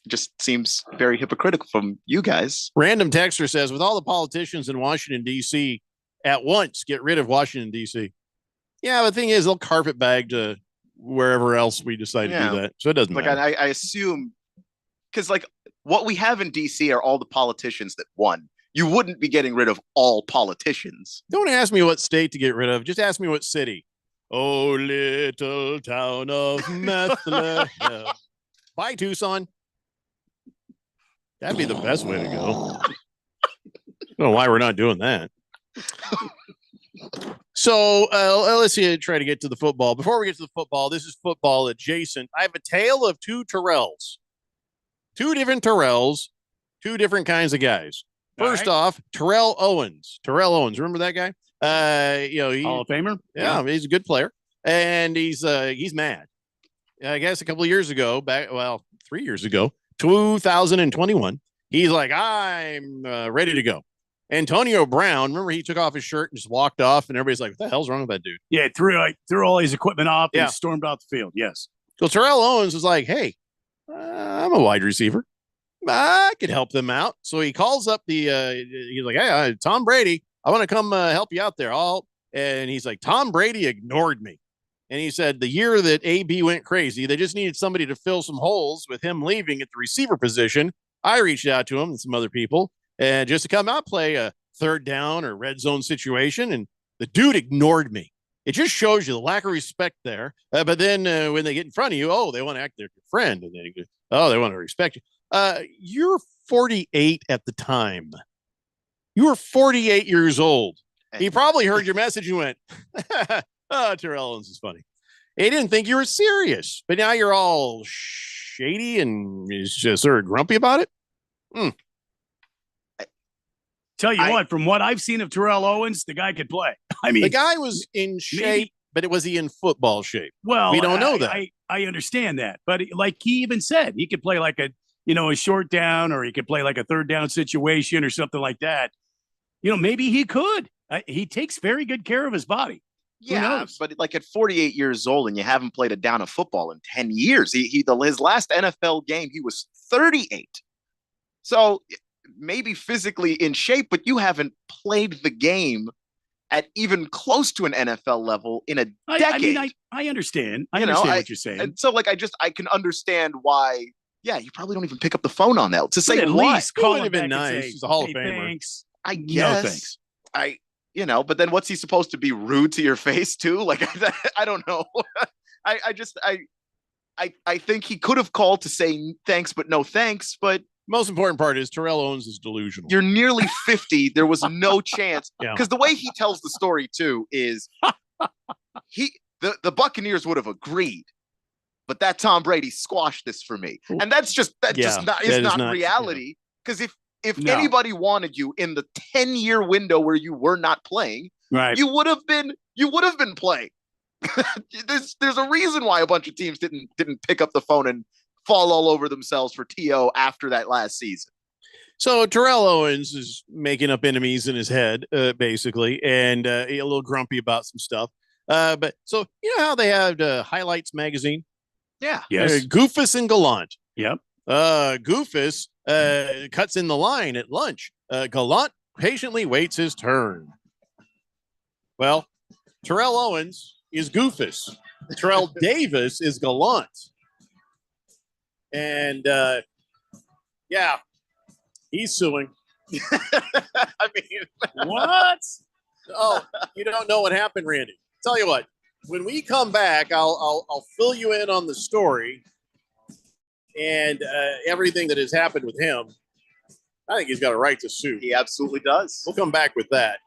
just seems very hypocritical from you guys. Random Texter says, with all the politicians in Washington, D.C., at once get rid of Washington, D.C. Yeah, the thing is, they'll carpet bag to wherever else we decide to do that. So it doesn't matter. I assume, because like what we have in D.C. are all the politicians that won. You wouldn't be getting rid of all politicians. Don't ask me what state to get rid of. Just ask me what city. Oh, little town of Bethlehem. Bye, Tucson. That'd be the best way to go. I don't know why we're not doing that. So let's try to get to the football. Before we get to the football, this is football adjacent. I have a tale of two Terrells. Two different Terrells, two different kinds of guys. First off, Terrell Owens. Terrell Owens, remember that guy? Hall of Famer. Yeah, he's a good player, and he's mad. I guess a couple of years ago, 3 years ago, 2021, he's like, I'm ready to go. Antonio Brown, remember he took off his shirt and just walked off, and everybody's like, what the hell's wrong with that dude? Yeah, threw all his equipment off Yeah. and stormed out the field. Yes. So Terrell Owens was like, hey, I'm a wide receiver. I could help them out. So he calls up he's like, hey, Tom Brady, I want to come help you out there. And he's like, Tom Brady ignored me. And he said the year that AB went crazy, they just needed somebody to fill some holes with him leaving at the receiver position. I reached out to him and some other people and just to come out, play a third down or red zone situation. And the dude ignored me. It just shows you the lack of respect there. But then when they get in front of you, they want to act like your friend. And then they want to respect you. You're 48 at the time. You were 48 years old. He probably heard your message and went, Terrell Owens is funny. He didn't think you were serious, but now you're all shady and is just sort of grumpy about it. Tell you what, from what I've seen of Terrell Owens, the guy could play. I mean, the guy was in shape, but was he in football shape? Well, we don't know that. I understand that, but like he even said, he could play like a short down, or he could play like a third down situation or something like that. Maybe he could. He takes very good care of his body. Yeah, but like at 48 years old and you haven't played a down of football in 10 years. His last NFL game, he was 38. So maybe physically in shape, but you haven't played the game at even close to an NFL level in a decade. I understand. I understand what you're saying. And so I can understand why. Yeah, you probably don't even pick up the phone on that to say at what. least call would have been him back and nice. say, He's a Hall of "Hey, Famer." thanks. I guess. No, thanks. But then what's he supposed to be, rude to your face too? Like, I don't know. I think he could have called to say thanks, but no thanks. But most important part is Terrell Owens is delusional. You're nearly 50. There was no chance. Yeah. Because the way he tells the story too is the Buccaneers would have agreed, but that Tom Brady squashed this for me. And that's just not reality. Because if anybody wanted you in the 10-year window where you were not playing, right, you would have been playing. There's a reason why a bunch of teams didn't pick up the phone and fall all over themselves for T.O. after that last season. So Terrell Owens is making up enemies in his head, basically, and a little grumpy about some stuff. But so you know how they had Highlights magazine? Yeah. Yes. Goofus and Gallant. Yep. Goofus cuts in the line at lunch. Gallant patiently waits his turn. Well, Terrell Owens is Goofus. Terrell Davis is Gallant. And he's suing. I mean, what? Oh, you don't know what happened, Randy. Tell you what, when we come back, I'll fill you in on the story and everything that has happened with him. I think he's got a right to sue. He absolutely does. We'll come back with that.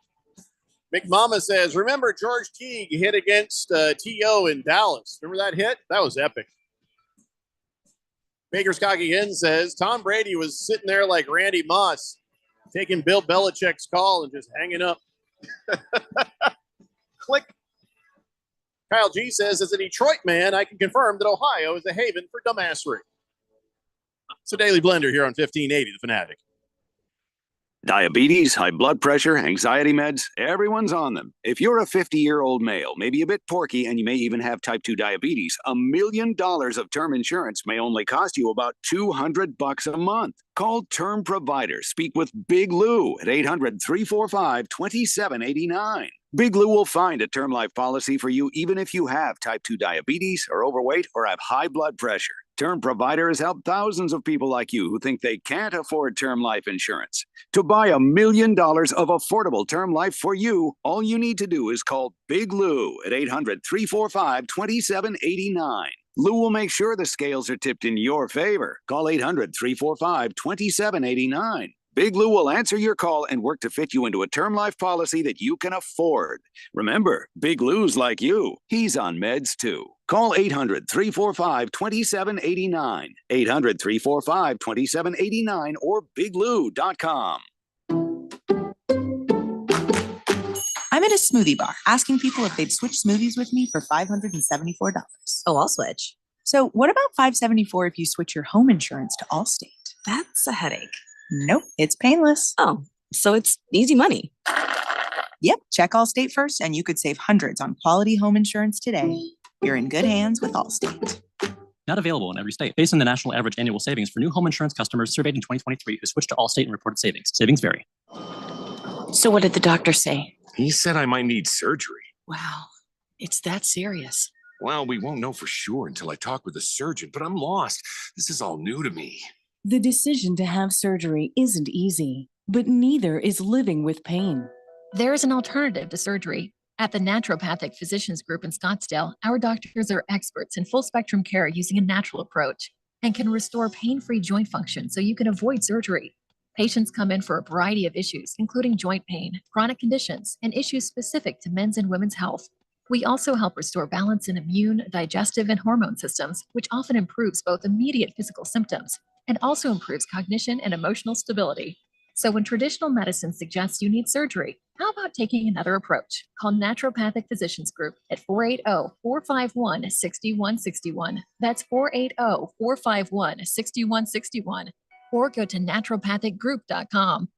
McMama says, remember George Teague hit against T.O. in Dallas? Remember that hit? That was epic. Baker's Cocky Hen says, Tom Brady was sitting there like Randy Moss, taking Bill Belichick's call and just hanging up. Click. Kyle G says, as a Detroit man, I can confirm that Ohio is a haven for dumbassery. It's a Daily Blender here on 1580, The Fanatic. Diabetes, high blood pressure, anxiety meds, everyone's on them. If you're a 50-year-old male, maybe a bit porky, and you may even have type 2 diabetes, $1 million of term insurance may only cost you about $200 a month. Call Term Provider. Speak with Big Lou at 800-345-2789. Big Lou will find a term life policy for you even if you have type 2 diabetes, are overweight, or have high blood pressure. Term Provider has helped thousands of people like you who think they can't afford term life insurance. To buy $1 million of affordable term life for you, all you need to do is call Big Lou at 800-345-2789. Lou will make sure the scales are tipped in your favor. Call 800-345-2789. Big Lou will answer your call and work to fit you into a term life policy that you can afford. Remember, Big Lou's like you. He's on meds too. Call 800-345-2789. 800-345-2789 or biglou.com. I'm at a smoothie bar asking people if they'd switch smoothies with me for $574. Oh, I'll switch. So what about $574 if you switch your home insurance to Allstate? That's a headache. Nope, it's painless. Oh. So it's easy money. Yep, check Allstate first and you could save hundreds on quality home insurance today. You're in good hands with Allstate. Not available in every state. Based on the national average annual savings for new home insurance customers surveyed in 2023 who switched to Allstate and reported savings. Savings vary. So what did the doctor say? He said I might need surgery. Wow, it's that serious. Well, we won't know for sure until I talk with a surgeon, but I'm lost. This is all new to me. The decision to have surgery isn't easy, but neither is living with pain. There is an alternative to surgery. At the Naturopathic Physicians Group in Scottsdale, our doctors are experts in full spectrum care using a natural approach and can restore pain-free joint function so you can avoid surgery. Patients come in for a variety of issues, including joint pain, chronic conditions, and issues specific to men's and women's health. We also help restore balance in immune, digestive, and hormone systems, which often improves both immediate physical symptoms and also improves cognition and emotional stability. So when traditional medicine suggests you need surgery, how about taking another approach? Call Naturopathic Physicians Group at 480-451-6161. That's 480-451-6161. Or go to naturopathicgroup.com.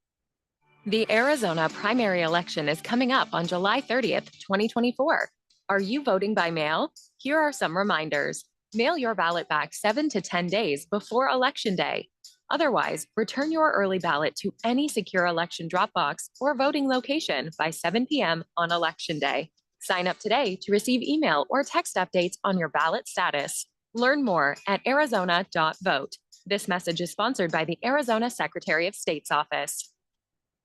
The Arizona primary election is coming up on July 30th, 2024. Are you voting by mail? Here are some reminders. Mail your ballot back 7 to 10 days before Election Day. Otherwise, return your early ballot to any secure election drop box or voting location by 7 p.m. on Election Day. Sign up today to receive email or text updates on your ballot status. Learn more at arizona.vote. This message is sponsored by the Arizona Secretary of State's office.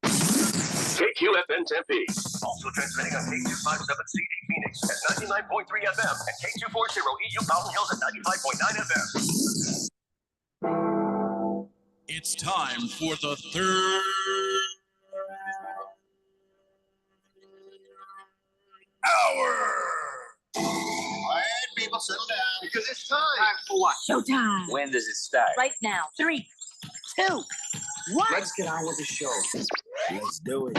KQFN Tempe. Also transmitting on K257CD Phoenix at 99.3 FM and K240 EU Mountain Hills at 95.9 FM. It's time for the third hour. All right, people, settle down. Because it's time. Time for what? Showtime. When does it start? Right now. 3, 2, 1. Let's get on with the show. Let's do it.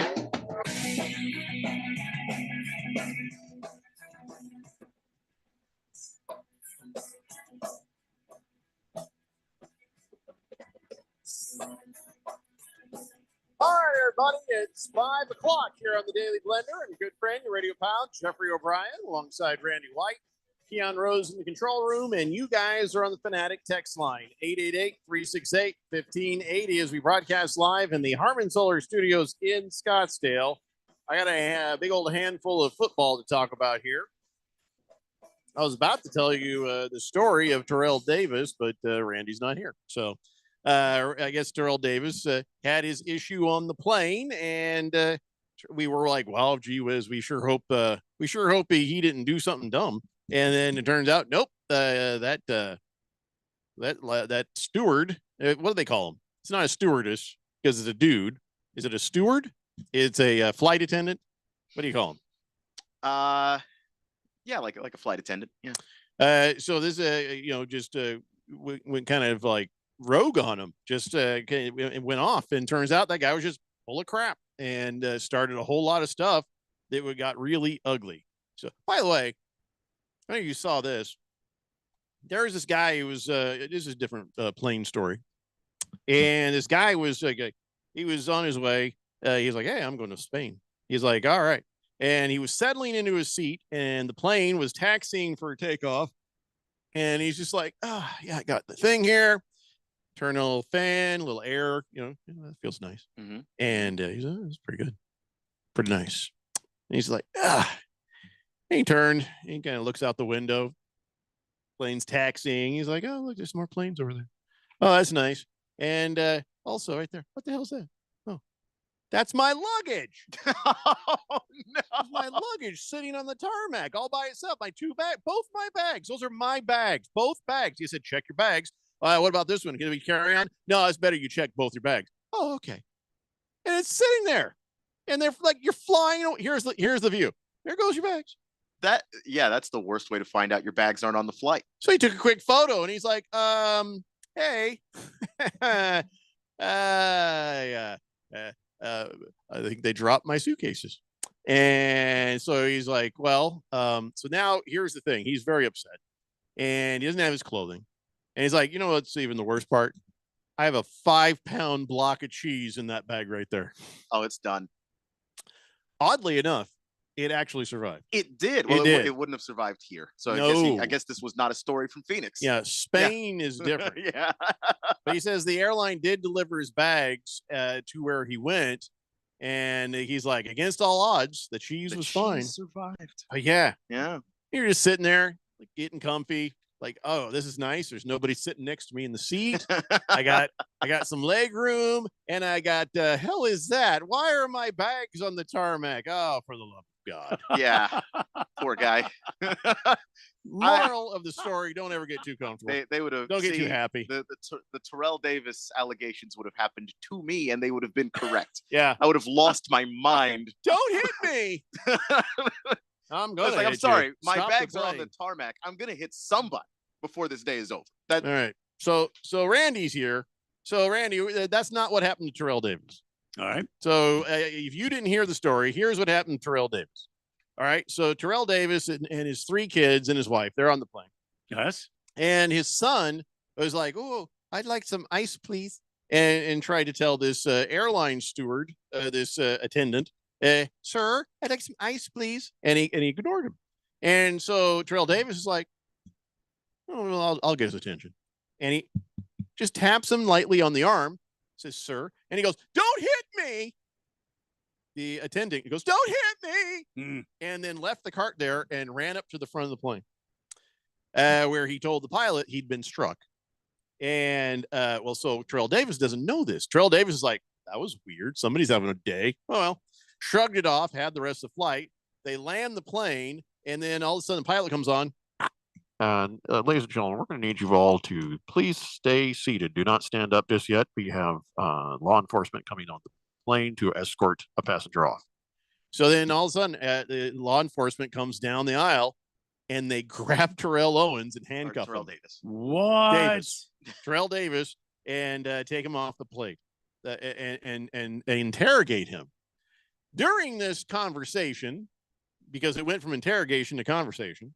All right, everybody, it's 5 o'clock here on the Daily Blender, and good friend, your radio pal, Jeffrey O'Brien, alongside Randy White, Keon Rose in the control room, and you guys are on the Fanatic text line, 888-368-1580, as we broadcast live in the Harmon Solar Studios in Scottsdale. I got a big old handful of football to talk about here. I was about to tell you the story of Terrell Davis, but Randy's not here, so... I guess Terrell Davis had his issue on the plane, and we were like, "Wow, gee whiz, we sure hope he didn't do something dumb." And then it turns out, nope, that steward, what do they call him? It's not a stewardess because it's a dude. Is it a steward? It's a flight attendant. What do you call him? Yeah, like a flight attendant. Yeah. So this, just went kind of like rogue on him, just it went off, and turns out that guy was just full of crap and started a whole lot of stuff that got really ugly. So, by the way, I think you saw this. There was this guy who was this is a different plane story, and this guy was he was on his way. He's like, "Hey, I'm going to Spain." He's like, "All right," and he was settling into his seat, and the plane was taxiing for takeoff, and he's just like, "Oh, yeah, I got the thing here." Turn on a little fan, a little air, that feels nice. Mm-hmm. And he's like, it's pretty good. Pretty nice. And he's like, And he turned, he kind of looks out the window. Plane's taxiing. He's like, oh, look, there's more planes over there. Oh, that's nice. And also right there, what the hell is that? Oh, that's my luggage. Oh, no. That's my luggage sitting on the tarmac all by itself. My two bags, both my bags. Those are my bags, both bags. He said, check your bags. What about this one? Can we carry on? No, it's better you check both your bags. Oh, okay. And it's sitting there, and they're like, you're flying. Here's the view. There goes your bags. That's the worst way to find out your bags aren't on the flight. So he took a quick photo, and he's like, hey, I think they dropped my suitcases. And so he's like, well, so now here's the thing. He's very upset, and he doesn't have his clothing. And he's like, what's even the worst part? I have a 5-pound block of cheese in that bag right there. Oh, it's done. Oddly enough, it actually survived. It did. It Well, did. it wouldn't have survived here. So No. I guess this was not a story from Phoenix. Yeah, Spain is different. Yeah. But he says the airline did deliver his bags to where he went. And he's like, against all odds, the cheese was fine. Survived. But yeah. Yeah. You're just sitting there, like getting comfy. Like, oh, this is nice. There's nobody sitting next to me in the seat. I got some leg room, and I got hell is that? Why are my bags on the tarmac? Oh, for the love of God. Yeah. Poor guy. Moral of the story: don't ever get too comfortable. They would have. Don't get too happy. The Terrell Davis allegations would have happened to me, and they would have been correct. Yeah. I would have lost my mind. Don't hit me. I'm going. I'm sorry. My bags are on the tarmac. I'm gonna hit somebody before this day is over. All right. So Randy's here. So Randy, that's not what happened to Terrell Davis. All right. So if you didn't hear the story, here's what happened to Terrell Davis. All right. So Terrell Davis and his 3 kids and his wife, they're on the plane. Yes. And his son was like, "Oh, I'd like some ice, please," and tried to tell this airline steward, this attendant, "Sir, I'd like some ice, please," and he ignored him. And so Terrell Davis is like, "Oh, well, I'll get his attention," and he just taps him lightly on the arm, says, "Sir," and he goes, "Don't hit me." The attendant goes, "Don't hit me," and then left the cart there and ran up to the front of the plane, where he told the pilot he'd been struck. And so Terrell Davis doesn't know this. Terrell Davis is like, "That was weird. Somebody's having a day." Oh, well, shrugged it off, had the rest of the flight. They land the plane, and then all of a sudden the pilot comes on. Ladies and gentlemen, we're going to need you all to please stay seated. Do not stand up just yet. We have law enforcement coming on the plane to escort a passenger off. So then all of a sudden, the law enforcement comes down the aisle, and they grab Terrell Owens and handcuff Terrell him. Davis. What? Terrell Davis, and take him off the plate and interrogate him. During this conversation, because it went from interrogation to conversation,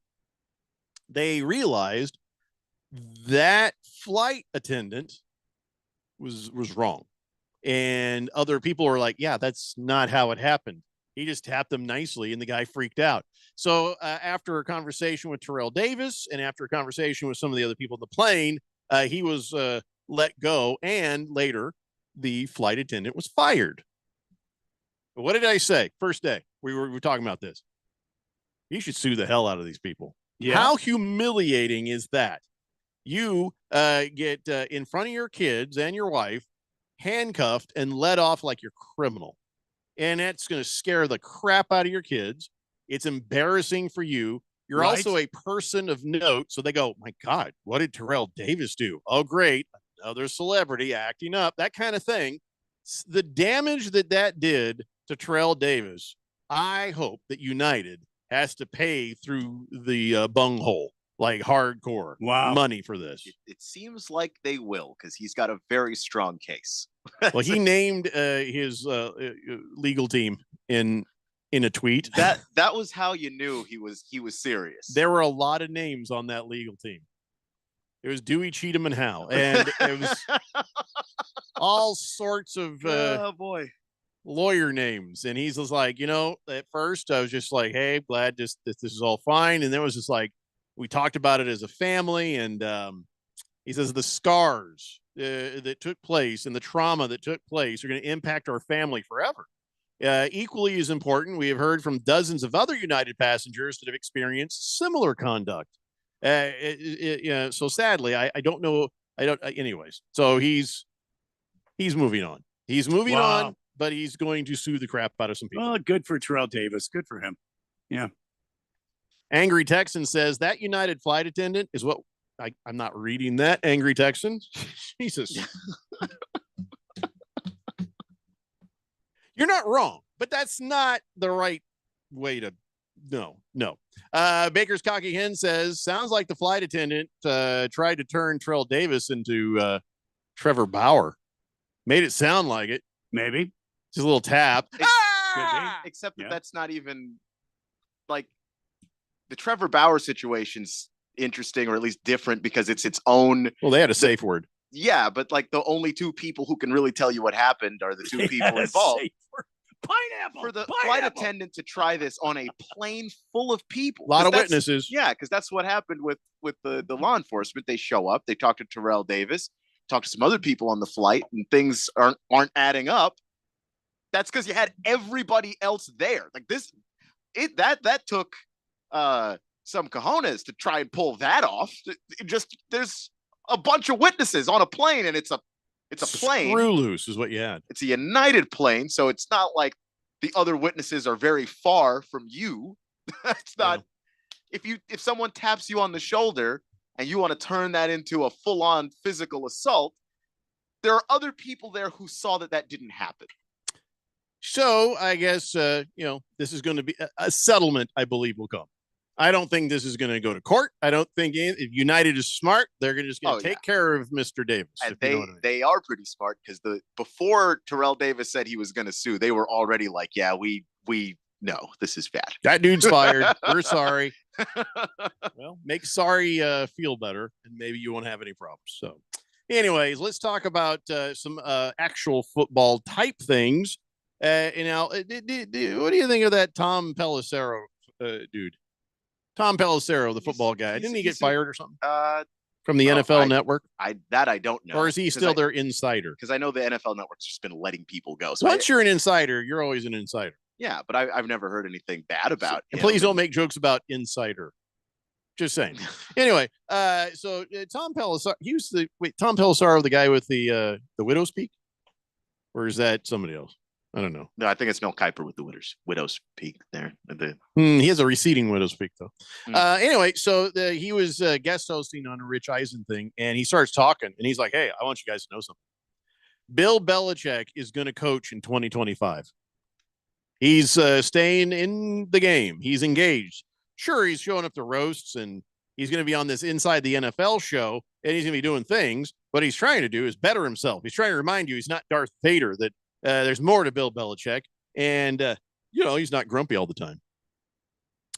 they realized that flight attendant was wrong. And other people were like, "Yeah, that's not how it happened. He just tapped them nicely," and the guy freaked out. So after a conversation with Terrell Davis and after a conversation with some of the other people on the plane, he was let go, and later the flight attendant was fired. But what did I say? First day, we were talking about this. You should sue the hell out of these people. Yeah. How humiliating is that? You get in front of your kids and your wife, handcuffed and let off like you're criminal. And that's going to scare the crap out of your kids. It's embarrassing for you. You're Right. also a person of note. So they go, "My God, what did Terrell Davis do? Oh, great. Another celebrity acting up," that kind of thing. The damage that did to Terrell Davis, I hope that United has to pay through the bunghole, like hardcore money for this. It seems like they will, because he's got a very strong case. Well, he named his legal team in a tweet. That was how you knew he was serious. There were a lot of names on that legal team. It was Dewey, Cheatham, and Howe, and it was all sorts of oh boy, lawyer names. And he's just like, at first I was just like, "Hey, glad this is all fine," and then it was just like, we talked about it as a family, and he says the scars that took place and the trauma that took place are going to impact our family forever. Equally as important, we have heard from dozens of other United passengers that have experienced similar conduct. So sadly, I don't know. Anyways, so he's moving on. He's moving on, but he's going to sue the crap out of some people. Well, good for Terrell Davis. Good for him. Yeah. Angry Texan says that United flight attendant is what I'm not reading that. Angry Texan. Jesus. You're not wrong, but that's not the right way to. No. Baker's Cocky Hen says, sounds like the flight attendant tried to turn Terrell Davis into Trevor Bauer. Made it sound like it. Maybe. Just a little tap. Except that that's not even like the Trevor Bauer situation's interesting, or at least different, because it's its own. Well, they had a safe word. Yeah, but like the only two people who can really tell you what happened are the two people involved. Pineapple for the flight attendant to try this on a plane full of people. A lot of witnesses. Yeah, because that's what happened with the law enforcement. They show up, they talk to Terrell Davis, talk to some other people on the flight, and things aren't adding up. That's because you had everybody else there. Like that took some cojones to try and pull that off. There's a bunch of witnesses on a plane, and it's a plane. Screw loose is what you had. It's a United plane, so it's not like the other witnesses are very far from you. It's not. If someone taps you on the shoulder and you want to turn that into a full-on physical assault, there are other people there who saw that didn't happen. So I guess this is going to be a settlement. I believe will come. I don't think this is going to go to court. I don't think if United is smart, they're just going to take care of Mr. Davis. And they are pretty smart because before Terrell Davis said he was going to sue, they were already like, yeah, we know this is bad. That dude's fired. We're sorry. Well, make sorry feel better, and maybe you won't have any problems. So, anyways, let's talk about some actual football type things. What do you think of that Tom Pelissero dude? Tom Pelissero, the football guy. Didn't he get fired or something? From the NFL Network? I don't know. Or is he still their insider? Because I know the NFL Network's just been letting people go. So once you're an insider, you're always an insider. Yeah, but I've never heard anything bad about him. Please don't make jokes about insider. Just saying. Anyway, so Tom Pelissero, Tom Pelissero, the guy with the widow's peak? Or is that somebody else? I don't know. No, I think it's Mel Kiper with the widow's peak there. He has a receding widow's peak, though. Anyway, so he was guest hosting on a Rich Eisen thing, and he starts talking, and he's like, hey, I want you guys to know something. Bill Belichick is going to coach in 2025. He's staying in the game. He's engaged. Sure, he's showing up to roasts, and he's going to be on this Inside the NFL show, and he's going to be doing things. What he's trying to do is better himself. He's trying to remind you he's not Darth Vader, that there's more to Bill Belichick, and he's not grumpy all the time.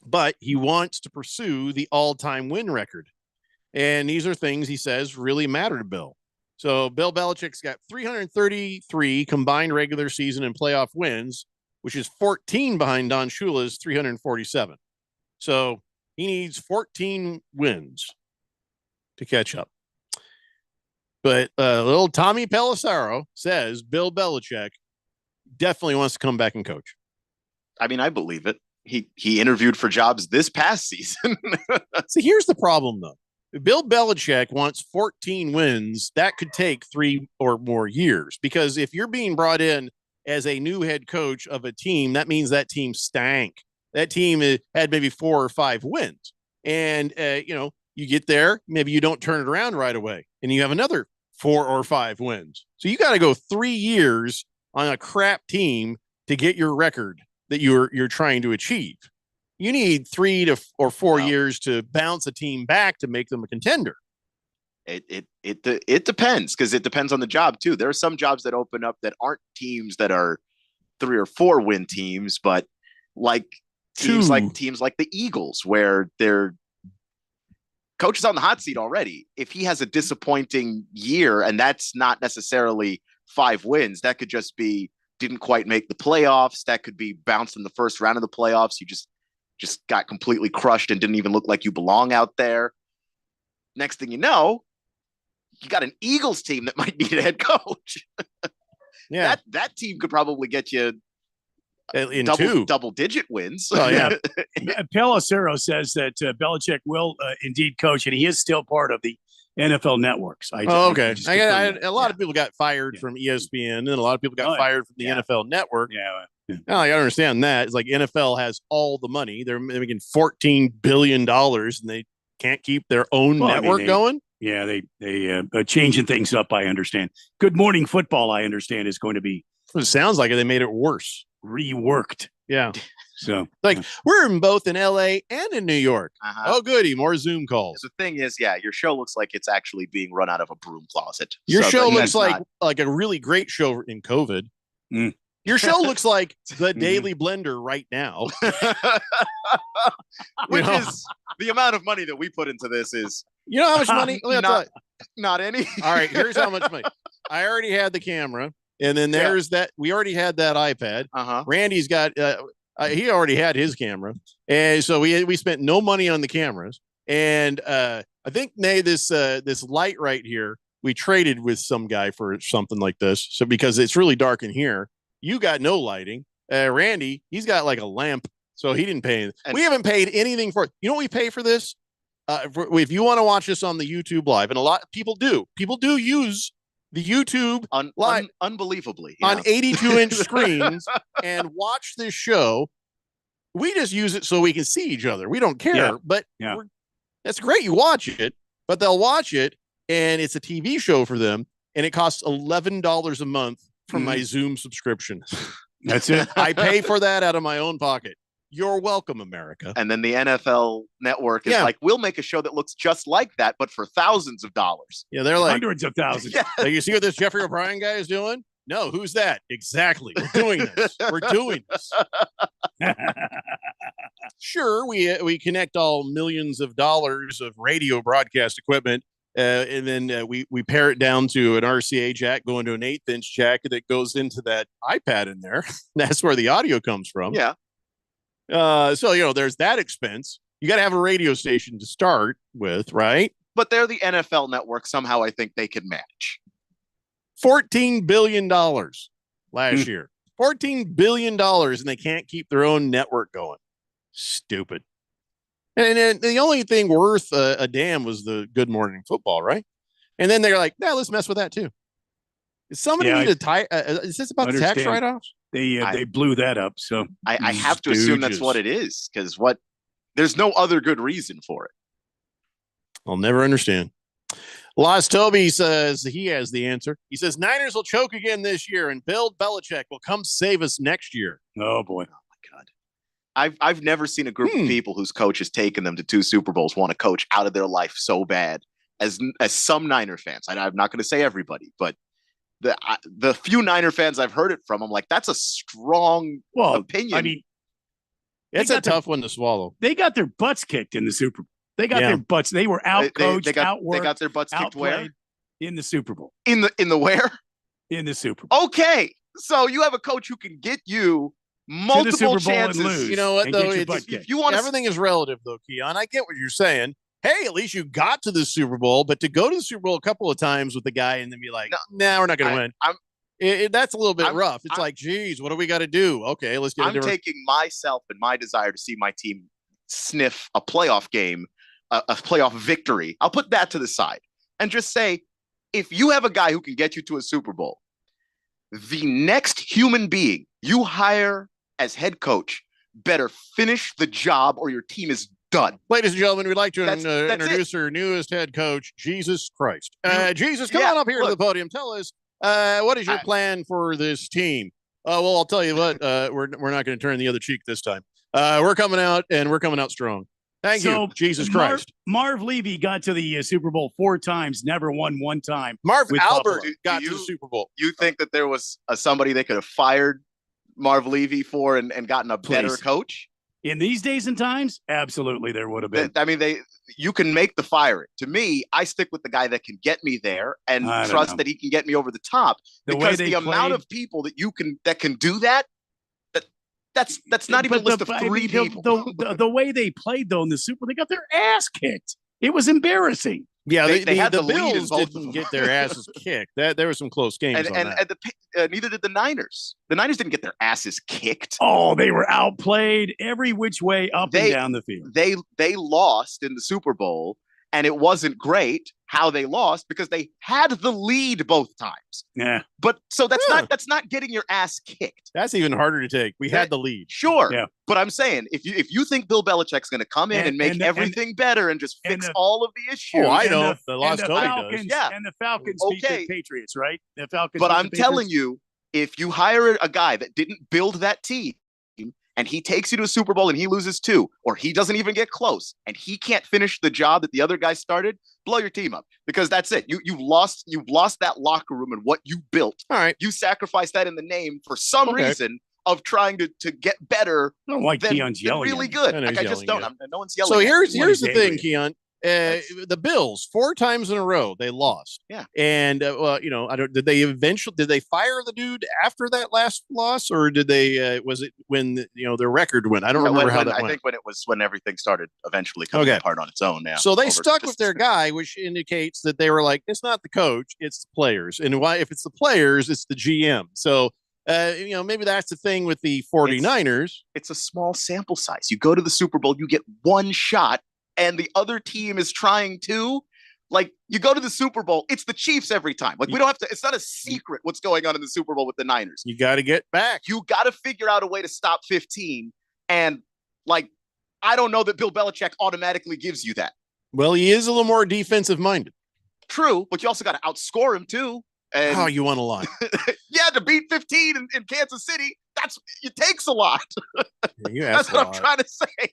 But he wants to pursue the all-time win record, and these are things he says really matter to Bill. So Bill Belichick's got 333 combined regular season and playoff wins, which is 14 behind Don Shula's 347. So he needs 14 wins to catch up. But little Tommy Pelissero says Bill Belichick definitely wants to come back and coach. I mean, I believe it. He interviewed for jobs this past season. See, here's the problem, though. If Bill Belichick wants 14 wins, that could take 3 or more years. Because if you're being brought in as a new head coach of a team, that means that team stank. That team had maybe 4 or 5 wins. And, you get there, maybe you don't turn it around right away, and you have another 4 or 5 wins. So you got to go 3 years on a crap team to get your record that you're trying to achieve. You need 3 or 4 years to bounce a team back to make them a contender. It depends, because it depends on the job too. There are some jobs that open up that aren't teams that are 3 or 4 win teams, but like teams like the Eagles, where they're coach is on the hot seat already. If he has a disappointing year, and that's not necessarily 5 wins, that could just be didn't quite make the playoffs. That could be bounced in the first round of the playoffs. You just got completely crushed and didn't even look like you belong out there. Next thing you know, you got an Eagles team that might need a head coach. Yeah, that team could probably get you in double-digit wins. Oh, yeah. Pelissero says that Belichick will indeed coach, and he is still part of the NFL networks. Okay. A lot of people got fired from ESPN, and a lot of people got fired from the NFL network. Yeah. Now, I understand that. It's like NFL has all the money. They're making $14 billion, and they can't keep their own network going. Yeah, they changing things up, I understand. Good Morning Football, I understand, is going to be. It sounds like they made it worse. Reworked. Yeah. So we're in both in LA and in New York. Oh, goody. More Zoom calls. The thing is, your show looks like it's actually being run out of a broom closet. Your show looks like a really great show in COVID. Your show looks like the Daily Blender right now. Which is the amount of money that we put into this is. You know how much money? Not any. All right, here's how much money. I already had the camera, and then there's that. We already had that iPad. Randy's got. He already had his camera, and so we spent no money on the cameras. And I think this light right here, we traded with some guy for something like this. So because it's really dark in here, you got no lighting. Randy, he's got like a lamp, so he didn't pay. We haven't paid anything for it. You know what we pay for this? If you want to watch this on the YouTube live, and a lot of people do use the YouTube live unbelievably on 82-inch screens and watch this show. We just use it so we can see each other. We don't care, but that's great. You watch it, but they'll watch it, and it's a TV show for them, and it costs $11 a month for my Zoom subscription. That's it. I pay for that out of my own pocket. You're welcome, America. And then the NFL Network is like, we'll make a show that looks just like that, but for thousands of dollars. Yeah, they're like hundreds of thousands. Like, you see what this Jeffrey O'Brien guy is doing? No, who's that? Exactly. We're doing this. We're doing this. Sure, we connect all millions of dollars of radio broadcast equipment, and then we pair it down to an RCA jack going to an 1/8-inch jack that goes into that iPad in there. That's where the audio comes from. Yeah. So, there's that expense. You got to have a radio station to start with, right? But they're the NFL Network. Somehow I think they can manage. $14 billion last year. $14 billion, and they can't keep their own network going. Stupid. And then the only thing worth a damn was the Good Morning Football, right? And then they're like, let's mess with that too. Is somebody need a tie? Is this about the tax write-offs? They blew that up. So I have to assume that's what it is, because there's no other good reason for it. I'll never understand. Lost Toby says he has the answer. He says Niners will choke again this year, and Bill Belichick will come save us next year. Oh boy. Oh my God. I've never seen a group of people whose coach has taken them to 2 Super Bowls want to coach out of their life so bad as some Niner fans. I'm not going to say everybody, but the few Niner fans I've heard it from, I'm like, that's a strong opinion. I mean, it's a tough one to swallow. They got their butts kicked in the Super Bowl. They got their butts. They were outcoached, outworked. They got their butts kicked where? In the Super Bowl. In the where? In the Super Bowl. Okay, so you have a coach who can get you multiple chances. You know what, though? If you want everything is relative, though, Keon. I get what you're saying. Hey, at least you got to the Super Bowl, but to go to the Super Bowl a couple of times with the guy and then be like, we're not going to win. That's a little bit rough. It's like, geez, what do we got to do? Okay, let's get. I'm taking myself and my desire to see my team sniff a playoff game, a playoff victory. I'll put that to the side and just say, if you have a guy who can get you to a Super Bowl, the next human being you hire as head coach better finish the job or your team is done. Ladies and gentlemen, we'd like to introduce our newest head coach, Jesus Christ. Jesus, come on up here to the podium. Tell us, what is your plan for this team? Well, I'll tell you what, we're not going to turn the other cheek this time. We're coming out, and we're coming out strong. Thank you, Jesus Christ. Marv Levy got to the Super Bowl 4 times, never won one time. Marv Albert got to the Super Bowl. You think that there was somebody they could have fired Marv Levy for and gotten a better coach? In these days and times, absolutely there would have been. I mean, you can make the firing. To me, I stick with the guy that can get me there and trust that he can get me over the top. Because the amount of people that can do that's not even a list of 3 people. The way they played, though, in the Super Bowl, they got their ass kicked. It was embarrassing. Yeah, they had the Bills didn't get their asses kicked. There were some close games and neither did the Niners. The Niners didn't get their asses kicked. Oh, they were outplayed every which way up and down the field. They lost in the Super Bowl, and it wasn't great how they lost because they had the lead both times. Yeah. But so that's not getting your ass kicked. That's even harder to take. We had the lead. Sure. Yeah. But I'm saying if you think Bill Belichick's going to come in and make everything better and just fix all of the issues. Oh, I know. The Lost Toby does. Yeah. And the Falcons beat the Patriots, right? The Falcons. But I'm telling you, if you hire a guy that didn't build that team, and he takes you to a Super Bowl and he loses 2, or he doesn't even get close, and he can't finish the job that the other guy started, blow your team up, because that's it. You've lost that locker room and what you built. All right. You sacrificed that in the name for some reason of trying to get better. I don't like Keon's yelling. Really good. I just don't. No one's yelling. So here's the thing, Keon. the Bills 4 times in a row they lost. Yeah, and did they fire the dude after that last loss, or did they? Was it when their record went? I don't remember how that went. I think when everything started eventually coming apart on its own. Yeah. So they stuck with their guy, which indicates that they were like, it's not the coach, it's the players, and why? If it's the players, it's the GM. So. Maybe that's the thing with the 49ers. It's a small sample size. You go to the Super Bowl, you get one shot, and the other team is trying to. Like, you go to the Super Bowl, it's the Chiefs every time. Like, we don't have to, it's not a secret what's going on in the Super Bowl with the Niners. You got to get back. You got to figure out a way to stop 15. And, like, I don't know that Bill Belichick automatically gives you that. Well, he is a little more defensive minded. True, but you also got to outscore him, too. And you want a lot. Yeah, to beat 15 in Kansas City, it takes a lot. That's what I'm trying to say.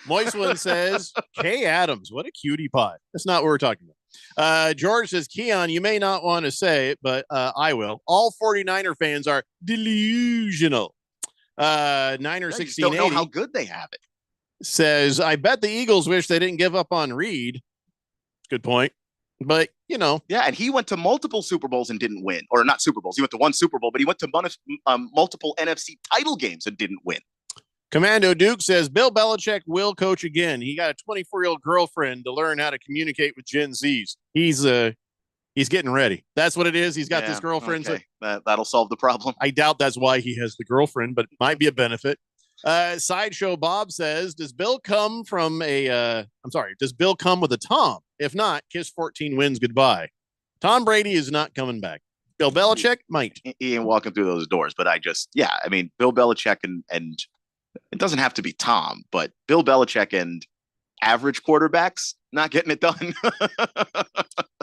Moist One says, Kay Adams, what a cutie pie. That's not what we're talking about. George says, Keon, you may not want to say it, but I will. All 49er fans are delusional. Niner 1680 don't know how good they have it. Says, I bet the Eagles wish they didn't give up on Reed. Good point. But, Yeah, and he went to multiple Super Bowls and didn't win. Or not Super Bowls. He went to one Super Bowl, but he went to multiple NFC title games and didn't win. Commando Duke says, Bill Belichick will coach again. He got a 24-year-old girlfriend to learn how to communicate with Gen Zs. He's getting ready. That's what it is. He's got this girlfriend. Okay. That'll solve the problem. I doubt that's why he has the girlfriend, but it might be a benefit. Sideshow Bob says, does Bill come with a Tom? If not, kiss 14 wins goodbye. Tom Brady is not coming back. Bill Belichick might. He ain't walking through those doors, but Bill Belichick and it doesn't have to be Tom, but Bill Belichick and average quarterbacks not getting it done.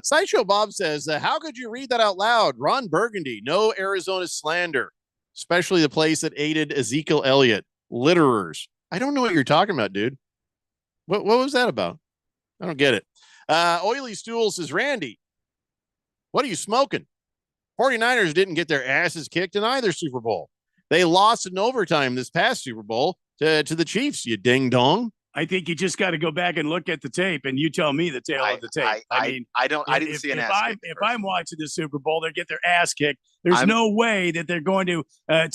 Sideshow Bob says, how could you read that out loud? Ron Burgundy, no Arizona slander, especially the place that aided Ezekiel Elliott. Litterers. I don't know what you're talking about, dude. What was that about? I don't get it. Oily Stool says, Randy, what are you smoking? 49ers didn't get their asses kicked in either Super Bowl. They lost in overtime this past Super Bowl to the Chiefs, you ding dong. I think you just got to go back and look at the tape, and you tell me the tale of the tape. I didn't see an ass kick. If I'm watching the Super Bowl, they get their ass kicked. There's no way that they're going to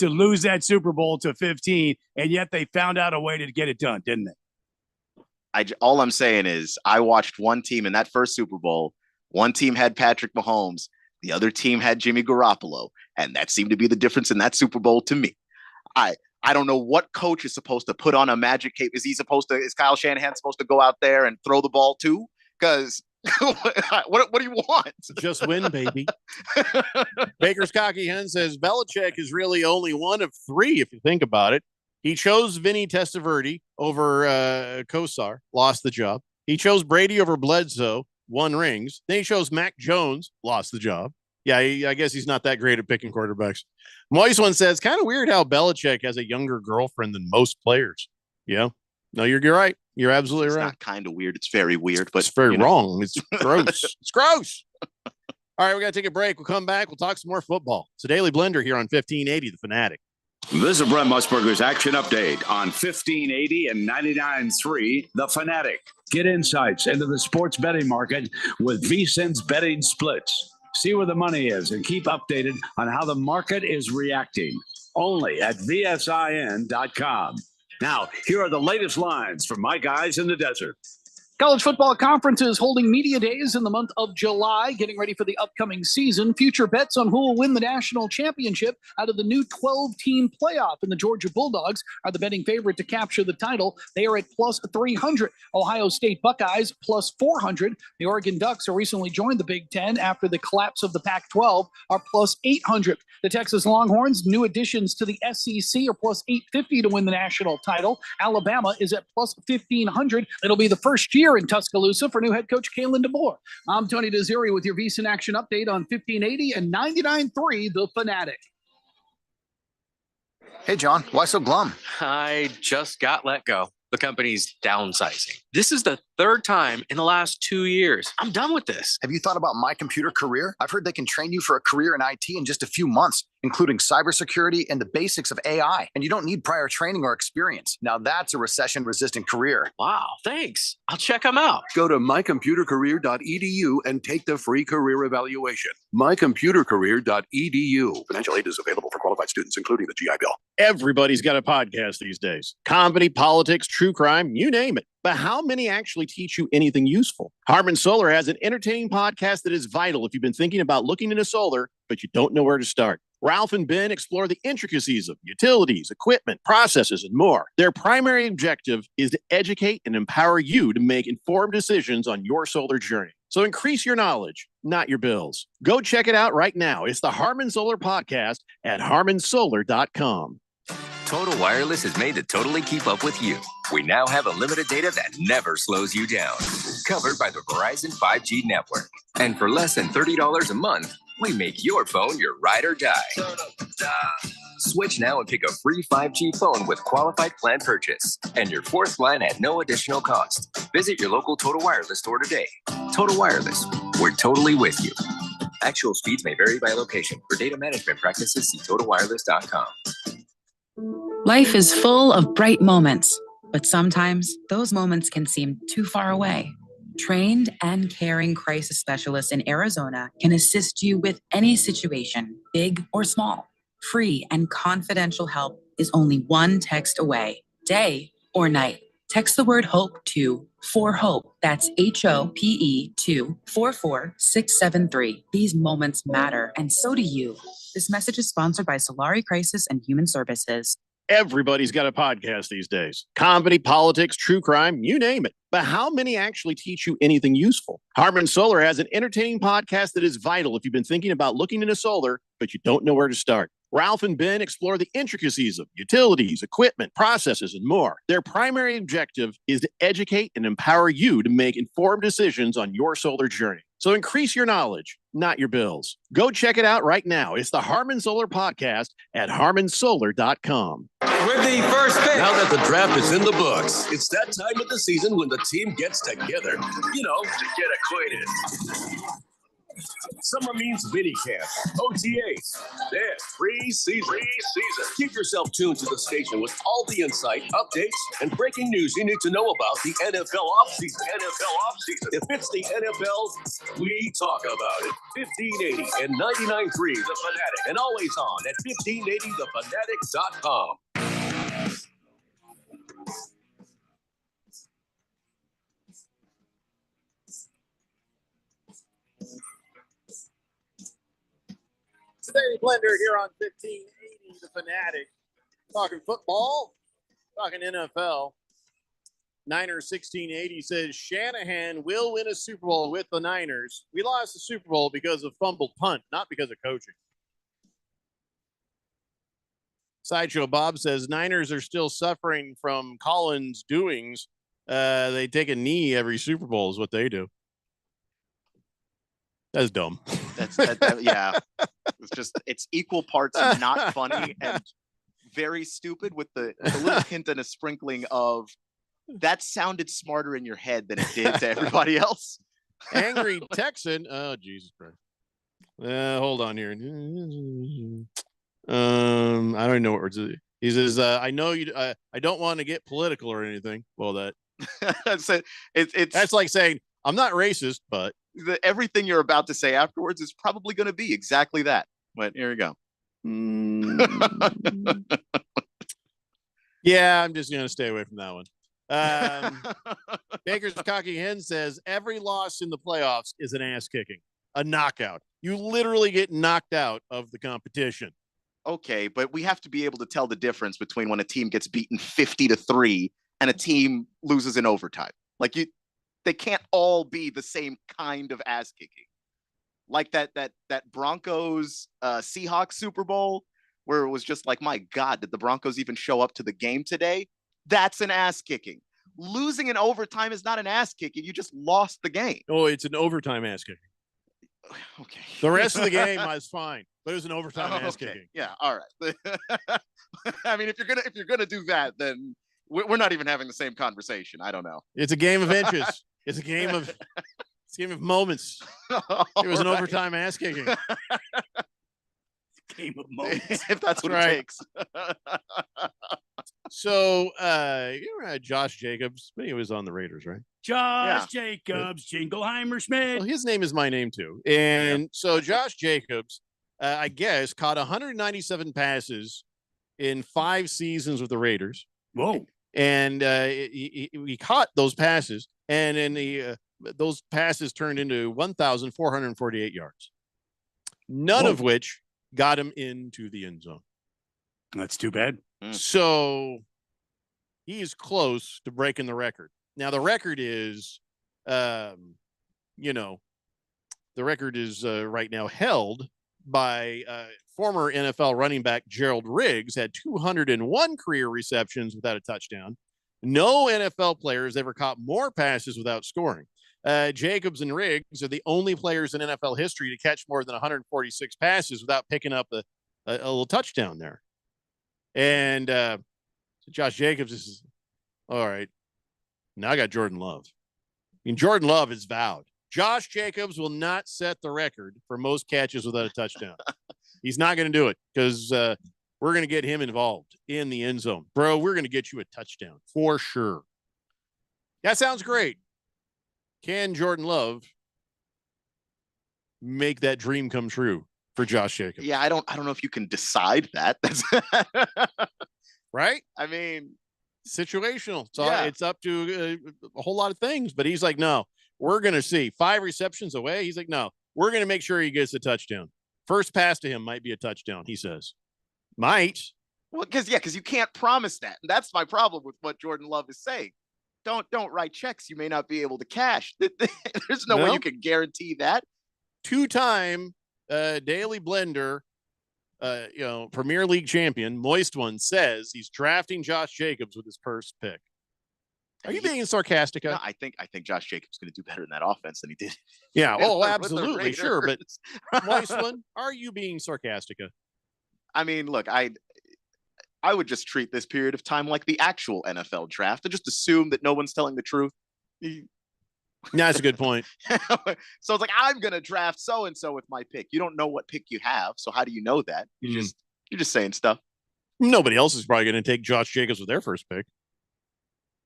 lose that Super Bowl to 15, and yet they found out a way to get it done, didn't they? All I'm saying is I watched one team in that first Super Bowl. One team had Patrick Mahomes. The other team had Jimmy Garoppolo, and that seemed to be the difference in that Super Bowl to me. I don't know what coach is supposed to put on a magic cape. Is Kyle Shanahan supposed to go out there and throw the ball too? Because what do you want? Just win, baby. Baker's Cocky Hen says Belichick is really only one of 3, if you think about it. He chose Vinny Testaverde over Kosar, lost the job. He chose Brady over Bledsoe, won rings. Then he chose Mac Jones, lost the job. Yeah, I guess he's not that great at picking quarterbacks. Moist One says, kind of weird how Belichick has a younger girlfriend than most players. Yeah. No, you're right. You're absolutely right. It's not kind of weird. It's very weird, but it's very wrong. It's gross. It's gross. All right, we got to take a break. We'll come back. We'll talk some more football. It's a Daily Blender here on 1580, The Fanatic. This is Brent Musburger's Action Update on 1580 and 99.3, The Fanatic. Get insights into the sports betting market with VSiN's betting splits. See where the money is and keep updated on how the market is reacting. Only at VSIN.com. Now, here are the latest lines from my guys in the desert. College Football Conference is holding media days in the month of July, getting ready for the upcoming season. Future bets on who will win the national championship out of the new 12-team playoff. And the Georgia Bulldogs are the betting favorite to capture the title. They are at plus 300. Ohio State Buckeyes plus 400. The Oregon Ducks, who recently joined the Big Ten after the collapse of the Pac-12, are plus 800. The Texas Longhorns, new additions to the SEC, are plus 850 to win the national title. Alabama is at plus 1,500. It'll be the first year in Tuscaloosa for new head coach Kalen DeBoer. I'm Tony Desiri with your VSiN Action Update on 1580 and 99.3 The Fanatic. Hey, John, why so glum? I just got let go. The company's downsizing. This is the third time in the last 2 years. I'm done with this. Have you thought about My Computer Career? I've heard they can train you for a career in IT in just a few months, including cybersecurity and the basics of AI. And you don't need prior training or experience. Now that's a recession-resistant career. Wow, thanks. I'll check them out. Go to mycomputercareer.edu and take the free career evaluation. mycomputercareer.edu. Financial aid is available for qualified students, including the GI Bill. Everybody's got a podcast these days. Comedy, politics, true crime, you name it. But how many actually teach you anything useful? Harman Solar has an entertaining podcast that is vital if you've been thinking about looking into solar, but you don't know where to start. Ralph and Ben explore the intricacies of utilities, equipment, processes, and more. Their primary objective is to educate and empower you to make informed decisions on your solar journey. So increase your knowledge, not your bills. Go check it out right now. It's the Harman Solar Podcast at harmansolar.com. Total Wireless is made to totally keep up with you. We now have unlimited data that never slows you down. Covered by the Verizon 5G network. And for less than $30 a month, we make your phone your ride or die. Switch now and pick a free 5G phone with qualified plan purchase. And your fourth line at no additional cost. Visit your local Total Wireless store today. Total Wireless, we're totally with you. Actual speeds may vary by location. For data management practices, see TotalWireless.com. Life is full of bright moments, but sometimes those moments can seem too far away. Trained and caring crisis specialists in Arizona can assist you with any situation, big or small. Free and confidential help is only one text away, day or night. Text the word HOPE to 4HOPE. That's HOPE to 44673. These moments matter, and so do you. This message is sponsored by Solari Crisis and Human Services. Everybody's got a podcast these days. Comedy, politics, true crime, you name it. But how many actually teach you anything useful? Harman Solar has an entertaining podcast that is vital if you've been thinking about looking into solar, but you don't know where to start. Ralph and Ben explore the intricacies of utilities, equipment, processes, and more. Their primary objective is to educate and empower you to make informed decisions on your solar journey. So increase your knowledge, not your bills. Go check it out right now. It's the Harman Solar Podcast at harmansolar.com. With the first pick. Now that the draft is in the books, it's that time of the season when the team gets together, to get acquainted. Summer means mini camp, OTAs, then pre-season. Keep yourself tuned to the station with all the insight, updates, and breaking news you need to know about the NFL offseason. If it's the NFL, we talk about it. 1580 and 99.3 The Fanatic, and always on at 1580thefanatic.com. Today Blender here on 1580 The Fanatic. Talking football, talking NFL. Niners 1680 says Shanahan will win a Super Bowl with the Niners. We lost the Super Bowl because of fumbled punt, not because of coaching. Sideshow Bob says Niners are still suffering from Collins' doings. They take a knee every Super Bowl is what they do. That's dumb. Yeah. It's equal parts not funny and very stupid with the little hint and a sprinkling of that sounded smarter in your head than it did to everybody else. Angry Texan. Oh, Jesus Christ. Hold on here. I don't know what words. He says, I know you, I don't want to get political or anything. Well, that's like saying, I'm not racist, but everything you're about to say afterwards is probably going to be exactly that. But here we go. Yeah, I'm just going to stay away from that one. Baker's Cocky Hen says every loss in the playoffs is an ass kicking, a knockout. You literally get knocked out of the competition. Okay, but we have to be able to tell the difference between when a team gets beaten 50-3 and a team loses in overtime. They can't all be the same kind of ass kicking. Like that Broncos Seahawks Super Bowl where it was just like, my God, did the Broncos even show up to the game today? That's an ass kicking. Losing in overtime is not an ass kicking. You just lost the game. Oh, it's an overtime ass kicking. Okay. The rest of the game was fine, but it was an overtime ass kicking. Yeah, all right. I mean, if you're gonna do that, then we're not even having the same conversation. I don't know. It's a game of inches. It's a game of moments. It was an overtime ass kicking. Game of moments. If that's what Right. it takes. So, you had Josh Jacobs. He was on the Raiders, right? Josh Jacobs, Jingleheimer Schmidt. Well, his name is my name too. And so Josh Jacobs, I guess, caught 197 passes in 5 seasons with the Raiders. Whoa. And he caught those passes, and then those passes turned into 1,448 yards. None of which got him into the end zone. That's too bad. So he is close to breaking the record. Now the record is, right now held by former NFL running back Gerald Riggs. Had 201 career receptions without a touchdown. No NFL players ever caught more passes without scoring. Jacobs and Riggs are the only players in NFL history to catch more than 146 passes without picking up a little touchdown there. And so Josh Jacobs is all right. Now I got Jordan Love. I mean, Jordan Love is vowed. Josh Jacobs will not set the record for most catches without a touchdown. He's not going to do it because we're going to get him involved in the end zone. Bro, we're going to get you a touchdown for sure. That sounds great. Can Jordan Love make that dream come true for Josh Jacobs? Yeah, I don't know if you can decide that. That's right. I mean, situational. So it's up to a whole lot of things. But he's like, no, we're going to see 5 receptions away. He's like, no, we're going to make sure he gets a touchdown. First pass to him might be a touchdown, he says. Might. Well, because you can't promise that. And that's my problem with what Jordan Love is saying. Don't write checks you may not be able to cash. There's no way you can guarantee that. 2-time Daily Blender, Premier League champion, Moist One, says he's drafting Josh Jacobs with his first pick. Are you being sarcastic? No, I think Josh Jacobs is going to do better in that offense than he did. Yeah. Oh, absolutely. Sure. But Moist One, are you being sarcastic? I mean, look, I would just treat this period of time like the actual NFL draft and just assume that no one's telling the truth. That's a good point. So it's like, I'm going to draft so-and-so with my pick. You don't know what pick you have. So how do you know that? You're just saying stuff. Nobody else is probably going to take Josh Jacobs with their first pick.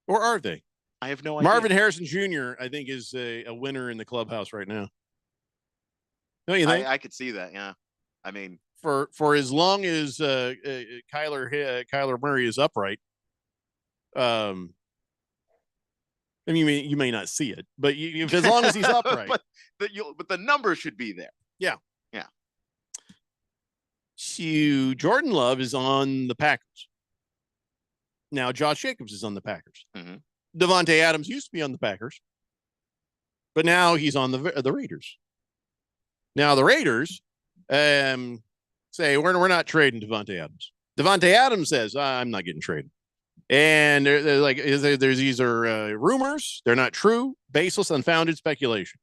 Or are they? I have no idea. Marvin Harrison Jr., I think, is a winner in the clubhouse right now. Don't you think? I could see that, yeah. I mean, for as long as Kyler Murray is upright, I mean, you may not see it, but as long as he's upright, but the number should be there. Yeah. Yeah. So Jordan Love is on the Packers. Now Josh Jacobs is on the Packers. Mm-hmm. Devontae Adams used to be on the Packers, but now he's on the Raiders. Now the Raiders say we're not trading Devontae Adams. Devontae Adams says I'm not getting traded, and they're like these are rumors. They're not true, baseless, unfounded speculation.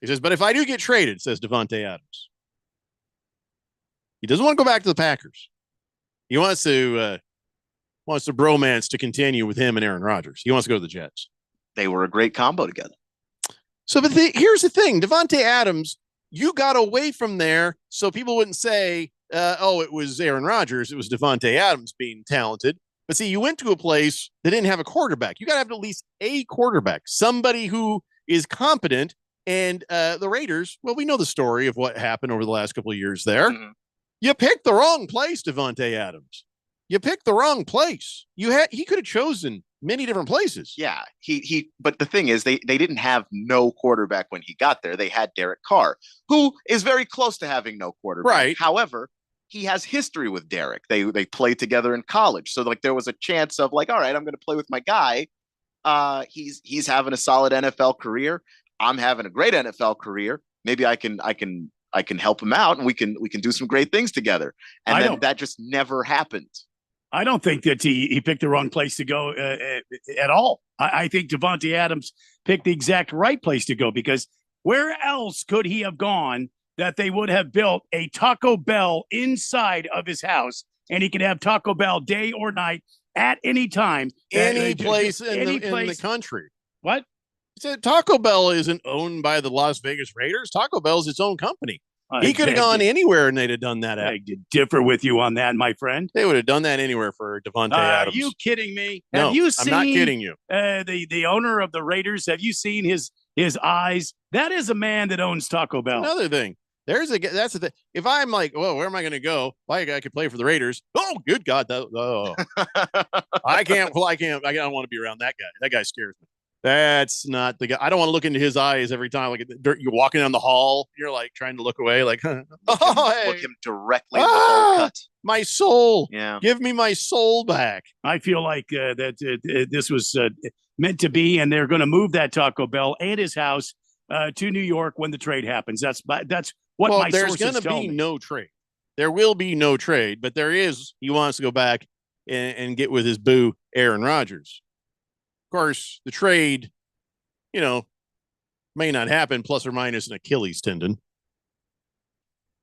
He says, but if I do get traded, says Devontae Adams, he doesn't want to go back to the Packers. He wants the bromance to continue with him and Aaron Rodgers. He wants to go to the Jets. They were a great combo together. So, but here's the thing, Devontae Adams. You got away from there so people wouldn't say, it was Aaron Rodgers. It was Devontae Adams being talented. But see, you went to a place that didn't have a quarterback. You got to have at least a quarterback, somebody who is competent. And the Raiders, well, we know the story of what happened over the last couple of years there. Mm-hmm. You picked the wrong place, Devontae Adams. You picked the wrong place. He could have chosen many different places. Yeah, but the thing is, they didn't have no quarterback when he got there. They had Derek Carr, who is very close to having no quarterback. Right. However, he has history with Derek. They played together in college, so like there was a chance of like, all right, I'm going to play with my guy. He's having a solid NFL career. I'm having a great NFL career. Maybe I can help him out, and we can do some great things together. And then that just never happened. I don't think that he picked the wrong place to go at all. I think Devontae Adams picked the exact right place to go, because where else could he have gone that they would have built a Taco Bell inside of his house, and he could have Taco Bell day or night at any time. Any place in the country. What? Taco Bell isn't owned by the Las Vegas Raiders. Taco Bell is its own company. He could have gone anywhere and they'd have done that. I differ with you on that, my friend. They would have done that anywhere for Devontae Adams. Are you kidding me? No, have you seen, I'm not kidding you. The owner of the Raiders, have you seen his eyes? That is a man that owns Taco Bell. Another thing. That's the thing. If I'm like, well, where am I going to go? Why I could play for the Raiders? Oh, good God. I can't. Well, I can't. I don't want to be around that guy. That guy scares me. That's not the guy. I don't want to look into his eyes every time. Like you're walking down the hall, you're like trying to look away, like look him directly in the bowl cut. My soul. Yeah, give me my soul back. I feel like that this was meant to be, and they're going to move that Taco Bell and his house to New York when the trade happens. That's what my there's sources going to tell be me. no trade. There will be no trade, but there is. He wants to go back and get with his boo, Aaron Rodgers. Of course, the trade, may not happen, plus or minus an Achilles tendon.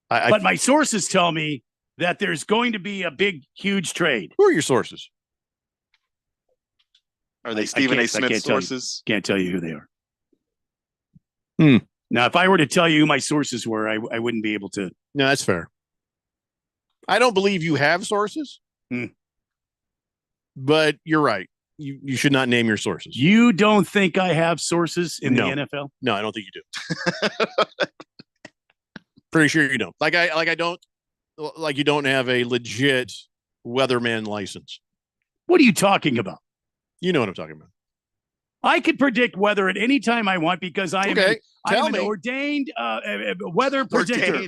But my sources tell me that there's going to be a big, huge trade. Who are your sources? Are they Stephen A. Smith sources? Can't tell you who they are. Now, if I were to tell you who my sources were, I wouldn't be able to. No, that's fair. I don't believe you have sources, but you're right. You should not name your sources. You don't think I have sources in the NFL? No, I don't think you do. Pretty sure you don't. You don't have a legit weatherman license. What are you talking about? You know what I'm talking about. I can predict weather at any time I want because I am an ordained weather predictor.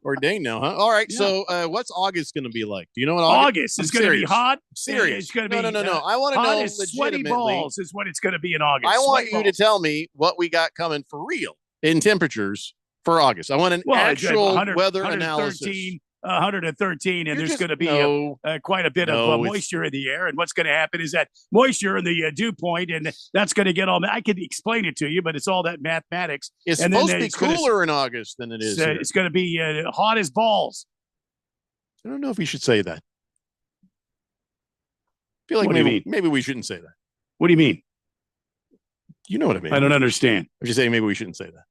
Ordained now, huh? All right. Yeah. So, what's August going to be like? Do you know what August is going to be? Hot. Serious. It's going to be no. I want to know. Sweaty balls is what it's going to be in August. I want you to tell me what we got coming for real in temperatures for August. I want an actual weather analysis. 113, and there's going to be quite a bit of moisture in the air. And what's going to happen is that moisture in the dew point, and that's going to get all. I could explain it to you, but it's all that mathematics. It's supposed to be cooler in August than it is. It's going to be hot as balls. I don't know if we should say that. I feel like maybe we shouldn't say that. What do you mean? You know what I mean. I don't understand. I'm just saying maybe we shouldn't say that.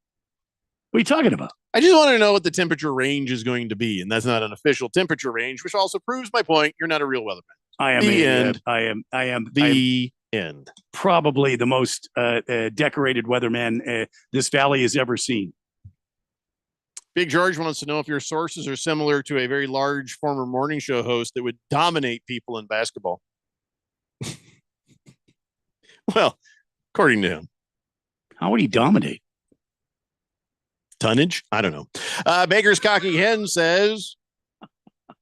What are you talking about? I just want to know what the temperature range is going to be, and that's not an official temperature range, which also proves my point. You're not a real weatherman. I am. I am the end. Probably the most decorated weatherman this valley has ever seen. Big George wants to know if your sources are similar to a very large former morning show host that would dominate people in basketball. Well, according to him. How would he dominate? Tonnage? I don't know. Baker's Cocky Hen says,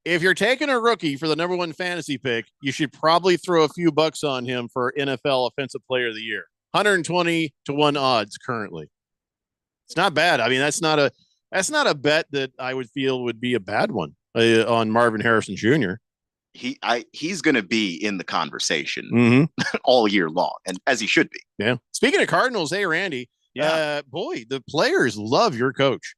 if you're taking a rookie for the number one fantasy pick, you should probably throw a few bucks on him for NFL Offensive Player of the Year. 120 to 1 odds currently. It's not bad. I mean, that's not a bet that I would feel would be a bad one on Marvin Harrison Jr. He's going to be in the conversation all year long, and as he should be. Yeah. Speaking of Cardinals, hey Randy. Yeah. Boy, the players love your coach.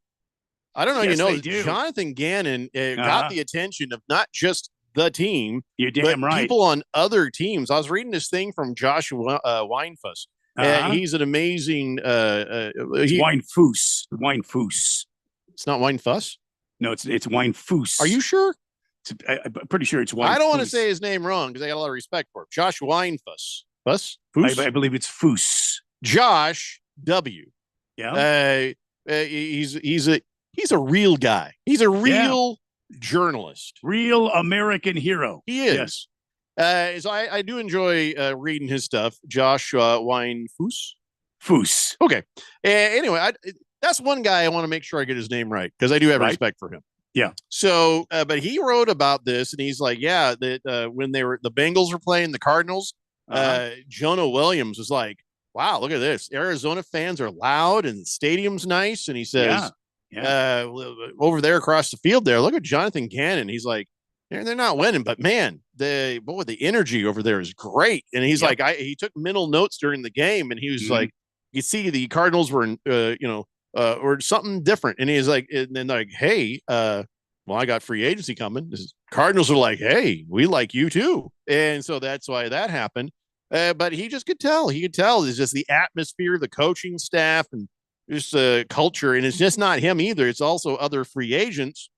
I don't know. Yes, Jonathan Gannon got the attention of not just the team, you're damn right, people on other teams. I was reading this thing from Joshua Weinfuss. He's an amazing Weinfuss. Weinfuss. It's not Weinfuss. No, it's Weinfuss. Are you sure? I'm pretty sure it's Weinfuss. I don't want to say his name wrong because I got a lot of respect for him. Josh Weinfuss. I believe it's Fuss. Josh W. Yeah. He's a real guy. He's a real journalist. Real American hero. He is. Yes. So I do enjoy reading his stuff. Josh Weinfuss. Fuss. Okay. Anyway, that's one guy I want to make sure I get his name right because I do have respect for him. Yeah. So, but he wrote about this, and he's like, that when the Bengals were playing the Cardinals, Jonah Williams was like, wow, look at this. Arizona fans are loud and the stadium's nice. And he says, over there across the field there, look at Jonathan Gannon. He's like, they're not winning, but man, the energy over there is great. And he's like, he took mental notes during the game, and he was like, you see the Cardinals were, or something different. And he's like, and then like, hey, well, I got free agency coming. Cardinals are like, hey, we like you too. And so that's why that happened. But he just could tell. He could tell it's just the atmosphere, the coaching staff, and just culture. And it's just not him either. It's also other free agents.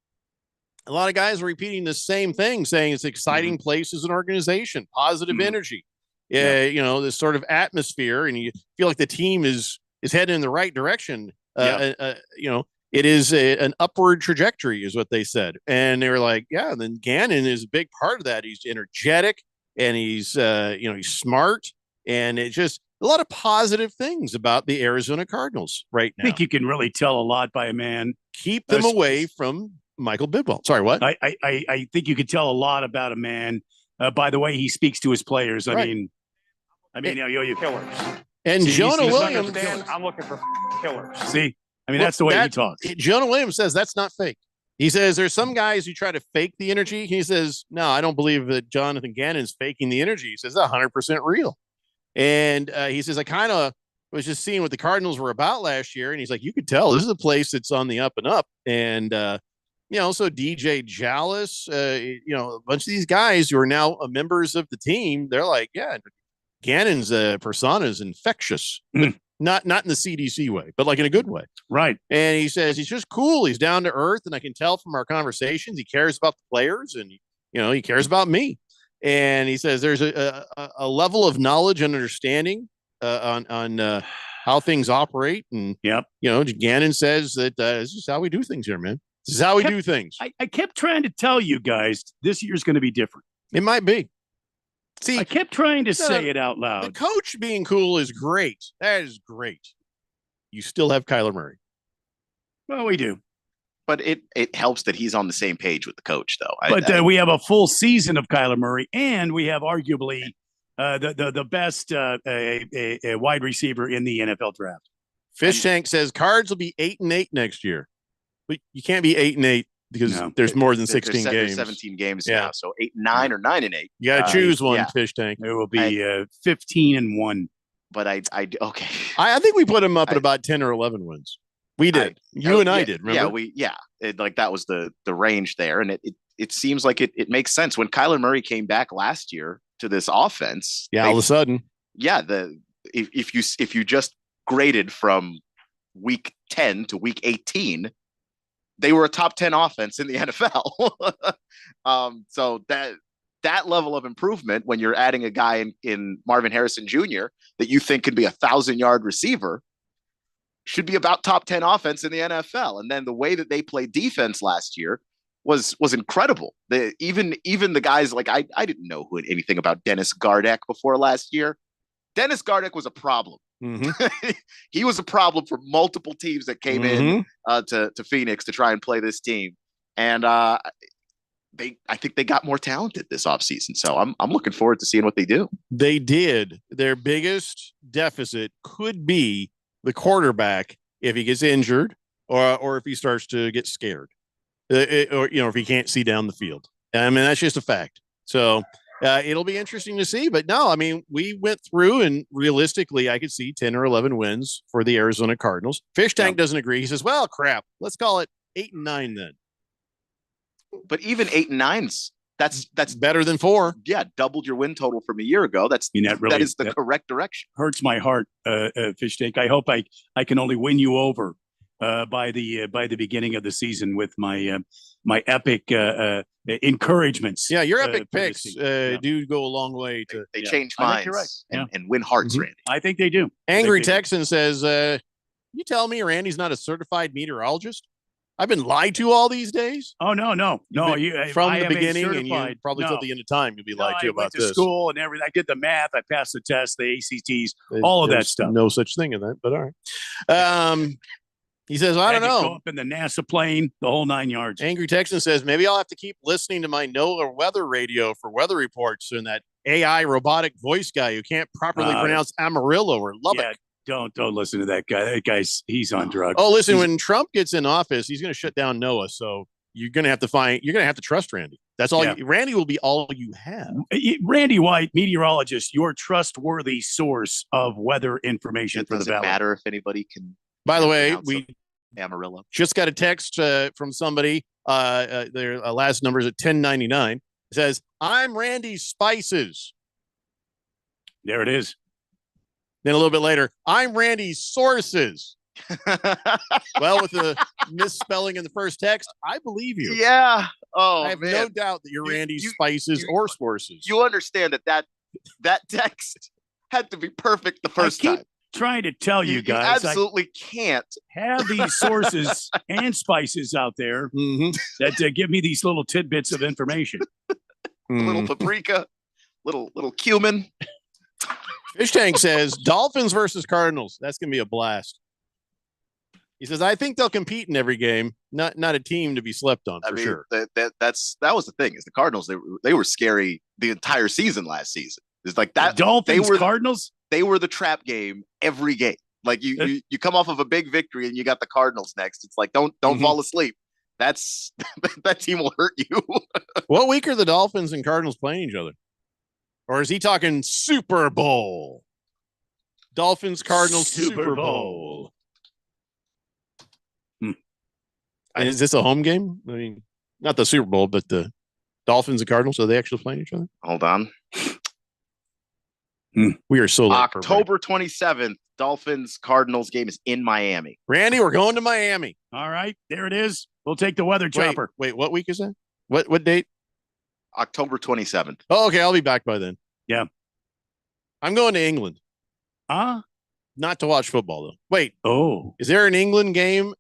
A lot of guys are repeating the same thing, saying it's exciting place as an organization, positive energy. You know, this sort of atmosphere, and you feel like the team is heading in the right direction. You know, it is an upward trajectory is what they said. And they were like, yeah, and then Gannon is a big part of that. He's energetic and he's, you know, he's smart, and it's just a lot of positive things about the Arizona Cardinals right now. I think you can really tell a lot by a man. Keep them away from Michael Bidwell. Sorry, what? I think you could tell a lot about a man by the way he speaks to his players. I mean, you killers. And See, Jonah Williams, I'm looking for killers. See, I mean, that's the way he talks. Jonah Williams says that's not fake. He says there's some guys who try to fake the energy. He says, no, I don't believe that Jonathan Gannon's faking the energy. He says 100% real. And he says, I kind of was just seeing what the Cardinals were about last year. And he's like, you could tell this is a place that's on the up and up. And, you know, so DJ Jalis, you know, a bunch of these guys who are now members of the team, they're like, yeah, Gannon's persona is infectious. Not in the CDC way, but like in a good way. Right. And he says he's just cool. He's down to earth. And I can tell from our conversations, he cares about the players, and, you know, he cares about me. And he says there's a level of knowledge and understanding on how things operate. And, you know, Gannon says that this is how we do things here, man. This is how we do things. I kept trying to tell you guys this year's going to be different. It might be. See, I kept trying to say it out loud. The coach being cool is great. That is great. You still have Kyler Murray. Well, we do. But it helps that he's on the same page with the coach, though. But we have a full season of Kyler Murray, and we have arguably the best a wide receiver in the NFL draft. Fish Tank says Cards will be 8-8 next year. But you can't be 8-8 because there's more than 16 games. There's 17 games now, so 8-9 or 9-8. You got to choose one, Fish Tank. It will be 15-1. But okay. I think we put him up at about 10 or 11 wins. We did. You and I did. Remember? Like that was the range there, and it seems like it makes sense when Kyler Murray came back last year to this offense. Yeah, all of a sudden. Yeah, if you just graded from week 10 to week 18. They were a top 10 offense in the NFL. So that level of improvement when you're adding a guy in Marvin Harrison Jr. that you think could be 1,000-yard receiver should be about top 10 offense in the NFL. And then the way that they played defense last year was incredible. Even the guys like I didn't know anything about Dennis Gardeck before last year. Dennis Gardeck was a problem. Mm-hmm. He was a problem for multiple teams that came in to Phoenix to try and play this team. And I think they got more talented this offseason. So I'm looking forward to seeing what they do. They did. Their biggest deficit could be the quarterback if he gets injured or if he starts to get scared or, you know, if he can't see down the field. I mean, that's just a fact. So it'll be interesting to see. But no, I mean, we went through and realistically, I could see 10 or 11 wins for the Arizona Cardinals. Fish Tank doesn't agree. He says, well, crap, let's call it 8-9 then. But even 8-9's that's better than 4. Yeah, doubled your win total from a year ago. That is the correct direction. Hurts my heart, Fish Tank. I hope I can only win you over by the beginning of the season with my my epic encouragements. Yeah, your epic picks do go a long way to they change minds right. and win hearts, Randy. I think they do. Angry Texan says, you tell me Randy's not a certified meteorologist? I've been lied to all these days. Oh no! From the beginning, and you probably till the end of time, you'll be lied to about this. School and everything. I did the math. I passed the test, the ACTs, all of that stuff. No such thing in that, but all right. He says, I don't know. Go up in the NASA plane, the whole 9 yards. Angry Texan says, maybe I'll have to keep listening to my NOAA weather radio for weather reports and that AI robotic voice guy who can't properly pronounce Amarillo or Lubbock. Yeah, don't listen to that guy. That guy's he's on drugs. Oh, listen, when Trump gets in office, he's going to shut down NOAA. So you're going to have to trust Randy. That's all. Randy will be all you have. Randy White, meteorologist, your trustworthy source of weather information for the Valley. Doesn't matter if anybody can. By the way, we Amarillo. Just got a text from somebody. Their last number is at 1099. It says, "I'm Randy Spices." There it is. Then a little bit later, "I'm Randy Sources." Well, with the misspelling in the first text, I believe you. Yeah. Oh, I have man. no doubt that you're Randy Spices or Sources. You understand that text had to be perfect the first time. Trying to tell you guys, you absolutely can't have these sources and spices out there that give me these little tidbits of information. A little paprika, little cumin. Fish Tank says Dolphins versus Cardinals. That's gonna be a blast. He says, "I think they'll compete in every game. Not a team to be slept on for sure." That was the thing. Is the Cardinals? They were scary the entire season last season. It's like that. The Dolphins, Cardinals. They were the trap game every game. Like you come off of a big victory and you got the Cardinals next. It's like don't fall asleep. That's that team will hurt you. What week are the Dolphins and Cardinals playing each other? Or is he talking Super Bowl? Dolphins, Cardinals, Super Bowl. Is this a home game? I mean, not the Super Bowl, but the Dolphins and Cardinals. Are they actually playing each other? Hold on. We are so late. October 27th, Dolphins Cardinals game is in Miami. Randy, we're going to Miami. All right, there it is. We'll take the weather chopper. Wait, what week is that? What date? October 27th. Oh, okay, I'll be back by then. Yeah. I'm going to England. Not to watch football though. Wait. Oh. Is there an England game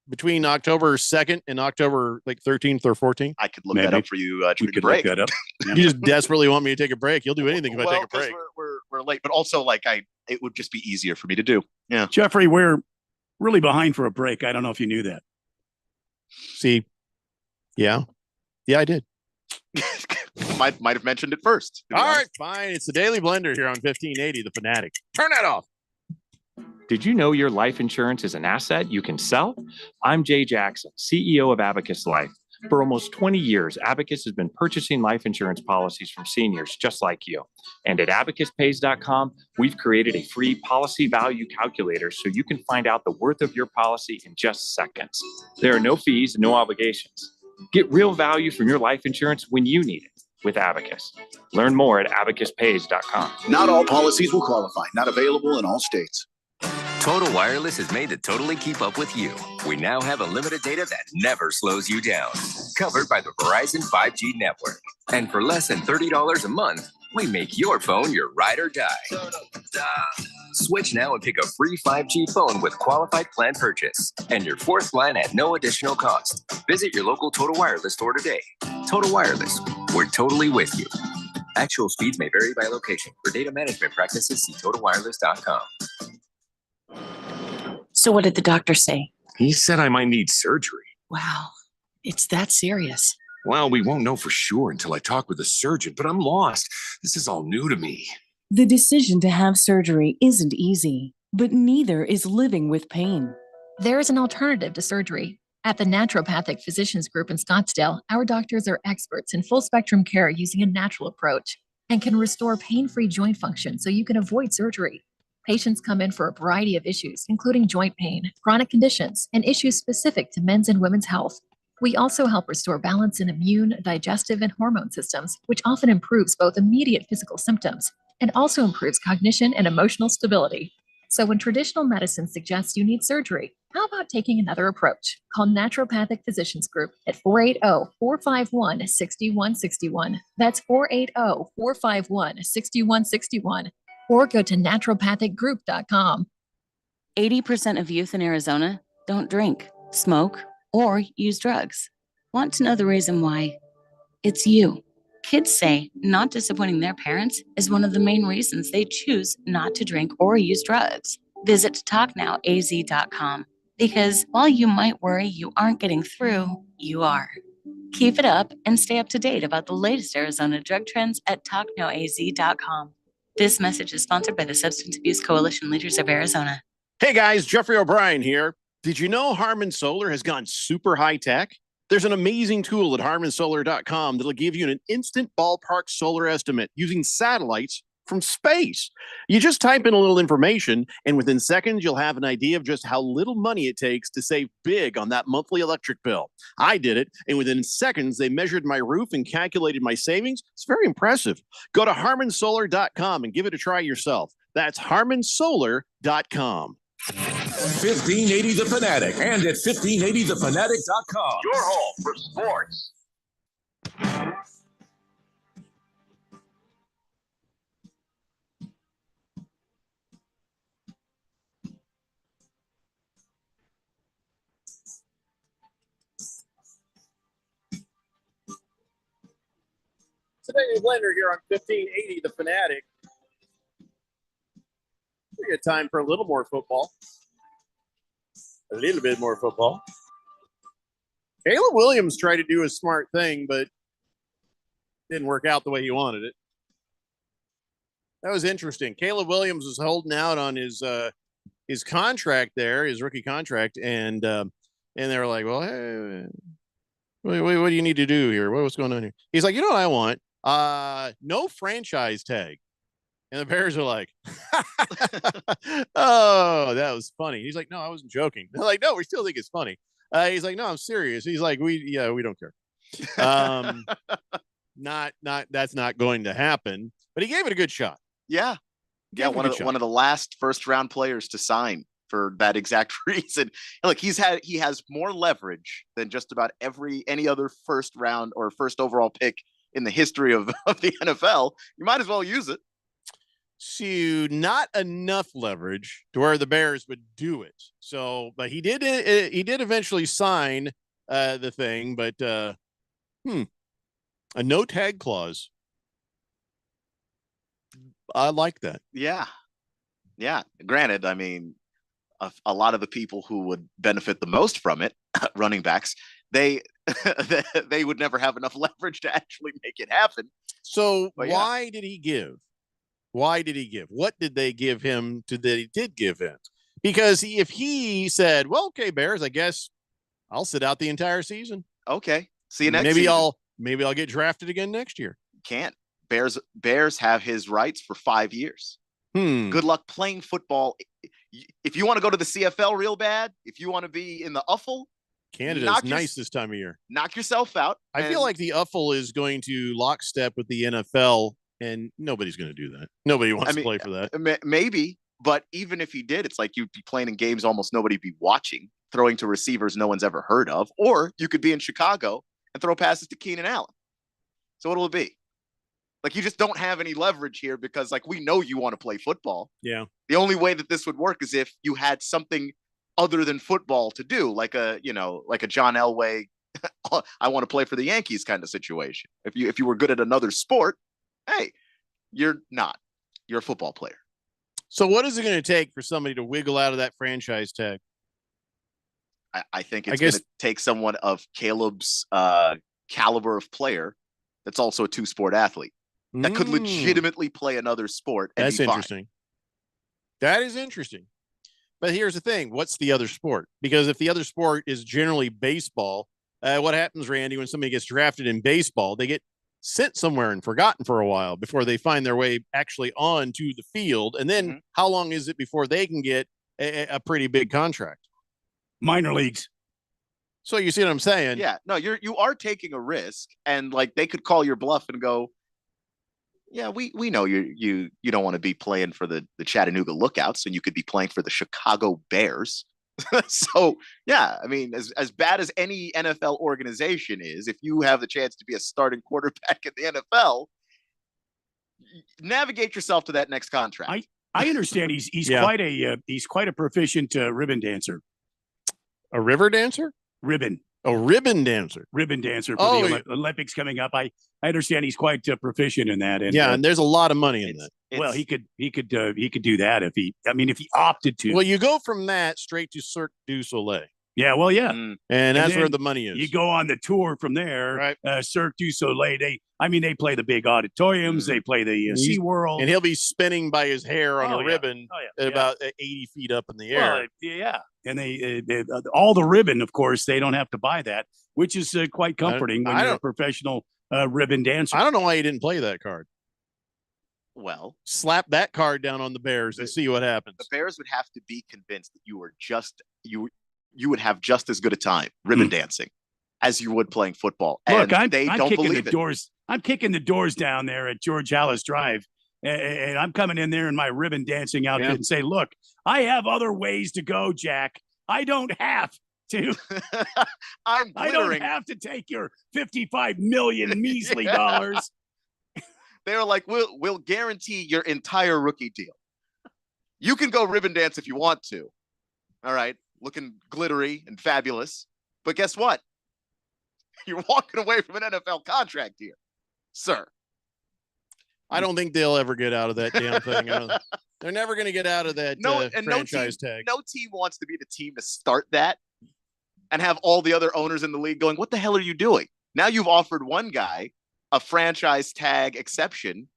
between October 2nd and October 13th or 14th? I could look that up for you. We could look that up. You just desperately want me to take a break. You'll do anything if I take a break. We're late, but also it would just be easier for me to do. Yeah. Jeffrey, we're really behind for a break. I don't know if you knew that. See, yeah, I did. might have mentioned it first. All right, fine. It's the Daily Blender here on 1580, The Fanatic. Turn that off. Did you know your life insurance is an asset you can sell? I'm Jay Jackson, CEO of Abacus Life. For almost 20 years, Abacus has been purchasing life insurance policies from seniors just like you. And at abacuspays.com, we've created a free policy value calculator so you can find out the worth of your policy in just seconds. There are no fees and no obligations. Get real value from your life insurance when you need it with Abacus. Learn more at abacuspays.com. Not all policies will qualify. Not available in all states. Total Wireless is made to totally keep up with you. We now have unlimited data that never slows you down. Covered by the Verizon 5G network. And for less than $30 a month, we make your phone your ride or die. Switch now and pick a free 5G phone with qualified plan purchase. And your fourth line at no additional cost. Visit your local Total Wireless store today. Total Wireless, we're totally with you. Actual speeds may vary by location. For data management practices, see TotalWireless.com. So what did the doctor say? He said I might need surgery. Wow, it's that serious. Well, we won't know for sure until I talk with a surgeon, but I'm lost. This is all new to me. The decision to have surgery isn't easy, but neither is living with pain. There is an alternative to surgery. At the Naturopathic Physicians Group in Scottsdale, our doctors are experts in full spectrum care using a natural approach and can restore pain-free joint function so you can avoid surgery. Patients come in for a variety of issues, including joint pain, chronic conditions, and issues specific to men's and women's health. We also help restore balance in immune, digestive, and hormone systems, which often improves both immediate physical symptoms and also improves cognition and emotional stability. So when traditional medicine suggests you need surgery, how about taking another approach? Call Naturopathic Physicians Group at 480-451-6161. That's 480-451-6161. Or go to naturopathicgroup.com. 80% of youth in Arizona don't drink, smoke, or use drugs. Want to know the reason why? It's you. Kids say not disappointing their parents is one of the main reasons they choose not to drink or use drugs. Visit talknowaz.com because while you might worry you aren't getting through, you are. Keep it up and stay up to date about the latest Arizona drug trends at talknowaz.com. This message is sponsored by the Substance Abuse Coalition Leaders of Arizona. Hey guys, Jeffrey O'Brien here. Did you know Harman Solar has gone super high tech? There's an amazing tool at harmansolar.com that'll give you an instant ballpark solar estimate using satellites from space. You just type in a little information, and within seconds, you'll have an idea of just how little money it takes to save big on that monthly electric bill. I did it, and within seconds, they measured my roof and calculated my savings. It's very impressive. Go to HarmonSolar.com and give it a try yourself. That's HarmonSolar.com. 1580 The Fanatic and at 1580thefanatic.com. Your home for sports. Today, Blender here on 1580 The Fanatic. We got time for a little more football. A little bit more football. Caleb Williams tried to do a smart thing, but didn't work out the way he wanted it. That was interesting. Caleb Williams was holding out on his contract there, his rookie contract, and they were like, "Well, hey, what do you need to do here? What's going on here?" He's like, "You know what I want? No franchise tag." And the Bears are like, "Oh, that was funny." He's like, "No, I wasn't joking." They're like, "No, we still think it's funny." He's like, "No, I'm serious." He's like, we don't care." That's not going to happen. But he gave it a good shot. Yeah. Yeah, one of the last first round players to sign for that exact reason. Look, he has more leverage than just about any other first round or first overall pick in the history of the NFL. You might as well use it. So not enough leverage to where the Bears would do it. So, but he did eventually sign the thing, but a no tag clause. I like that. Yeah. Yeah. Granted, I mean, a lot of the people who would benefit the most from it, running backs, they would never have enough leverage to actually make it happen. So why did he give? Why did he give? What did they give him that he did give him? Because if he said, "Well, okay, Bears, I guess I'll sit out the entire season." Okay. See you next season. Maybe I'll get drafted again next year. Can't. Bears have his rights for 5 years. Good luck playing football. If you want to go to the CFL real bad, if you want to be in the UFL, Canada's nice this time of year. Knock yourself out. I feel like the UFL is going to lockstep with the NFL. And nobody's going to do that. Nobody wants to play for that. Maybe, but even if he did, it's like you'd be playing in games almost nobody'd be watching, throwing to receivers no one's ever heard of, or you could be in Chicago and throw passes to Keenan Allen. So what'll it be? Like, you just don't have any leverage here because, like, we know you want to play football. Yeah. The only way that this would work is if you had something other than football to do, like a John Elway, I want to play for the Yankees kind of situation. If you were good at another sport, hey, you're not. You're a football player. So what is it going to take for somebody to wiggle out of that franchise tag? I think it's going to take someone of Caleb's caliber of player that's also a two-sport athlete that could legitimately play another sport. And that's interesting. That is interesting. But here's the thing. What's the other sport? Because if the other sport is generally baseball, what happens, Randy, when somebody gets drafted in baseball, they get sent somewhere and forgotten for a while before they find their way actually onto the field. And then how long is it before they can get a pretty big contract? Minor leagues. So you see what I'm saying? Yeah, no, you are taking a risk, and like they could call your bluff and go, "Yeah, we know you don't want to be playing for the Chattanooga Lookouts, and you could be playing for the Chicago Bears." So yeah, I mean, as bad as any NFL organization is, if you have the chance to be a starting quarterback in the NFL, navigate yourself to that next contract. I understand he's quite a proficient ribbon dancer. A river dancer? Ribbon. A ribbon dancer. Ribbon dancer for the Olympics coming up. I understand he's quite proficient in that. And, and there's a lot of money in that. Well, he could do that if he opted to. Well, you go from that straight to Cirque du Soleil. Yeah, well, yeah. And that's where the money is. You go on the tour from there, right? Cirque du Soleil. They play the big auditoriums. They play the SeaWorld. And he'll be spinning by his hair on a ribbon at about 80 feet up in the air. Well, yeah. And they all the ribbon, of course, they don't have to buy that, which is quite comforting when you're a professional ribbon dancer. I don't know why you didn't play that card. Well, slap that card down on the Bears and see what happens. The Bears would have to be convinced that you would have just as good a time ribbon dancing as you would playing football. Look, And I'm don't kicking believe the it. doors. I'm kicking the doors down there at George Hallis Drive, and I'm coming in there in my ribbon dancing outfit and say, "Look, I have other ways to go, Jack. I don't have to. I don't have to take your 55 million measly dollars." They were like, "We'll guarantee your entire rookie deal. You can go ribbon dance if you want to. All right, looking glittery and fabulous. But guess what? You're walking away from an NFL contract here, sir." I don't think they'll ever get out of that damn thing. They're never going to get out of that franchise tag. No team wants to be the team to start that and have all the other owners in the league going, "What the hell are you doing?" Now you've offered one guy a franchise tag exception.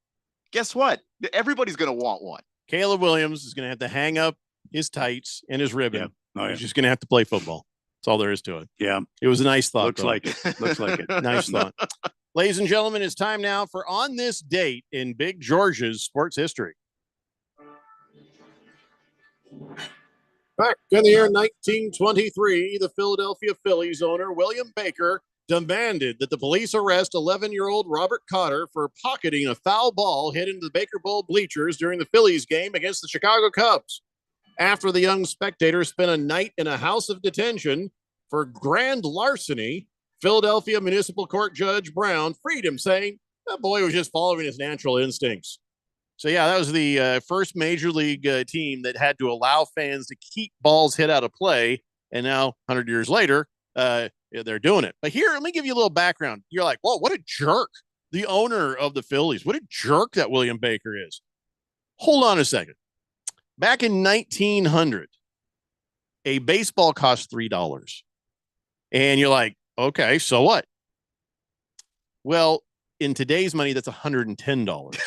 Guess what? Everybody's going to want one. Caleb Williams is going to have to hang up his tights and his ribbon. Yeah. Oh, yeah. He's just going to have to play football. That's all there is to it. Yeah. It was a nice thought. Looks like it. Looks like it. Nice thought. Ladies and gentlemen, it's time now for On This Date in Big George's sports history. Back in the year 1923, the Philadelphia Phillies owner, William Baker, demanded that the police arrest 11-year-old Robert Cotter for pocketing a foul ball hit into the Baker Bowl bleachers during the Phillies game against the Chicago Cubs. After the young spectator spent a night in a house of detention for grand larceny, Philadelphia Municipal Court Judge Brown freed him, saying that boy was just following his natural instincts. So, yeah, that was the first major league team that had to allow fans to keep balls hit out of play. And now, 100 years later, they're doing it. But here, let me give you a little background. You're like, whoa, what a jerk. The owner of the Phillies. What a jerk that William Baker is. Hold on a second. Back in 1900, a baseball cost $3. And you're like, okay, so what? Well, in today's money, that's $110.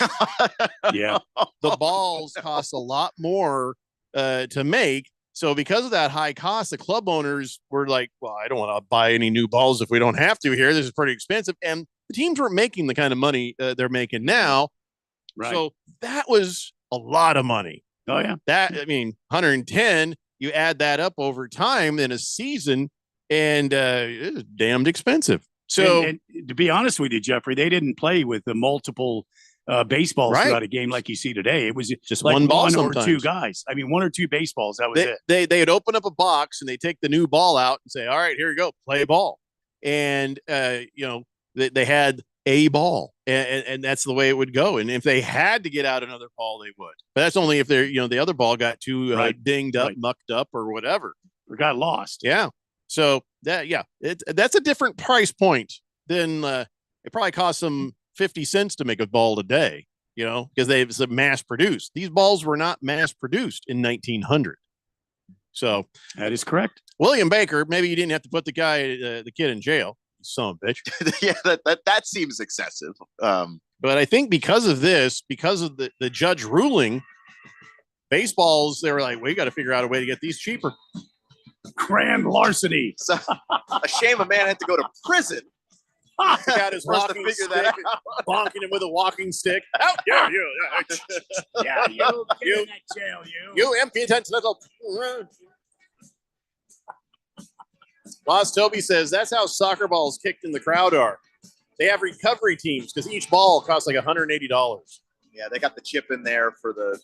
Yeah. The balls cost a lot more to make. So because of that high cost, the club owners were like, well, I don't want to buy any new balls if we don't have to here. This is pretty expensive. And the teams weren't making the kind of money they're making now. Right. So that was a lot of money. Oh, yeah. 110, you add that up over time in a season, and it was damned expensive. So and to be honest with you, Jeffrey, they didn't play with the multiple baseballs throughout a game like you see today. It was just like one ball or sometimes. two guys. I mean, one or two baseballs. That was it. They'd open up a box and they take the new ball out and say, all right, here you go, play ball. And, they had a ball and that's the way it would go. And if they had to get out another ball, they would. But that's only if they're, the other ball got too dinged up, mucked up or whatever. Or got lost. Yeah. So that's a different price point than it probably costs them 50 cents to make a ball today, because it's mass produced. These balls were not mass produced in 1900. So that is correct. William Baker, maybe you didn't have to put the kid in jail. Son of a bitch. Yeah, that seems excessive. But I think because of the judge ruling, baseballs, they were like, we got to figure out a way to get these cheaper. Grand larceny. So, a shame a man had to go to prison. He got his walking stick, bonking him with a walking stick. How dare you? Yeah, you in that jail, You impudent little. Boss Toby says that's how soccer balls kicked in the crowd are. They have recovery teams because each ball costs like $180. Yeah, they got the chip in there for the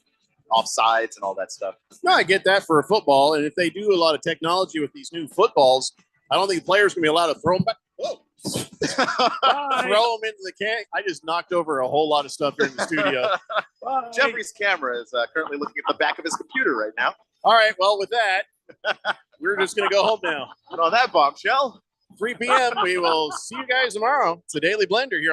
offsides and all that stuff. No, I get that for a football. And if they do a lot of technology with these new footballs, I don't think players can be allowed to throw them back. Whoa. Throw them into the can. I just knocked over a whole lot of stuff here in the studio. Jeffrey's camera is currently looking at the back of his computer right now. All right. Well, with that, we're just going to go home now. And on that bombshell, 3 p.m. We will see you guys tomorrow. It's the Daily Blender here.